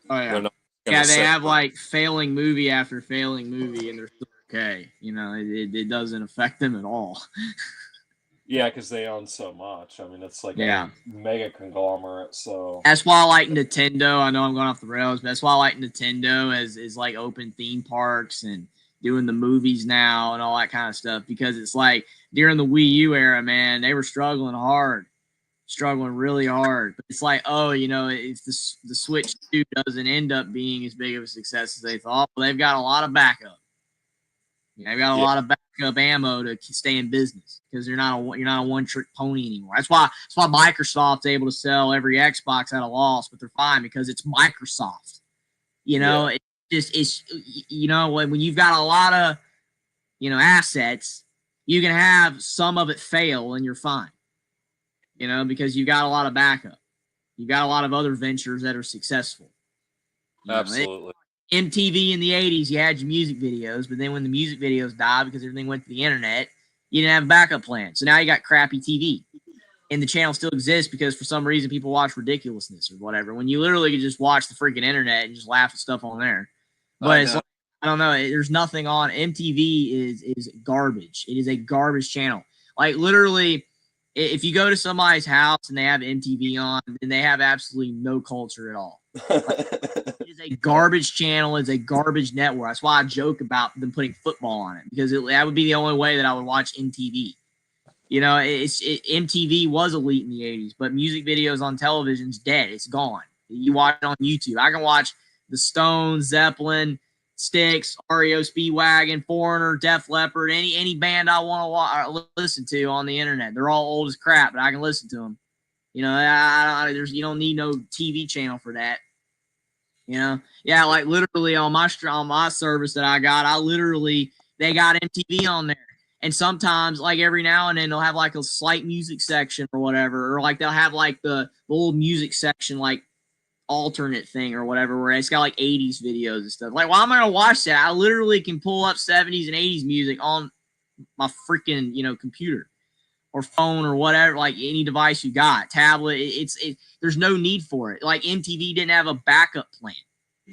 Oh yeah, they have like failing movie after failing movie, and they're still okay. You know, it doesn't affect them at all. Yeah, because they own so much. I mean, it's like a mega conglomerate. So that's why I like Nintendo. I know I'm going off the rails, but that's why I like Nintendo as like open theme parks and doing the movies now and all that kind of stuff, because it's like during the Wii U era, man, they were struggling really hard. But it's like, oh, you know, if the Switch 2 doesn't end up being as big of a success as they thought, well, they've got a lot of backup. You got a lot of backup ammo to stay in business because you're not a one-trick pony anymore. That's why Microsoft's able to sell every Xbox at a loss, but they're fine because it's Microsoft. It's when you've got a lot of assets, you can have some of it fail and you're fine. Because you've got a lot of backup. You've got a lot of other ventures that are successful. Absolutely. MTV in the 80s, you had your music videos, but then when the music videos died because everything went to the internet, you didn't have a backup plan. So now you got crappy TV. And the channel still exists because for some reason people watch ridiculousness or whatever. When you literally could just watch the freaking internet and just laugh at stuff on there. But it's like, I don't know. There's nothing on. MTV is garbage. It is a garbage channel. Like literally, if you go to somebody's house and they have MTV on, then they have absolutely no culture at all. It is a garbage channel. It's a garbage network. That's why I joke about them putting football on it because that would be the only way that I would watch MTV. MTV was elite in the 80s, but music videos on television's dead. It's gone. You watch it on YouTube. I can watch the Stones, Zeppelin, Styx, REO Speedwagon, Foreigner, Def Leppard, any band I want to listen to on the internet. They're all old as crap, but I can listen to them. You don't need no TV channel for that. Like literally on my service that I got, they got MTV on there. And sometimes, like every now and then, they'll have like a slight music section or whatever, or like they'll have like the old music section, like alternate thing or whatever, where it's got like 80s videos and stuff. Like, why am I gonna watch that? I literally can pull up 70s and 80s music on my freaking computer or phone or whatever, like any device you got, tablet. There's no need for it. Like MTV didn't have a backup plan.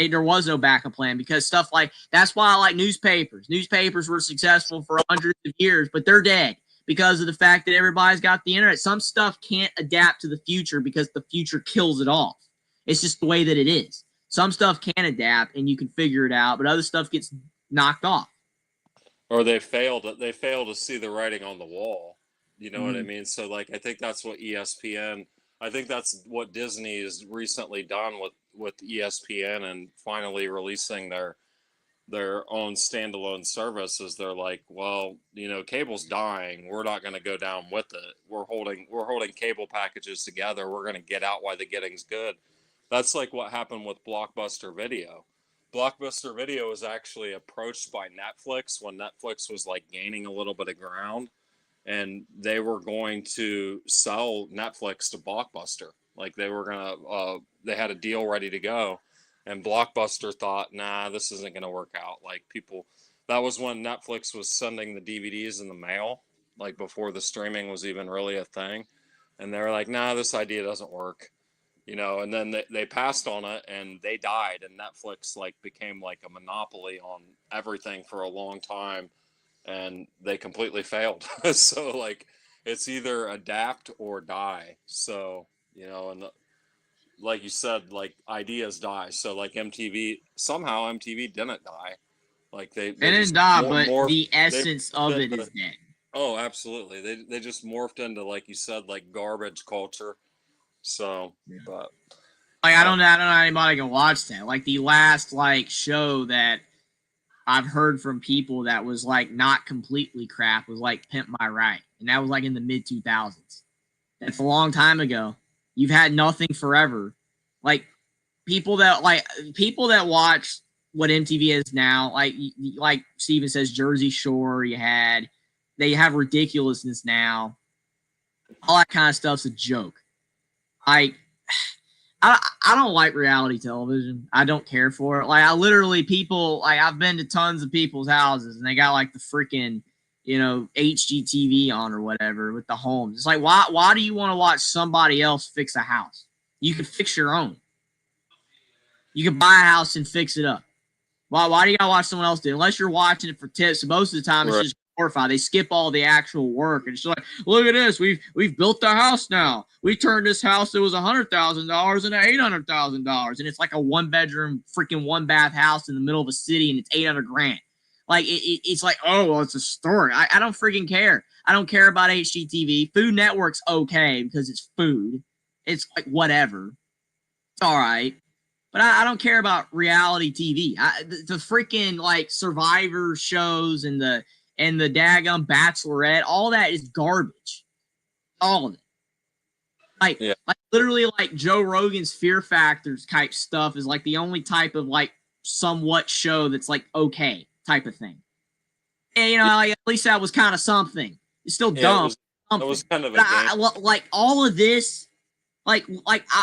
There was no backup plan because stuff like that's why I like newspapers. Newspapers were successful for hundreds of years, but they're dead because of the fact that everybody's got the internet. Some stuff can't adapt to the future because the future kills it off. It's just the way that it is. Some stuff can adapt and you can figure it out, but other stuff gets knocked off. Or they fail to see the writing on the wall. You know what I mean? So like I think that's what ESPN, I think that's what Disney has recently done with ESPN and finally releasing their own standalone services. They're like, well, cable's dying. We're not going to go down with it. We're holding cable packages together. We're going to get out while the getting's good. That's like what happened with Blockbuster Video. Blockbuster Video was actually approached by Netflix when Netflix was like gaining a little bit of ground, and they were going to sell Netflix to Blockbuster. Like they were gonna, they had a deal ready to go, and Blockbuster thought, nah, this isn't gonna work out. Like that was when Netflix was sending the DVDs in the mail, like before the streaming was even really a thing, and they were like, nah, this idea doesn't work. And then they passed on it and they died, and Netflix like became like a monopoly on everything for a long time, and they completely failed. So like it's either adapt or die. So and like you said, like ideas die. So like somehow MTV didn't die. Like they didn't die, but the essence of it is dead. Oh, absolutely. They just morphed into, like you said, like garbage culture. So, but like I don't know anybody can watch that. Like the last like show that I've heard from people that was like not completely crap was like Pimp My Ride, and that was like in the mid 2000s. That's a long time ago. You've had nothing forever. Like people that watch what MTV is now, like Steven says, Jersey Shore. They have ridiculousness now. All that kind of stuff's a joke. I don't like reality television. I don't care for it. Like I've been to tons of people's houses and they got like the freaking, HGTV on or whatever with the homes. It's like, why do you want to watch somebody else fix a house? You can fix your own. You can buy a house and fix it up. Why do you gotta watch someone else do it? Unless you're watching it for tips. Most of the time it's just glorified. They skip all the actual work and it's like, look at this. We've built the house now. We turned this house that was $100,000 into $800,000, and it's like a 1-bedroom freaking 1-bath house in the middle of a city, and it's $800,000. Like it's like, oh well, it's a story. I don't freaking care. I don't care about HGTV. Food Network's okay because it's food. It's like whatever. It's all right. But I don't care about reality TV. The freaking like Survivor shows and the daggum Bachelorette, all that is garbage. All of it. Like literally like Joe Rogan's Fear Factors type stuff is like the only type of like somewhat show that's like okay type of thing. And you know, like at least that was kind of something. It's still dumb. It was kind of a like all of this. Like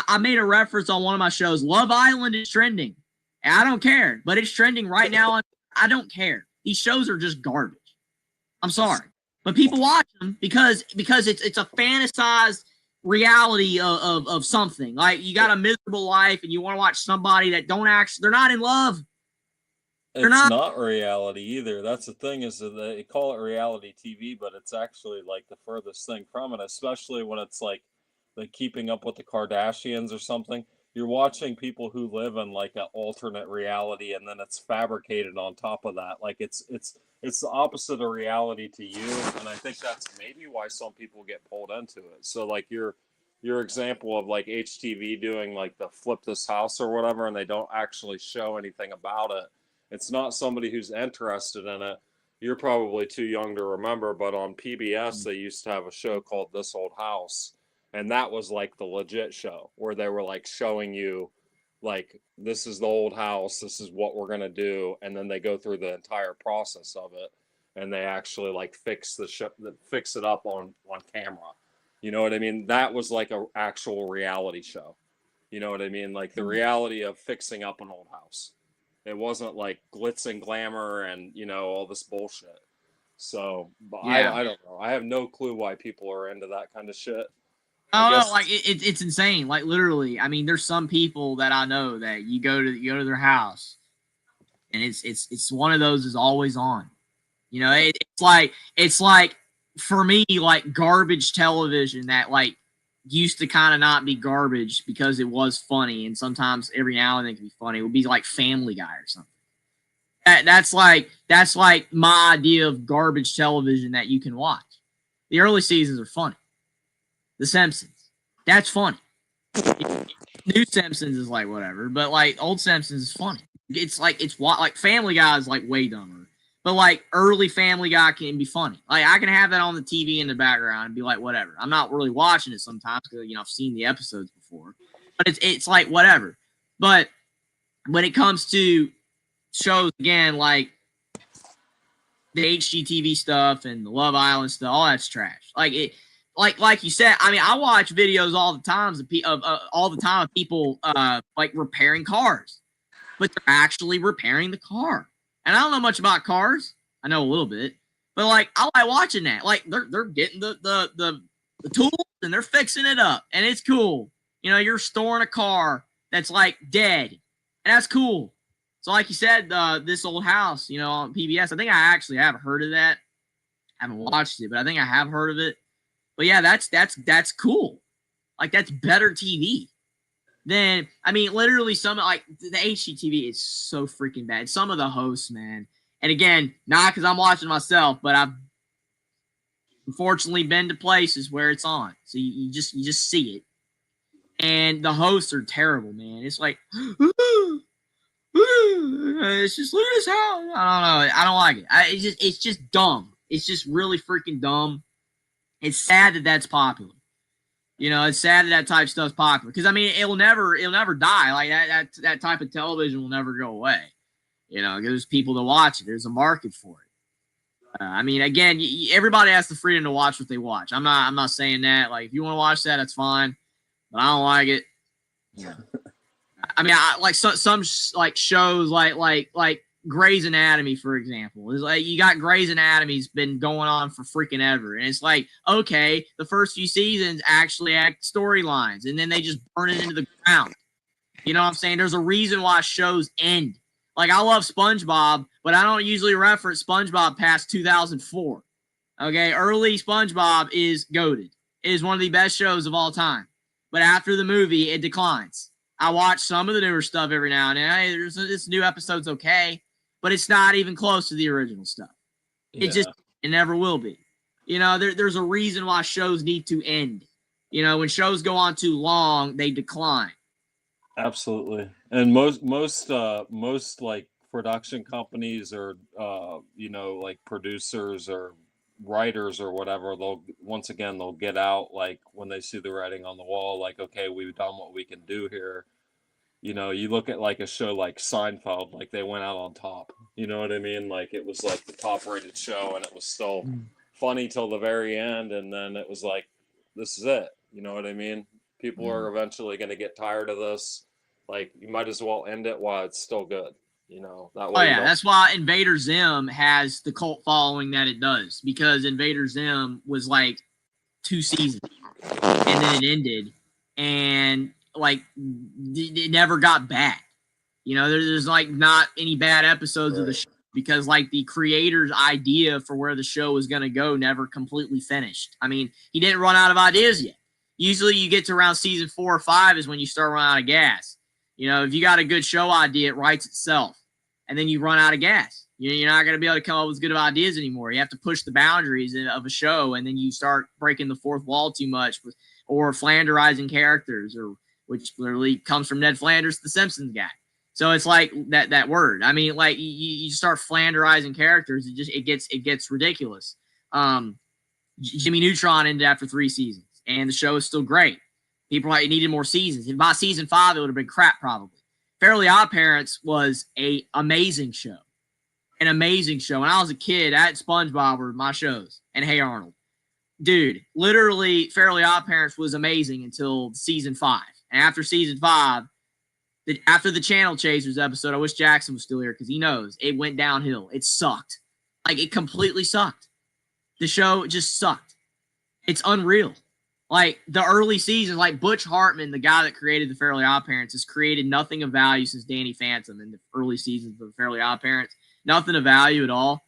I made a reference on one of my shows. Love Island is trending. And I don't care, but it's trending right now. I don't care. These shows are just garbage. I'm sorry, but people watch them because it's a fantasized reality of something. Like you got a miserable life and you want to watch somebody that they're not in love. It's not reality either. That's the thing, is that they call it reality TV, but it's actually like the furthest thing from it, especially when it's like Keeping Up with the Kardashians or something. You're watching people who live in like an alternate reality, and then it's fabricated on top of that. Like it's the opposite of reality to you, and I think that's maybe why some people get pulled into it. So like your example of like HTV doing like the Flip This House or whatever, and they don't actually show anything about it. It's not somebody who's interested in it. You're probably too young to remember, but on PBS they used to have a show called This Old House. And that was like the legit show where they were like showing you like, this is the old house, this is what we're going to do. And then they go through the entire process of it. And they actually like fix it up on camera. You know what I mean? That was like an actual reality show. You know what I mean? Like the reality of fixing up an old house. It wasn't like glitz and glamour and, you know, all this bullshit. So but yeah. I don't know. I have no clue why people are into that kind of shit. Oh no, like it's insane. Like literally, I mean, there's some people that I know that you go to their house, and it's one of those is always on. You know, it's like for me like garbage television that like used to kind of not be garbage because it was funny, and sometimes every now and then it can be funny. It would be like Family Guy or something. That's like my idea of garbage television that you can watch. The early seasons are funny. The Simpsons, that's funny. New Simpsons is like whatever, but like old Simpsons is funny. It's like Family Guy is like way dumber, but like early Family Guy can be funny. Like I can have that on the TV in the background and be like whatever. I'm not really watching it sometimes because you know I've seen the episodes before, but it's like whatever. But when it comes to shows again, like the HGTV stuff and the Love Island stuff, all that's trash. Like you said, I mean, I watch videos all the time of people like repairing cars, but they're actually repairing the car. And I don't know much about cars. I know a little bit, but like I like watching that. Like they're getting the tools and they're fixing it up, and it's cool. You know, you're storing a car that's like dead, and that's cool. So like you said, This Old House, you know, on PBS. I think I actually have heard of that. I haven't watched it, but I think I have heard of it. But yeah, that's cool. Like that's better TV than, I mean, literally some like the HGTV is so freaking bad. Some of the hosts, man. And again, not because I'm watching myself, but I've unfortunately been to places where it's on, so you just see it, and the hosts are terrible, man. It's like, it's just look at this house. I don't know. I don't like it. It's just dumb. It's just really freaking dumb. It's sad that that's popular. You know, it's sad that type of stuff's popular because I mean, it'll never die. Like that type of television will never go away. You know, there's people to watch it. There's a market for it. I mean, again, everybody has the freedom to watch what they watch. I'm not saying that. Like, if you want to watch that, that's fine. But I don't like it. Yeah. I mean, I like some like shows like Grey's Anatomy, for example. It's like you got Grey's Anatomy's been going on for freaking ever. And it's like, okay, the first few seasons actually had storylines, and then they just burn it into the ground. You know what I'm saying? There's a reason why shows end. Like, I love SpongeBob, but I don't usually reference SpongeBob past 2004. Okay, early SpongeBob is goated. It is one of the best shows of all time. But after the movie, it declines. I watch some of the newer stuff every now and then. Hey, this new episode's okay, but it's not even close to the original stuff. It never will be. You know, there's a reason why shows need to end. You know, when shows go on too long, they decline. Absolutely. And most like production companies or like producers or writers or whatever, they'll get out like when they see the writing on the wall, like, okay, we've done what we can do here. You look at like a show like Seinfeld, like they went out on top. You know what I mean? Like it was like the top rated show and it was still funny till the very end, and then it was like, this is it. You know what I mean? People are eventually going to get tired of this. Like, you might as well end it while it's still good. That way. Oh yeah, that's why Invader Zim has the cult following that it does, because Invader Zim was like 2 seasons and then it ended, and like it never got back. There's like not any bad episodes of the show because like the creator's idea for where the show was going to go never completely finished. I mean, he didn't run out of ideas yet. Usually you get to around season 4 or 5 is when you start running out of gas. If you got a good show idea, it writes itself, and then you run out of gas. You're not going to be able to come up with good ideas anymore. You have to push the boundaries of a show, and then you start breaking the fourth wall too much, or flanderizing characters, which literally comes from Ned Flanders, the Simpsons guy. So it's like that word. I mean, like you start flanderizing characters, it gets ridiculous. Jimmy Neutron ended after 3 seasons, and the show is still great. People probably needed more seasons. If by season 5, it would have been crap probably. Fairly Odd Parents was an amazing show. An amazing show. When I was a kid, I had SpongeBob were my shows, and Hey Arnold. Dude, literally, Fairly Odd Parents was amazing until season 5. And after season 5, after the Channel Chasers episode, I wish Jackson was still here because he knows, it went downhill. It sucked. Like, it completely sucked. The show just sucked. It's unreal. Like, the early seasons, like Butch Hartman, the guy that created the Fairly Odd Parents, has created nothing of value since Danny Phantom in the early seasons of the Fairly Odd Parents. Nothing of value at all.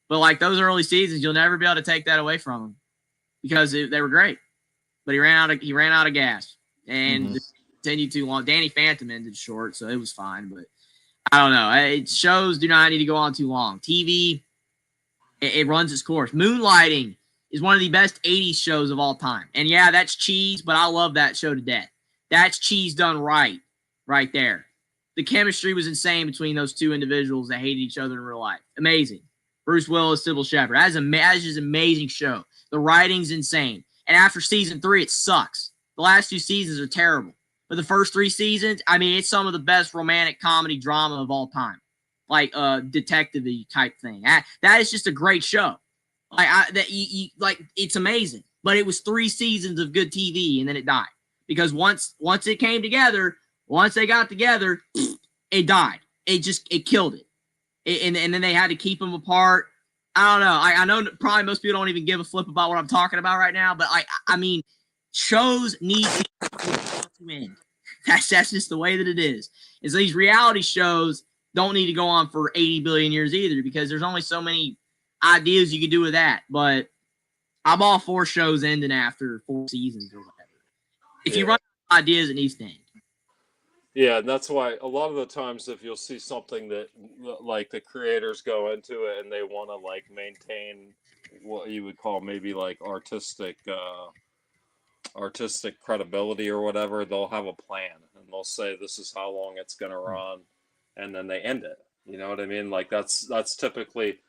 But, like, those early seasons, you'll never be able to take that away from him because they were great. But he ran out of gas. And continued too long. Danny Phantom ended short, so it was fine. But I don't know. Shows do not need to go on too long. TV, it runs its course. Moonlighting is one of the best 80s shows of all time. And yeah, that's cheese, but I love that show to death. That's cheese done right there. The chemistry was insane between those two individuals that hated each other in real life. Amazing. Bruce Willis, Sybil Shepherd. That is an amazing show. The writing's insane. And after season 3, it sucks. The last 2 seasons are terrible. But the first 3 seasons, I mean, it's some of the best romantic comedy drama of all time. Like a detective-y type thing. That is just a great show. Like it's amazing. But it was 3 seasons of good TV, and then it died. Because once it came together, once they got together, it died. It killed it. And then they had to keep them apart. I don't know. I know probably most people don't even give a flip about what I'm talking about right now, but I mean, shows need to end. That's just the way that it is. And so these reality shows don't need to go on for 80 billion years either, because there's only so many ideas you can do with that. But I'm all for shows ending after 4 seasons or whatever. If you run out of ideas, it needs to end. Yeah, and that's why a lot of the times if you'll see something that like the creators go into it and they want to like maintain what you would call maybe like artistic credibility or whatever, they'll have a plan and they'll say this is how long it's going to run, and then they end it. You know what I mean? Like that's typically,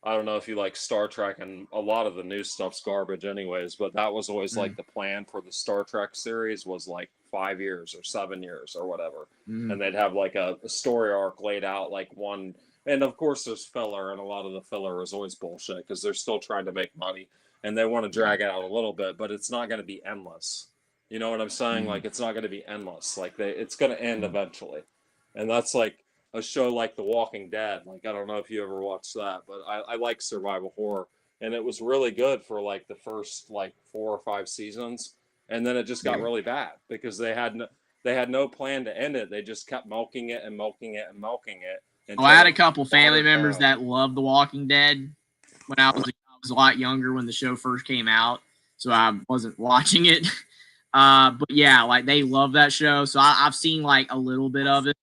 I don't know if you like Star Trek, and a lot of the new stuff's garbage anyways, but that was always like the plan for the Star Trek series was like 5 years or 7 years or whatever. And they'd have like a story arc laid out like one. And of course there's filler, and a lot of the filler is always bullshit because they're still trying to make money and they want to drag it out a little bit, but it's not going to be endless. You know what I'm saying? Like it's not going to be endless. Like it's going to end eventually. And that's like a show like The Walking Dead. Like, I don't know if you ever watched that, but I like survival horror, and it was really good for like the first like 4 or 5 seasons, and then it just got really bad because they had no plan to end it. They just kept milking it and milking it and milking it. Well, I had a couple family members that loved The Walking Dead when I was a lot younger when the show first came out, so I wasn't watching it. But yeah, like they love that show, so I've seen like a little bit of it.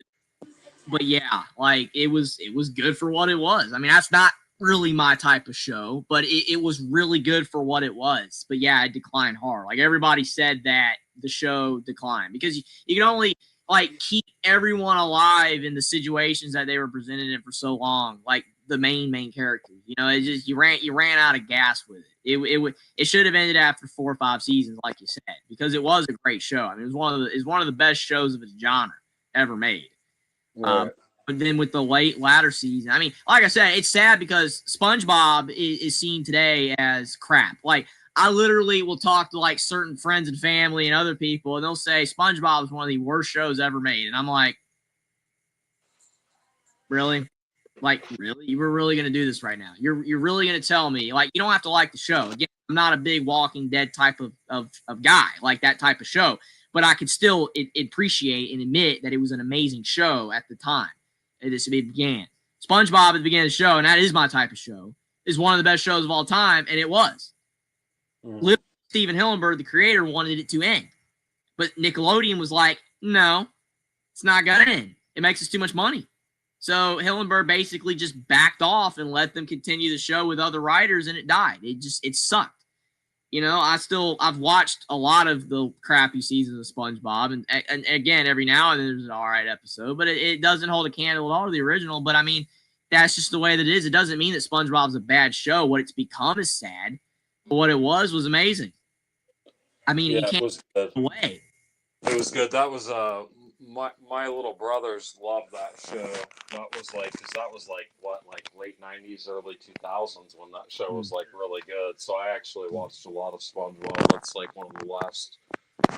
But yeah, like it was good for what it was. I mean, that's not really my type of show, but it was really good for what it was. But yeah, it declined hard. Like everybody said that the show declined because you can only like keep everyone alive in the situations that they were presented in for so long, like the main characters. You know, it just you ran out of gas with it. It should have ended after 4 or 5 seasons, like you said, because it was a great show. I mean, it was one of the best shows of its genre ever made. Right. But then with the latter season, I mean, like I said, it's sad because SpongeBob is seen today as crap. Like, I literally will talk to like certain friends and family and other people, and they'll say SpongeBob is one of the worst shows ever made. And I'm like, really? Like, really? You were really going to do this right now? You're really going to tell me, like, you don't have to like the show. Again, I'm not a big Walking Dead type of guy, like that type of show. But I could still appreciate and admit that it was an amazing show at the time it began. SpongeBob at the beginning of the show, and that is my type of show, is one of the best shows of all time, and it was. Literally, Steven Hillenburg, the creator, wanted it to end. But Nickelodeon was like, no, it's not going to end. It makes us too much money. So Hillenburg basically just backed off and let them continue the show with other writers, and it died. It sucked. You know, I've watched a lot of the crappy seasons of SpongeBob, and again, every now and then there's an all right episode, but it doesn't hold a candle at all to the original. But I mean, that's just the way that it is. It doesn't mean that SpongeBob's a bad show. What it's become is sad, but what it was amazing. I mean, you can't take it away. It was good. That was my little brothers loved that show. That was like, because that was like what, like late 90s, early 2000s when that show was like really good. So I actually watched a lot of SpongeBob. That's like one of the last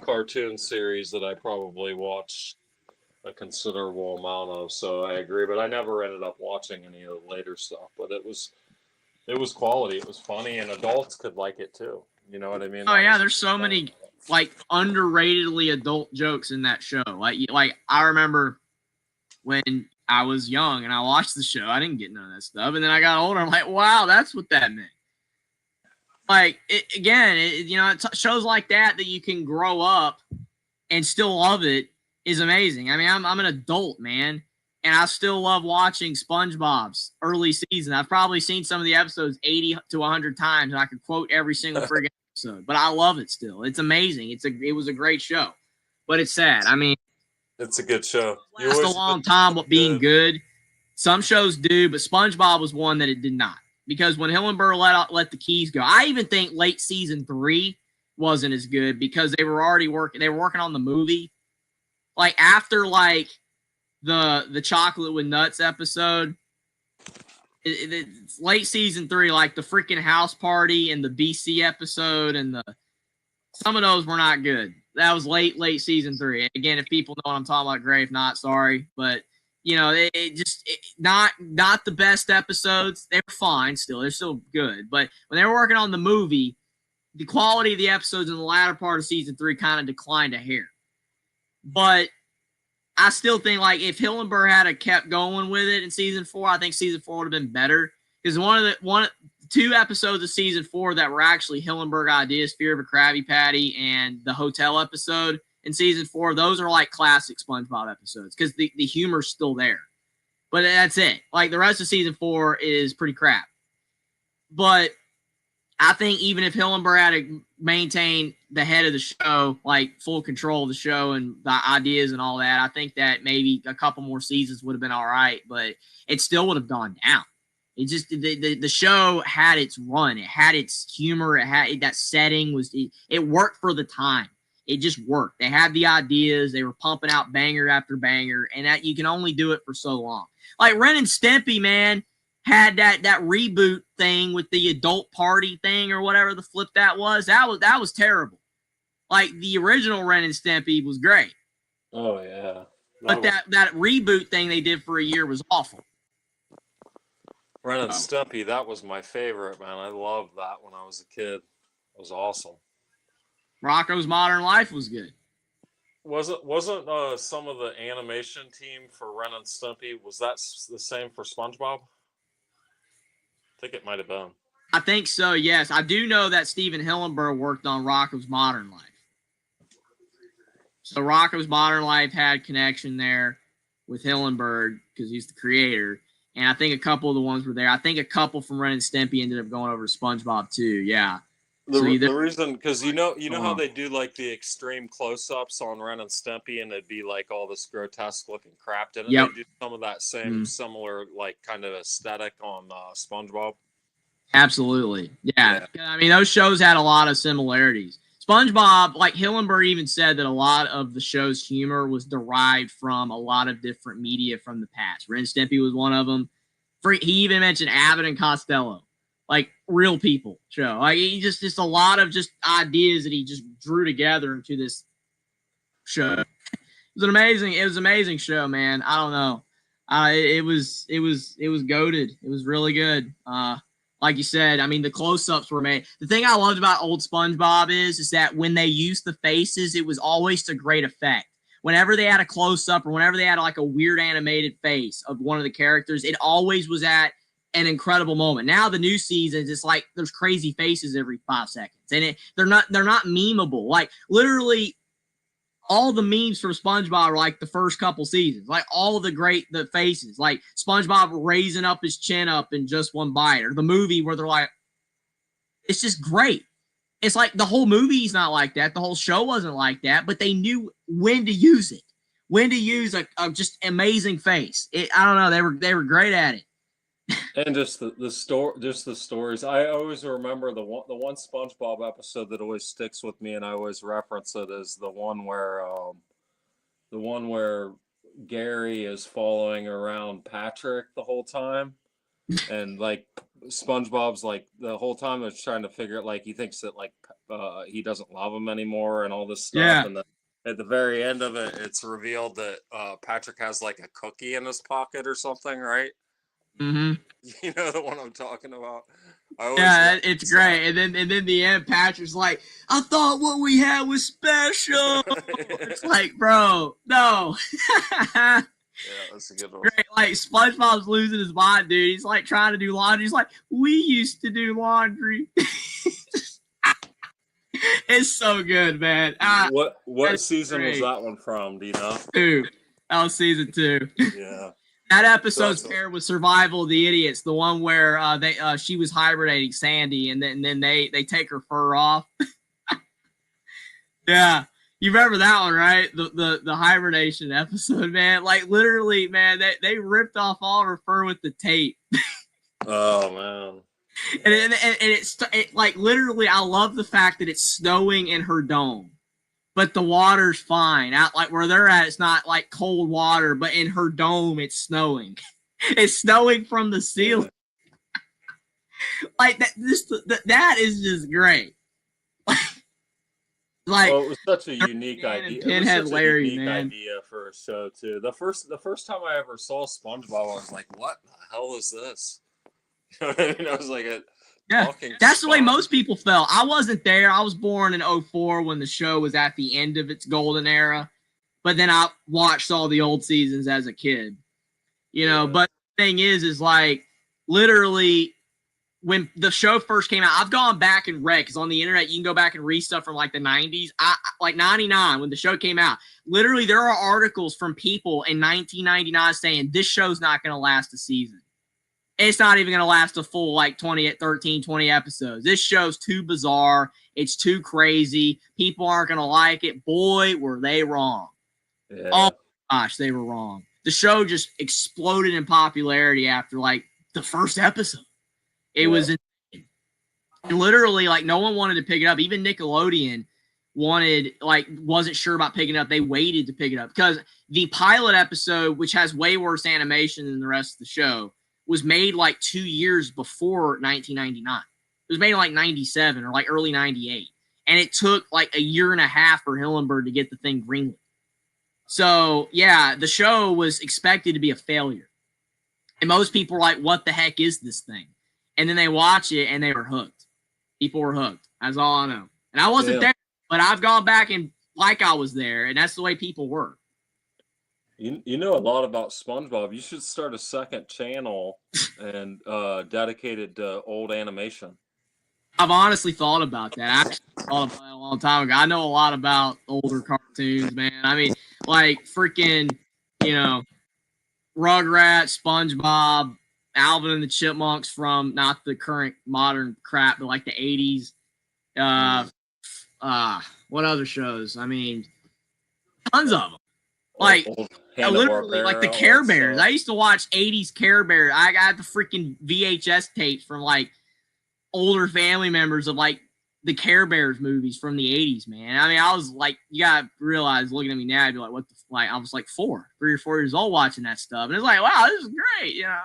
cartoon series that I probably watched a considerable amount of. So I agree, but I never ended up watching any of the later stuff. But it was quality. It was funny, and adults could like it too. You know what I mean? Oh yeah, there's so many like underratedly adult jokes in that show. Like I remember when I was young and I watched the show, I didn't get none of that stuff, and then I got older. I'm like, wow, that's what that meant. Like shows like that you can grow up and still love it is amazing. I mean, I'm an adult, man, and I still love watching SpongeBob's early season. I've probably seen some of the episodes 80 to 100 times, and I could quote every single friggin' episode. But I love it still. It's amazing. It was a great show, but it's sad. I mean, it's a good show. It lasts a long time being good. Some shows do, but SpongeBob was one that it did not. Because when Hillenburg let the keys go, I even think late season 3 wasn't as good because they were already working. They were working on the movie. Like after like the chocolate with nuts episode, it's late season 3, like the freaking house party and the BC episode, and some of those were not good. That was late season 3. Again, if people know what I'm talking about, great. If not, sorry. But you know, not the best episodes. They were fine still. They're still good. But when they were working on the movie, the quality of the episodes in the latter part of season 3 kind of declined a hair. But I still think like if Hillenburg had kept going with it in season 4, I think season 4 would have been better. Because two episodes of season 4 that were actually Hillenburg ideas, Fear of a Krabby Patty and the hotel episode in season 4, those are like classic SpongeBob episodes because the humor's still there. But that's it. Like the rest of season 4 is pretty crap. But I think even if Hillenburg had to maintain the head of the show, like full control of the show and the ideas and all that, I think that maybe a couple more seasons would have been all right, but it still would have gone down. It just the show had its run. It had its humor. It had that setting it worked for the time. It just worked. They had the ideas. They were pumping out banger after banger, and that you can only do it for so long. Like Ren and Stimpy, man, had that reboot thing with the adult party thing or whatever the flip that was. That was terrible. Like the original Ren and Stimpy was great. Oh yeah. But that reboot thing they did for a year was awful. Ren and Stimpy, that was my favorite, man. I loved that when I was a kid. It was awesome. Rocko's Modern Life was good. Wasn't some of the animation team for Ren and Stimpy, was that the same for SpongeBob? I think it might have been. I think so, yes. I do know that Steven Hillenburg worked on Rocko's Modern Life. So Rocko's Modern Life had connection there with Hillenburg because he's the creator. And I think a couple of the ones were there. I think a couple from Ren and Stimpy ended up going over to SpongeBob too, yeah. The reason, because you know how they do like the extreme close-ups on Ren and Stimpy, and it'd be like all this grotesque-looking crap. Didn't Yep. they do some of that same similar like kind of aesthetic on SpongeBob? Absolutely. Yeah. I mean, those shows had a lot of similarities. SpongeBob, like Hillenburg even said that a lot of the show's humor was derived from a lot of different media from the past. Ren and Stimpy was one of them. He even mentioned Abbott and Costello, like real people show. Like he just a lot of just ideas that he just drew together into this show. It was an amazing show, man. I don't know. It was goated. It was really good. Like you said, I mean, the close-ups were made. The thing I loved about old SpongeBob is that when they used the faces, it was always to great effect. Whenever they had a close-up or whenever they had like a weird animated face of one of the characters, it always was at an incredible moment. Now the new seasons, it's like there's crazy faces every 5 seconds, and they're not memeable. Like literally, all the memes from SpongeBob are like the first couple seasons, like all of the faces, like SpongeBob raising up his chin up in just one bite, or the movie where they're like, it's just great. It's like the whole movie's not like that. The whole show wasn't like that, but they knew when to use it, when to use a just amazing face. I don't know. They were great at it. And just the stories. I always remember the one SpongeBob episode that always sticks with me, and I always reference it as the one where Gary is following around Patrick the whole time, and like SpongeBob's like the whole time is trying to figure it, like he thinks that like he doesn't love him anymore and all this stuff, Yeah. and then at the very end of it, it's revealed that Patrick has like a cookie in his pocket or something, right? Mm-hmm. You know the one I'm talking about. Yeah, it's great. And then the end, Patrick's like, I thought what we had was special. It's like, bro, no. Yeah, that's a good one. Great. Like SpongeBob's losing his mind, dude. He's like trying to do laundry. He's like, we used to do laundry. It's so good, man. What season was that one from? Do you know? 2. That was season 2. Yeah. That episode's paired with Survival of the Idiots, the one where she was hibernating, Sandy, and then they take her fur off. Yeah, you remember that one, right? The hibernation episode, man. Like literally, man, they ripped off all her fur with the tape. Oh man. And it's like literally, I love the fact that it's snowing in her dome. But the water's fine. Out like where they're at, it's not like cold water, but in her dome, it's snowing. It's snowing from the ceiling. Like that is just great. Like well, it was such a unique idea. Pinhead Larry, man. Idea for a show too. The first time I ever saw SpongeBob, I was like, "What the hell is this?" You know what I mean? I was like, that's the way most people felt. I wasn't there. I was born in 2004 when the show was at the end of its golden era. But then I watched all the old seasons as a kid. You know, but the thing is like literally when the show first came out, I've gone back and read because on the internet you can go back and read stuff from like the 90s. Like 99 when the show came out. Literally, there are articles from people in 1999 saying this show's not going to last a season. It's not even going to last a full like 20 episodes. This show's too bizarre. It's too crazy. People aren't going to like it. Boy, were they wrong. Yeah. Oh, gosh, they were wrong. The show just exploded in popularity after like the first episode. It was insane. And literally like no one wanted to pick it up. Even Nickelodeon wasn't sure about picking it up. They waited to pick it up because the pilot episode, which has way worse animation than the rest of the show, was made like 2 years before 1999. It was made in like 97 or like early 98. And it took like a year and a half for Hillenburg to get the thing greenlit. So, yeah, the show was expected to be a failure. And most people were like, what the heck is this thing? And then they watch it and they were hooked. People were hooked. That's all I know. And I wasn't there, but I've gone back and like I was there. And that's the way people were. You know a lot about SpongeBob. You should start a second channel and dedicated to old animation. I've honestly thought about that. I actually thought about it a long time ago. I know a lot about older cartoons, man. I mean, like freaking, Rugrats, SpongeBob, Alvin and the Chipmunks from not the current modern crap, but like the 80s. What other shows? I mean, tons of them. Like, Old literally, like the Hanna-Barbera, Care all that Bears. stuff. I used to watch 80s Care Bears. I got the freaking VHS tapes from like older family members of like the Care Bears movies from the 80s, man. I mean, I was like, you gotta realize looking at me now, I'd be like, what the like I was like 3 or 4 years old watching that stuff. And it's like, wow, this is great, you know.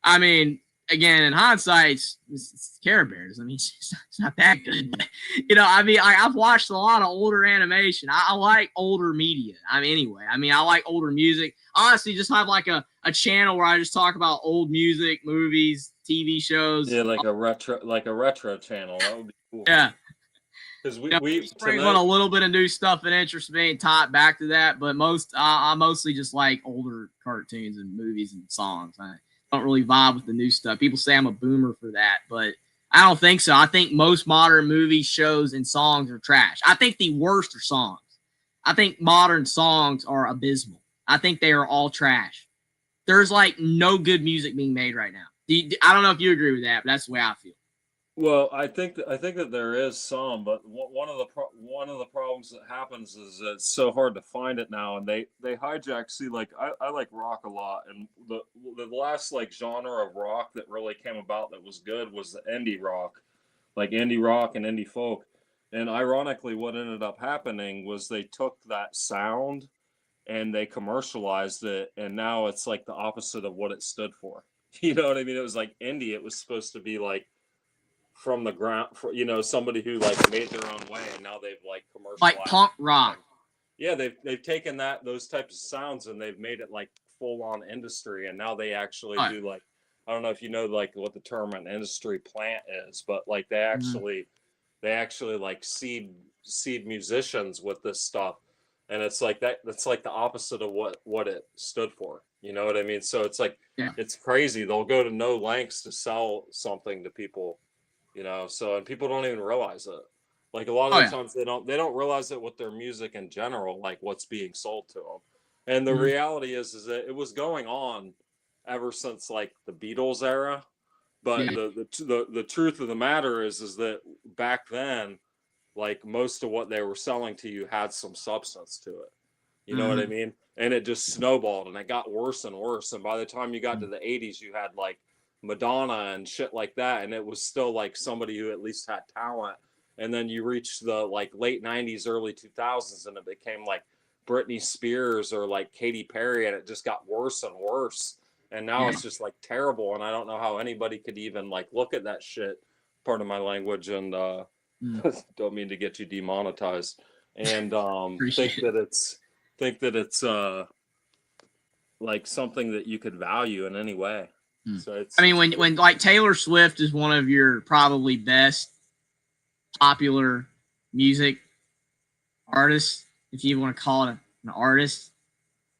I mean, again, in hindsight, it's Care Bears. I mean, it's not that good. But, you know, I mean, I've watched a lot of older animation. I like older media. I mean, anyway, I mean, I like older music. Honestly, just have like a channel where I just talk about old music, movies, TV shows. Yeah, like a retro channel. That would be cool. Yeah. Because You know, brings on a little bit of new stuff that interests me and tie it back to that. But I mostly just like older cartoons and movies and songs. I don't really vibe with the new stuff. People say I'm a boomer for that, but I don't think so. I think most modern movies, shows, and songs are trash. I think the worst are songs. I think modern songs are abysmal. I think they are all trash. There's like no good music being made right now. I don't know if you agree with that, but that's the way I feel. Well, I think that there is some, but one of the problems that happens is that it's so hard to find it now, and they hijack. See, like I like rock a lot, and the last like genre of rock that really came about that was good was the indie rock, like indie rock and indie folk. And ironically, what ended up happening was they took that sound and they commercialized it, and now it's like the opposite of what it stood for. You know what I mean? It was like indie. It was supposed to be like from the ground, for, you know, somebody who like made their own way, and now they've like commercialized like punk rock. Yeah, they've taken those types of sounds and they've made it like full on industry, and now they actually do like, I don't know if you know like what the term an industry plant is, but like they actually like seed musicians with this stuff, and it's like that's like the opposite of what it stood for. You know what I mean? So it's like it's crazy. They'll go to no lengths to sell something to people. You know, so and people don't even realize it. Like a lot of the times they don't realize it with their music in general, like what's being sold to them. And the reality is that it was going on ever since like the Beatles era. But the truth of the matter is that back then, like most of what they were selling to you had some substance to it. You know what I mean? And it just snowballed and it got worse and worse. And by the time you got to the 80s, you had like Madonna and shit like that, and it was still like somebody who at least had talent. And then you reach the like late 90s, early 2000s, and it became like Britney Spears or like Katy Perry, and it just got worse and worse. And now it's just like terrible, and I don't know how anybody could even like look at that shit, part of my language, and don't mean to get you demonetized, and think that it's like something that you could value in any way. So it's, I mean, when like Taylor Swift is one of your probably best popular music artists, if you want to call it an artist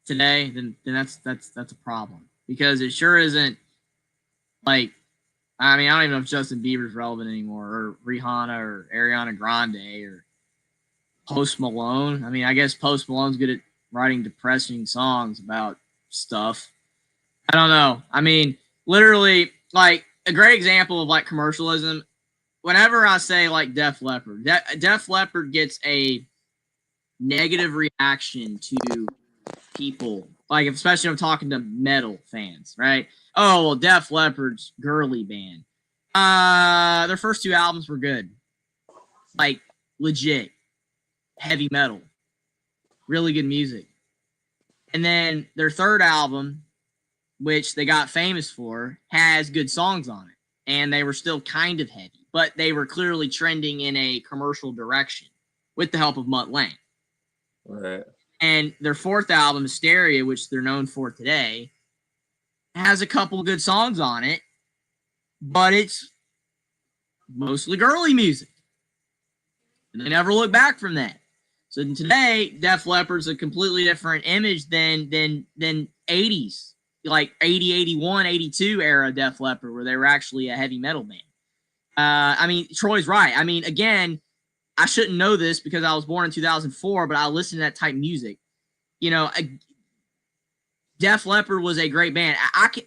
today, then that's a problem, because it sure isn't like, I mean, I don't even know if Justin Bieber's relevant anymore, or Rihanna, or Ariana Grande, or Post Malone. I mean, I guess Post Malone's good at writing depressing songs about stuff. I don't know. I mean, literally, like a great example of like commercialism. Whenever I say like Def Leppard, Def Leppard gets a negative reaction to people, like especially if I'm talking to metal fans, right? Oh, well, Def Leppard's girly band. Their first 2 albums were good, like legit heavy metal, really good music. And then their 3rd album, which they got famous for, has good songs on it. And they were still kind of heavy, but they were clearly trending in a commercial direction with the help of Mutt Lange. right. And their 4th album, Hysteria, which they're known for today, has a couple good songs on it, but it's mostly girly music. And they never look back from that. So today, Def Leppard's a completely different image than 80s, like 80, 81, 82 era Def Leppard, where they were actually a heavy metal band. I mean, Troy's right. I mean, again, I shouldn't know this because I was born in 2004, but I listened to that type of music. You know, Def Leppard was a great band.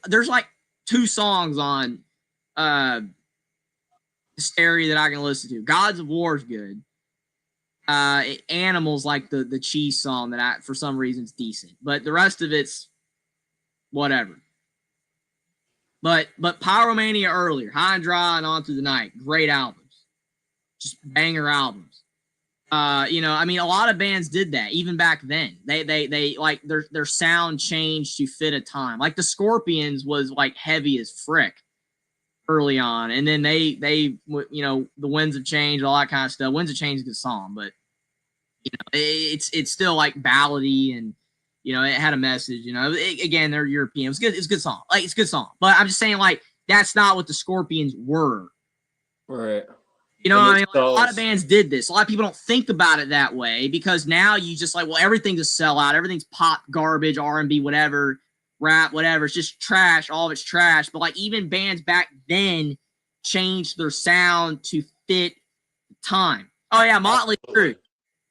There's like 2 songs on hysteria that I can listen to. Gods of War is good. Animals like the cheese song that I for some reason is decent, but the rest of it's whatever. But Pyromania earlier, High and Dry and On Through the Night, great albums, just banger albums. You know, I mean, a lot of bands did that even back then. They like their sound changed to fit a time. Like the Scorpions was like heavy as frick early on, and then they you know, the Winds of Change, all that kind of stuff. Winds of Change is a good song, but you know, it's still like ballady, and you know, it had a message. You know, again, they're European. It's good. It's a good song. Like it's a good song, but I'm just saying, like that's not what the Scorpions were. Right. You know what I mean? Like, a lot of bands did this. A lot of people don't think about it that way because now you just like, well, everything's a sellout. Everything's pop, garbage, R&B, whatever, rap, whatever. It's just trash. All of it's trash. But like even bands back then changed their sound to fit time. Oh yeah, Motley Crue.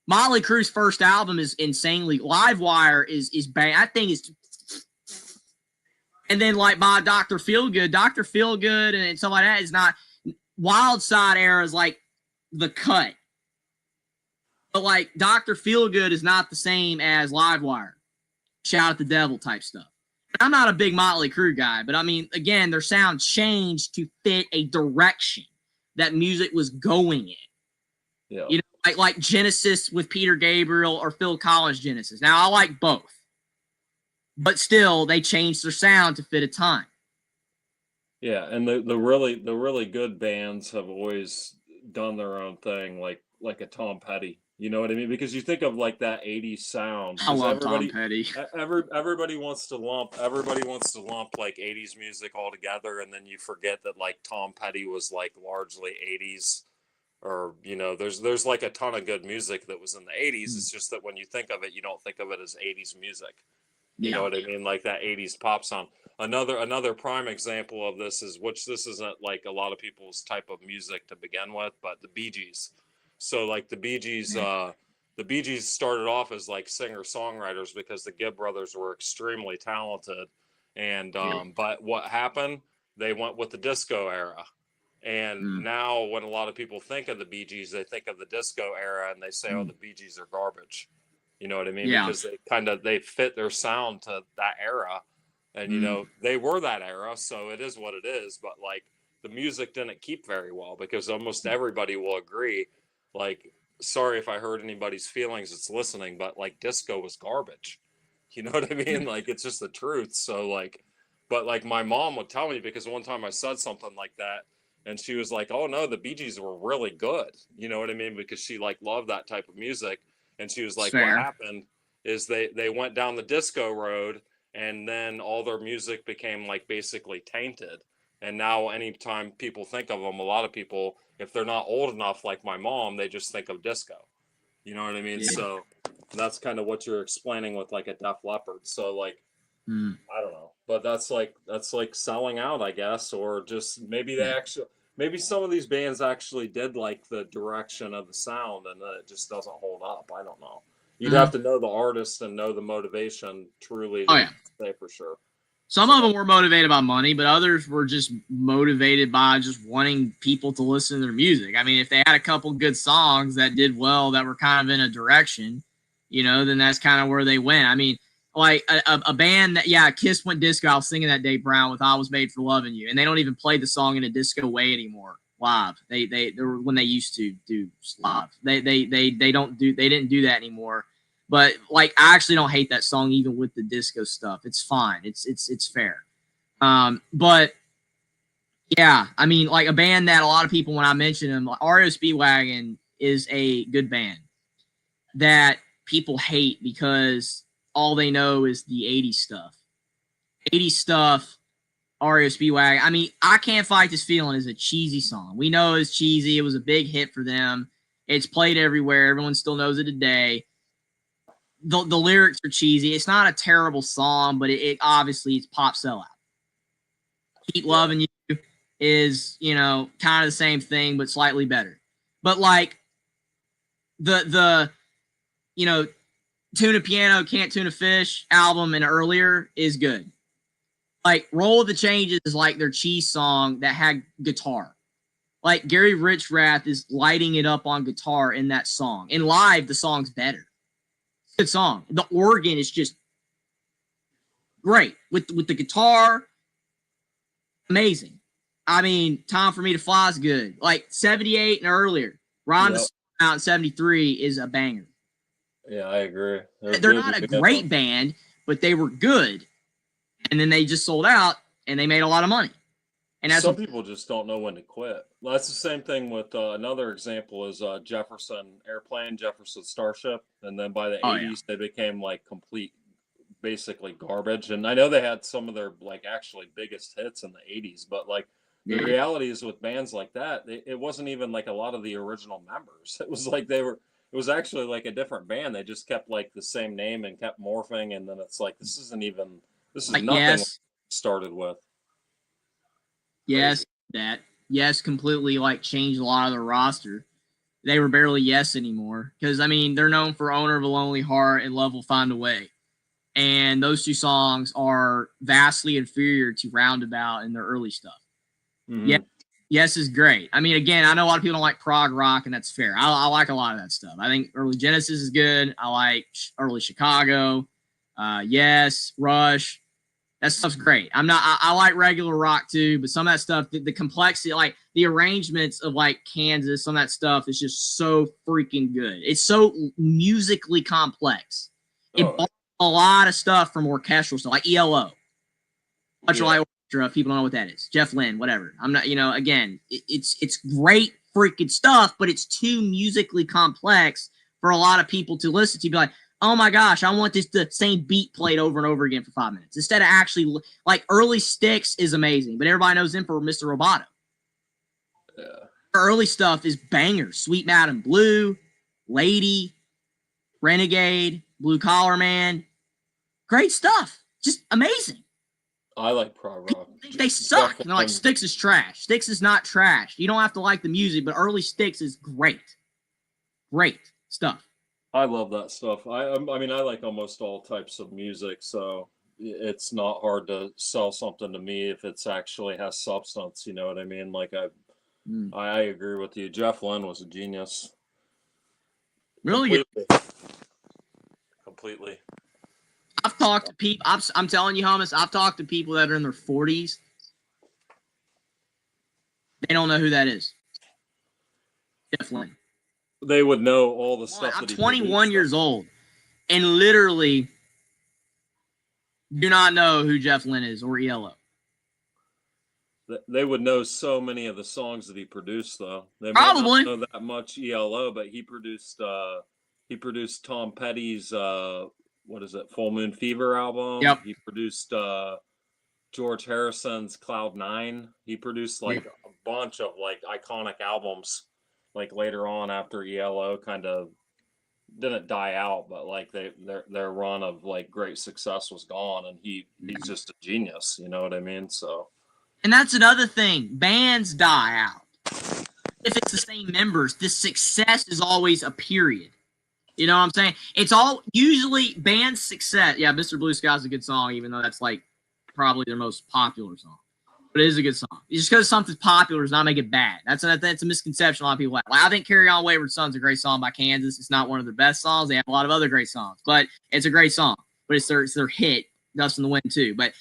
Motley Crue's first album is insanely. Livewire is bang. That thing is. And then like by Dr. Feelgood and stuff like that is not. Wild Side era is like the cut. But like Dr. Feelgood is not the same as Livewire. Shout at the devil type stuff. I'm not a big Motley Crue guy, but I mean, again, their sound changed to fit a direction that music was going in. Yeah. You know, like Genesis with Peter Gabriel or Phil Collins Genesis. Now I like both. But still, they changed their sound to fit a time. Yeah, and the really good bands have always done their own thing, like a Tom Petty. You know what I mean? Because you think of like that '80s sound. I love Tom Petty. Everybody wants to lump like '80s music all together, and then you forget that like Tom Petty was like largely '80s, or you know, there's like a ton of good music that was in the '80s. It's just that when you think of it, you don't think of it as '80s music. You know what I mean? Like that '80s pop song. Another prime example of this is, which this isn't like a lot of people's type of music to begin with, but the Bee Gees. So like the Bee Gees started off as like singer-songwriters because the Gibb brothers were extremely talented. And but what happened? They went with the disco era. And now when a lot of people think of the Bee Gees, they think of the disco era and they say, oh, the Bee Gees are garbage. You know what I mean? Yeah. Because they fit their sound to that era. And, you know, they were that era, so it is what it is. But, like, the music didn't keep very well because almost everybody will agree. Like, sorry if I hurt anybody's feelings that's listening, but, like, disco was garbage. You know what I mean? Like, it's just the truth. So, like, but, like, my mom would tell me because one time I said something like that, and she was like, oh, no, the Bee Gees were really good. You know what I mean? Because she, like, loved that type of music. And she was like, Fair. what happened is they went down the disco road, and then all their music became like basically tainted. And now anytime people think of them, a lot of people, if they're not old enough like my mom, they just think of disco. You know what I mean? Yeah. So that's kind of what you're explaining with like a Def Leppard. So like, I don't know, but that's like selling out, I guess, or just maybe maybe some of these bands actually did like the direction of the sound and then it just doesn't hold up. I don't know. You'd have to know the artist and know the motivation truly to say for sure. Some of them were motivated by money, but others were just motivated by just wanting people to listen to their music. I mean, if they had a couple good songs that did well, that were kind of in a direction, you know, then that's kind of where they went. I mean, like a band that, Kiss went disco. I was singing that Dave Brown with "I Was Made for Loving You," and they don't even play the song in a disco way anymore live. They were when they used to do live. They didn't do that anymore. But like, I actually don't hate that song even with the disco stuff. It's fine. It's fair. But yeah, I mean, like a band that a lot of people, when I mention them, like REO Speedwagon is a good band that people hate because all they know is the 80s stuff. 80s stuff, REO Speedwagon. I mean, I Can't Fight This Feeling is a cheesy song. We know it's cheesy. It was a big hit for them. It's played everywhere. Everyone still knows it today. The lyrics are cheesy. It's not a terrible song, but it obviously it's pop sellout. Keep Loving You is, you know, kind of the same thing, but slightly better. But like the you know, Tune a Piano, Can't Tune a Fish album and earlier is good. Like Roll with the Changes is like their cheese song that had guitar. Like Gary Richrath is lighting it up on guitar in that song. In live, the song's better. Good song. The organ is just great with the guitar. Amazing. I mean, Time for Me to Fly is good. Like 78 and earlier. Ron the out in 73 is a banger. Yeah, I agree. They're not a great band, but they were good. And then they just sold out and they made a lot of money. And some people just don't know when to quit. Well, that's the same thing with another example is Jefferson Airplane, Jefferson Starship. And then by the 80s, they became like complete, basically garbage. And I know they had some of their like actually biggest hits in the 80s, but like the reality is with bands like that, it wasn't even like a lot of the original members. It was like it was actually like a different band. They just kept like the same name and kept morphing. And then it's like, this is like, nothing started with. Yes, Yes completely like changed a lot of the roster. They were barely Yes anymore because I mean they're known for Owner of a Lonely Heart and Love Will Find a Way, and those two songs are vastly inferior to Roundabout and their early stuff. Mm-hmm. Yeah, Yes is great. I mean, again, I know a lot of people don't like prog rock, and that's fair. I like a lot of that stuff. I think early Genesis is good. I like early Chicago. Yes, Rush. That stuff's great. I like regular rock too, but some of that stuff, the complexity, like the arrangements of like Kansas, some of that stuff is just so freaking good. It's so musically complex. It borrows a lot of stuff from orchestral stuff, like ELO. Electric Orchestra, if people don't know what that is. Jeff Lynne, whatever. I'm not, again, it's great freaking stuff, but it's too musically complex for a lot of people to listen to. Be like, oh my gosh, I want the same beat played over and over again for 5 minutes. Instead of actually, like, early Styx is amazing, but everybody knows him for Mr. Roboto. Yeah. Early stuff is bangers. Sweet Madam Blue, Lady, Renegade, Blue Collar Man. Great stuff. Just amazing. I like prog rock. They suck. And they're like, Styx is trash. Styx is not trash. You don't have to like the music, but early Styx is great. Great stuff. I love that stuff. I mean, I like almost all types of music, so it's not hard to sell something to me if it's actually has substance. You know what I mean? Like I agree with you. Jeff Lynne was a genius. Really? Completely. I've talked to people. I'm telling you, Hummus, I've talked to people that are in their 40s. They don't know who that is. Jeff Lynne. They would know all the stuff. I'm 21 years old and literally do not know who Jeff Lynne is or ELO. They would know so many of the songs that he produced, though. They probably might not know that much ELO, but he produced Tom Petty's Full Moon Fever album. Yep. He produced George Harrison's Cloud 9. He produced like a bunch of like iconic albums. Like later on after ELO kind of didn't die out, but like their run of like great success was gone, and he's just a genius, you know what I mean? So, and that's another thing. Bands die out. If it's the same members, the success is always a period. You know what I'm saying? It's all usually band success. Yeah, Mr. Blue Sky is a good song, even though that's like probably their most popular song. But it is a good song. Just because something's popular does not make it bad. That's a misconception a lot of people have. Like, I think Carry On Wayward Son's a great song by Kansas. It's not one of their best songs. They have a lot of other great songs, but it's a great song. But it's their hit, Dust in the Wind too. But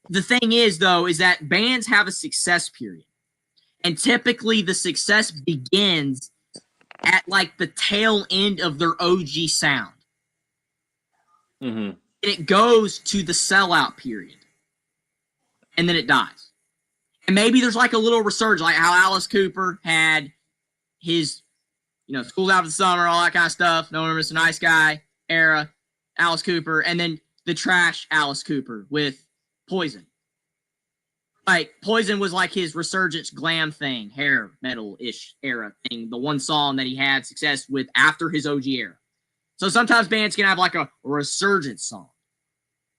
the thing is, though, is that bands have a success period. And typically the success begins at like the tail end of their OG sound. Mm-hmm. And it goes to the sellout period. And then it dies. And maybe there's like a little resurgence, like how Alice Cooper had his, School's Out for the Summer, all that kind of stuff. No One Mr. Nice Guy era, Alice Cooper, and then the trash Alice Cooper with Poison. Like, Poison was like his resurgence glam thing, hair metal-ish era thing, the one song that he had success with after his OG era. So sometimes bands can have like a resurgence song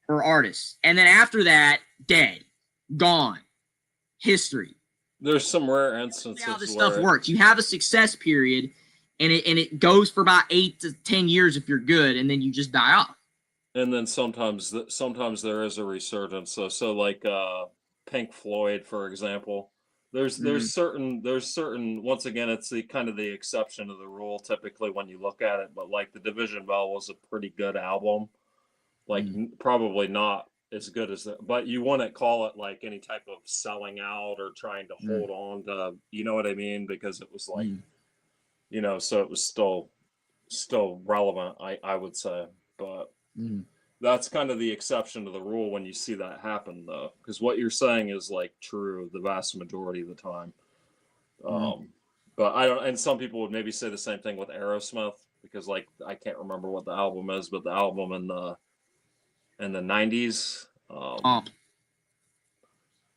for artists. And then after that, dead, gone. History. There's some rare instances how this stuff works. You have a success period, and it goes for about 8 to 10 years if you're good, and then you just die off. And then sometimes there is a resurgence. So like Pink Floyd, for example, There's certain once again it's the kind of the exception to the rule typically when you look at it, but like the Division Bell was a pretty good album, like probably not as good as that, but you wouldn't call it like any type of selling out or trying to hold on to, you know what I mean, because it was like you know, so it was still relevant, I would say, but that's kind of the exception to the rule when you see that happen, though, because what you're saying is like true the vast majority of the time. But I don't, and some people would maybe say the same thing with Aerosmith because, like, I can't remember what the album is, but the album in the '90s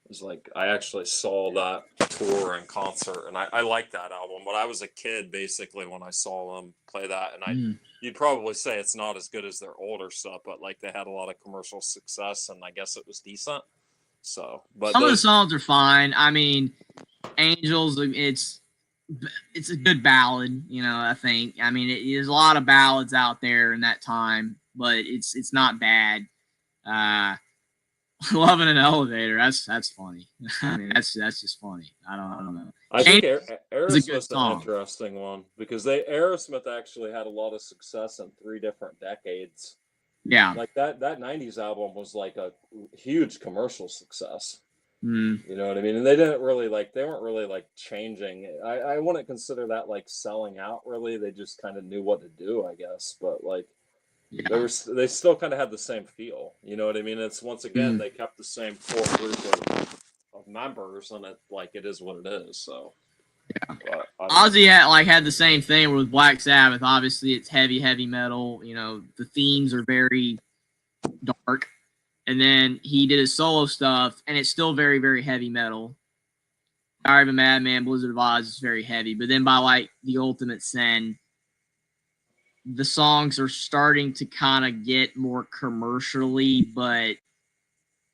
was like I actually saw that tour in concert, and I liked that album. But I was a kid basically when I saw them play that, and you'd probably say it's not as good as their older stuff, but like they had a lot of commercial success, and I guess it was decent. So, but some of the songs are fine. I mean, Angels, it's a good ballad, you know. I think. I mean, there's a lot of ballads out there in that time, but it's not bad. Loving an Elevator. That's funny. I mean, that's just funny. I don't know. I think Aerosmith's an interesting one because Aerosmith actually had a lot of success in 3 different decades. Yeah, like that '90s album was like a huge commercial success. You know what I mean? And they weren't really like changing. I wouldn't consider that like selling out really. They just kind of knew what to do, I guess. But like. Yeah. They still kind of had the same feel, you know what I mean? It's once again they kept the same core group of members, and it is what it is. So yeah, Ozzy had the same thing with Black Sabbath. Obviously, it's heavy metal. You know, the themes are very dark, and then he did his solo stuff, and it's still very, very heavy metal. Diary of a Madman, Blizzard of Oz is very heavy, but then by like The Ultimate Sin, the songs are starting to kind of get more commercially, but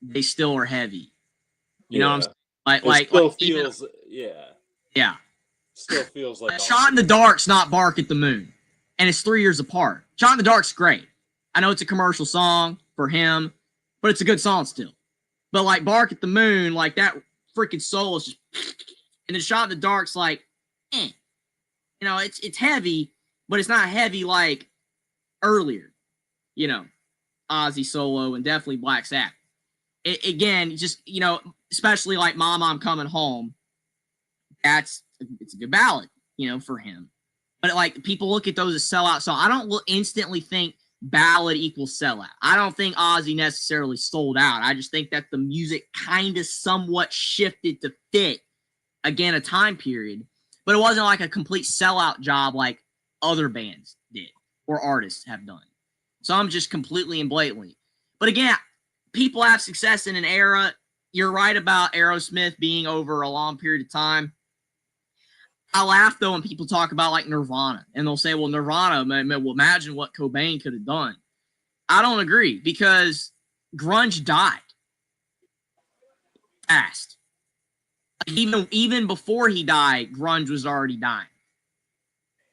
they still are heavy. You know what I'm saying? It still feels, yeah. Still feels like Shot in the Dark's not Bark at the Moon, and it's 3 years apart. Shot in the Dark's great. I know it's a commercial song for him, but it's a good song still. But like Bark at the Moon, like that freaking soul is just, and then Shot in the Dark's like, you know, it's heavy. But it's not heavy like earlier, you know, Ozzy solo and definitely Black Sabbath. Again, just, you know, especially like Mama, I'm Coming Home. It's a good ballad, you know, for him. But like people look at those as sellout songs. I don't instantly think ballad equals sellout. I don't think Ozzy necessarily sold out. I just think that the music kind of somewhat shifted to fit, again, a time period. But it wasn't like a complete sellout job like other bands did or artists have done. Some just completely and blatantly. But again, people have success in an era. You're right about Aerosmith being over a long period of time. I laugh though when people talk about like Nirvana and they'll say, well, Nirvana, well, imagine what Cobain could have done. I don't agree because grunge died fast. Even before he died, grunge was already dying.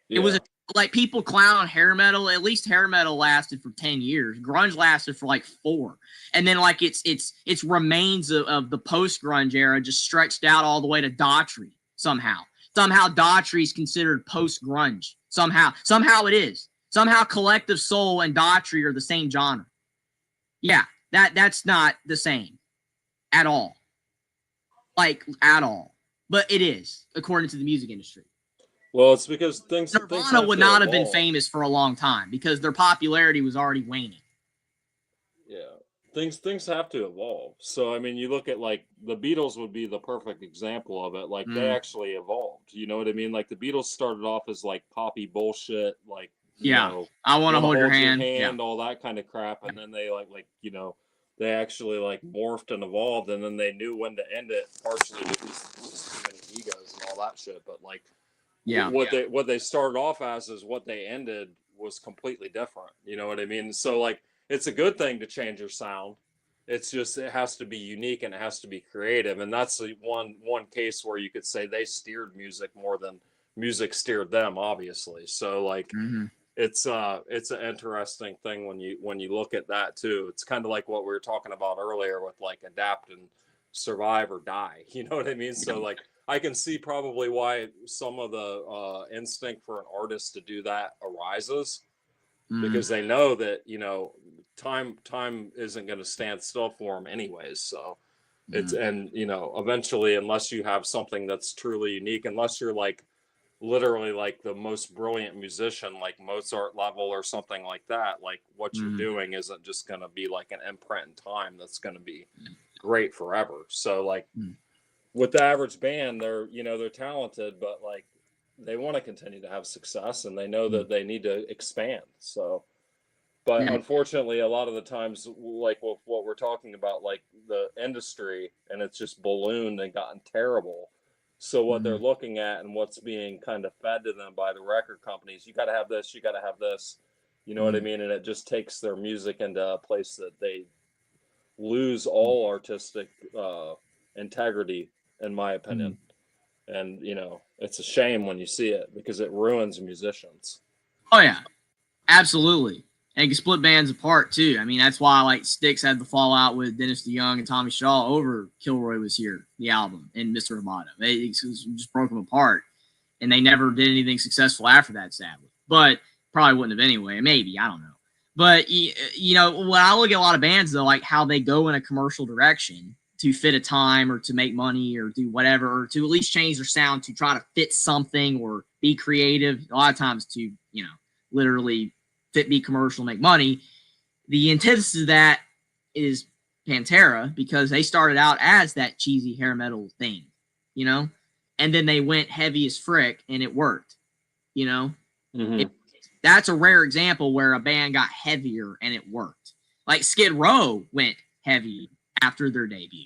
Yeah. It was like people clown hair metal. At least hair metal lasted for 10 years. Grunge lasted for like 4. And then like it's remains of the post-grunge era just stretched out all the way to Daughtry somehow. Somehow Daughtry is considered post-grunge. Somehow it is. Somehow Collective Soul and Daughtry are the same genre. Yeah, that's not the same at all. Like, at all. But it is, according to the music industry. Well, it's because Nirvana would not have been famous for a long time because their popularity was already waning. Yeah. Things have to evolve. So, I mean, you look at, like, the Beatles would be the perfect example of it. Like, they actually evolved. You know what I mean? Like, the Beatles started off as, like, poppy bullshit, like, you know, I want to hold your hand, all that kind of crap. And then they, like, you know, they actually, like, morphed and evolved, and then they knew when to end it, partially because there's too many egos and all that shit. But, like, what they started off as is what they ended was completely different. You know what I mean? So, like, it's a good thing to change your sound. It's just it has to be unique and it has to be creative, and that's the one case where you could say they steered music more than music steered them, obviously. So, like, it's an interesting thing when you look at that too. It's kind of like what we were talking about earlier with like adapting survive or die. You know what I mean? So like I can see probably why some of the instinct for an artist to do that arises, because they know that, you know, time isn't going to stand still for them anyways. So it's, and you know, eventually, unless you have something that's truly unique, unless you're like literally like the most brilliant musician, like Mozart level or something like that, like what you're doing isn't just going to be like an imprint in time that's going to be great forever. So like with the average band, they're, you know, they're talented, but like they want to continue to have success, and they know that they need to expand. So, but unfortunately, a lot of the times, like what we're talking about, like the industry, and it's just ballooned and gotten terrible. So what they're looking at and what's being kind of fed to them by the record companies, you got to have this, you got to have this, you know what I mean? And it just takes their music into a place that they lose all artistic integrity, in my opinion. And, you know, it's a shame when you see it, because it ruins musicians. Oh, yeah. Absolutely. And it can split bands apart, too. I mean, that's why, like, Styx had the fallout with Dennis DeYoung and Tommy Shaw over Kilroy Was Here, the album, and Mr. Roboto. It just broke them apart. And they never did anything successful after that, sadly. But probably wouldn't have anyway. Maybe. I don't know. But, you know, when I look at a lot of bands, though, like how they go in a commercial direction to fit a time or to make money or do whatever, or to at least change their sound to try to fit something or be creative, a lot of times to, you know, literally be commercial, make money. The antithesis of that is Pantera, because they started out as that cheesy hair metal thing, you know, and then they went heavy as frick and it worked, you know. That's a rare example where a band got heavier and it worked. Like Skid Row went heavy after their debut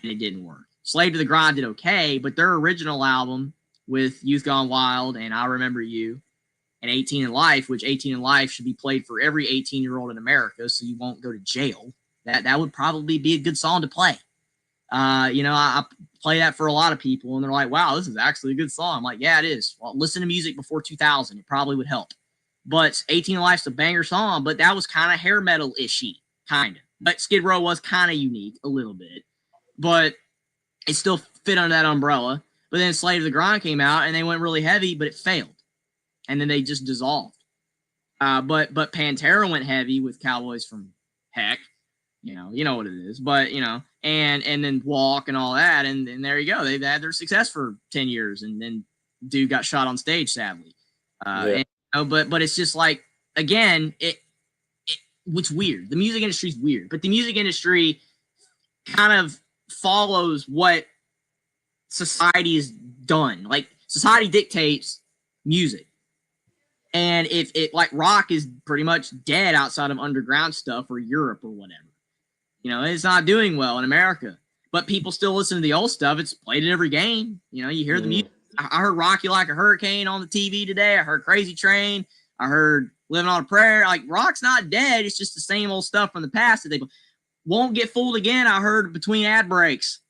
and it didn't work. Slave to the Grind did okay, but their original album with Youth Gone Wild and I Remember You and 18 in Life, which 18 in Life should be played for every 18-year-old in America so you won't go to jail. That would probably be a good song to play. You know, I play that for a lot of people and they're like, wow, this is actually a good song. I'm like, yeah, it is. Well, listen to music before 2000. It probably would help. But 18 in Life's a banger song, but that was kind of hair metal-ishy, kind of. But Skid Row was kind of unique a little bit. But it still fit under that umbrella. But then Slave to the Grind came out and they went really heavy, but it failed. And then they just dissolved. But Pantera went heavy with Cowboys from Heck. You know what it is. But, you know, and then Walk and all that. And there you go. They've had their success for 10 years. And then dude got shot on stage, sadly. And, you know, but it's just like, again, it's weird. The music industry is weird. But the music industry kind of follows what society has done. Like, society dictates music. And if it, like, rock is pretty much dead outside of underground stuff or Europe or whatever. You know, it's not doing well in America. But people still listen to the old stuff. It's played at every game. You know, you hear the music. I heard Rock You Like a Hurricane on the TV today. I heard Crazy Train. I heard Living on a Prayer. Like, rock's not dead. It's just the same old stuff from the past that they won't get fooled again. I heard Between Ad Breaks.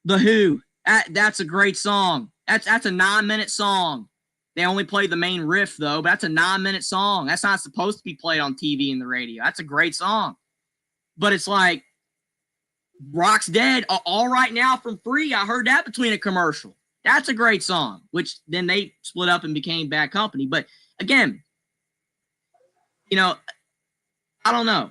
The Who. That's a great song. That's a 9-minute song. They only played the main riff, though, but that's a 9-minute song. That's not supposed to be played on TV and the radio. That's a great song. But it's like, rock's dead. All Right Now from Free. I heard that between a commercial. That's a great song, which then they split up and became Bad Company. But again, you know, I don't know.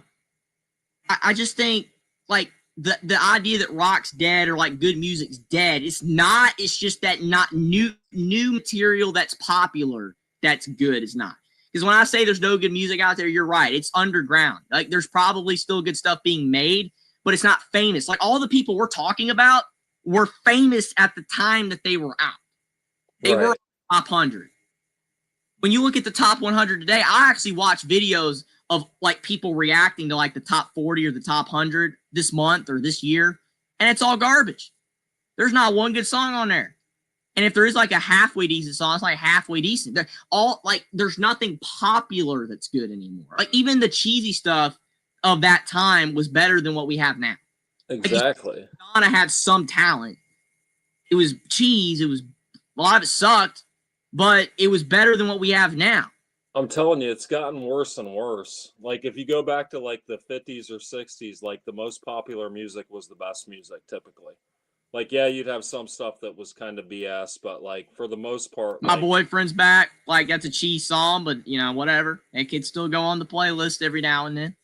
I just think, like, the idea that rock's dead or like good music's dead, it's not. It's just that not new material that's popular that's good is not. Because when I say there's no good music out there, you're right. It's underground. Like, there's probably still good stuff being made, but it's not famous. Like, all the people we're talking about were famous at the time that they were out. They were top 100. When you look at the top 100 today, I actually watch videos of, like, people reacting to, like, the top 40 or the top 100 this month or this year, and it's all garbage. There's not one good song on there. And if there is, like, a halfway decent song, it's like halfway decent. They're all, like, there's nothing popular that's good anymore. Like, even the cheesy stuff of that time was better than what we have now. Exactly. Like, Donna had some talent. It was cheese. A lot of it sucked, but it was better than what we have now. I'm telling you, it's gotten worse and worse. Like if you go back to like the 50s or 60s, like the most popular music was the best music typically. Like yeah, you'd have some stuff that was kind of BS, but like for the most part, My like boyfriend's back. Like that's a cheese song, but whatever. It could still go on the playlist every now and then.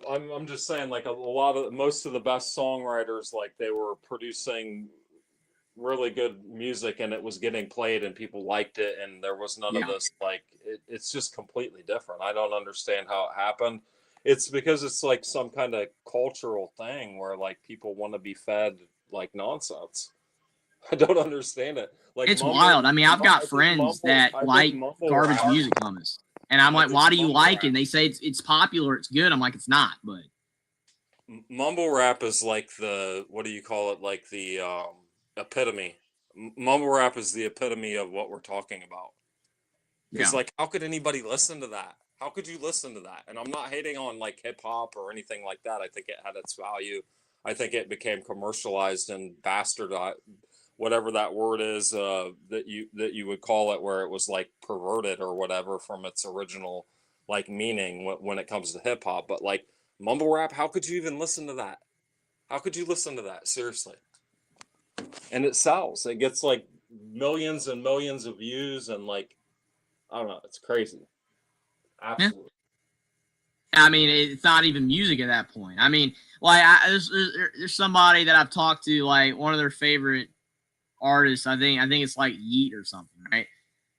I'm just saying, like a lot of most of the best songwriters, like they were producing really good music and it was getting played and people liked it and there was none of Yeah. this like it's just completely different. I don't understand how it happened. It's because it's like some kind of cultural thing where like people want to be fed like nonsense. I don't understand it. Like It's mumble, wild. I mean, I've got I think friends that I think like mumble garbage rap. music, hummus. And I'm I like, think why do you mumble like it? rap. And they say it's popular, it's good. I'm like, it's not, but Mumble rap is like the what do you call it? Like the epitome. Mumble rap is the epitome of what we're talking about. Because yeah. like, how could anybody listen to that? How could you listen to that? And I'm not hating on like hip hop or anything like that. I think it had its value. I think it became commercialized and bastardized, whatever that word is that you would call it, where it was like perverted or whatever from its original like meaning when it comes to hip hop. But like mumble rap, how could you even listen to that? How could you listen to that seriously? And it sells. It gets like millions and millions of views and like I don't know. It's crazy. Absolutely. Yeah. I mean, it's not even music at that point. I mean, like, there's somebody that I've talked to, like one of their favorite artists. I think it's like Yeet or something, right?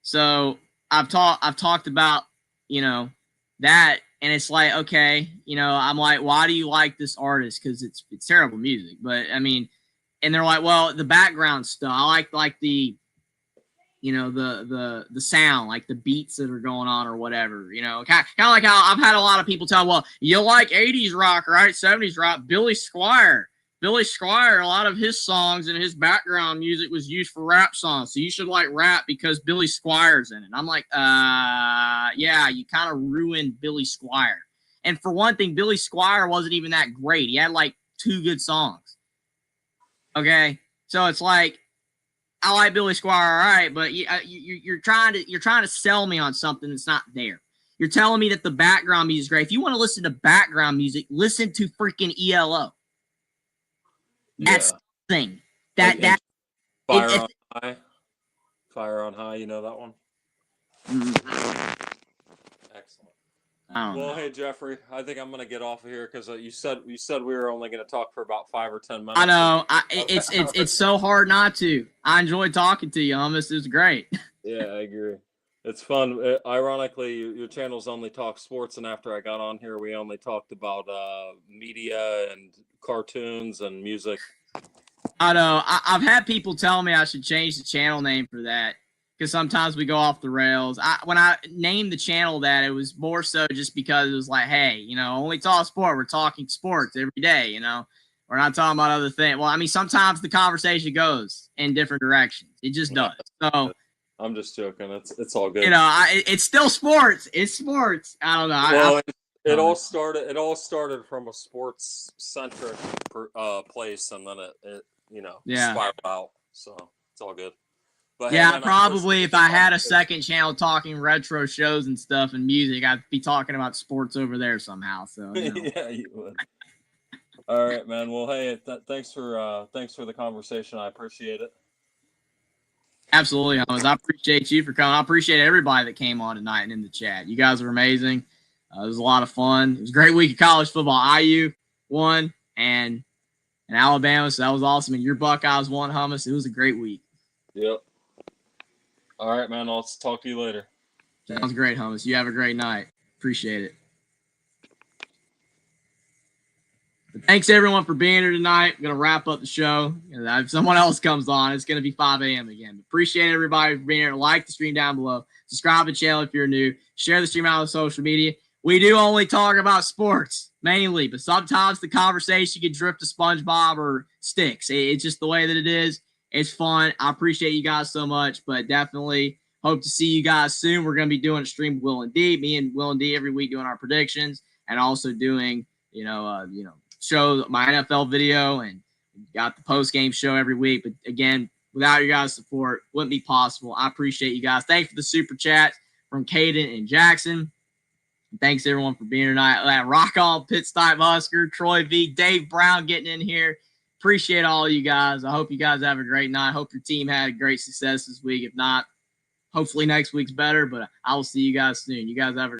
So I've talked about that, and it's like, okay, I'm like, why do you like this artist? Because it's terrible music, but I mean, and they're like, well, the background stuff. I like the the sound, like the beats that are going on or whatever, kind of like how I've had a lot of people tell, well, you like 80s rock, right? 70s rock. Billy Squier, a lot of his songs and his background music was used for rap songs, so you should like rap because Billy Squier's in it. I'm like, yeah, you kind of ruined Billy Squier. And for one thing, Billy Squier wasn't even that great. He had like 2 good songs. Okay, so it's like, I like Billy Squier, all right, but you're trying to sell me on something that's not there. You're telling me that the background music is great. If you want to listen to background music, listen to freaking ELO. That's the thing. That Fire on High. Fire on High. You know that one? Excellent. Well, hey Jeffrey, I think I'm gonna get off of here because you said we were only gonna talk for about 5 or 10 minutes. I know. It's so hard not to. I enjoyed talking to you, Hummus. It was great. Yeah, I agree. It's fun. Ironically, your channels only talk sports, and after I got on here, we only talked about media and cartoons and music. I know. I've had people tell me I should change the channel name for that because sometimes we go off the rails. When I named the channel that, it was more so just because it was like, hey, only talk sport. We're talking sports every day. We're not talking about other things. Well, I mean, sometimes the conversation goes in different directions. It just does. So I'm just joking. It's all good. It's still sports. It's sports. I don't know. Well, it all started from a sports centric place, and then it spiraled out. So it's all good. But yeah, hey, man, probably if I had a second channel talking retro shows and stuff and music, I'd be talking about sports over there somehow. So yeah, you would. All right, man. Well, hey, thanks for the conversation. I appreciate it. Absolutely, Hummus. I appreciate you for coming. I appreciate everybody that came on tonight and in the chat. You guys are amazing. It was a lot of fun. It was a great week of college football. IU won and Alabama, so that was awesome. And your Buckeyes won, Hummus. It was a great week. Yep. All right, man. I'll talk to you later. Sounds great, Hummus. You have a great night. Appreciate it. But thanks, everyone, for being here tonight. I'm going to wrap up the show. If someone else comes on, it's going to be 5 a.m. again. But appreciate everybody for being here. Like the stream down below. Subscribe to the channel if you're new. Share the stream out on social media. We do only talk about sports, mainly. But sometimes the conversation can drift to SpongeBob or Sticks. It's just the way that it is. It's fun. I appreciate you guys so much. But definitely hope to see you guys soon. We're going to be doing a stream with Will and D. Me and Will and D every week doing our predictions. And also doing, show my NFL video, and got the post-game show every week. But again, without your guys' support, wouldn't be possible. I appreciate you guys. Thanks for the super chat. from Caden and Jackson. Thanks everyone for being here tonight. Rock on Pit Stop Husker, Troy V, Dave Brown getting in here. Appreciate all you guys. I hope you guys have a great night. Hope your team had great success this week. If not, hopefully next week's better, but I will see you guys soon. You guys have a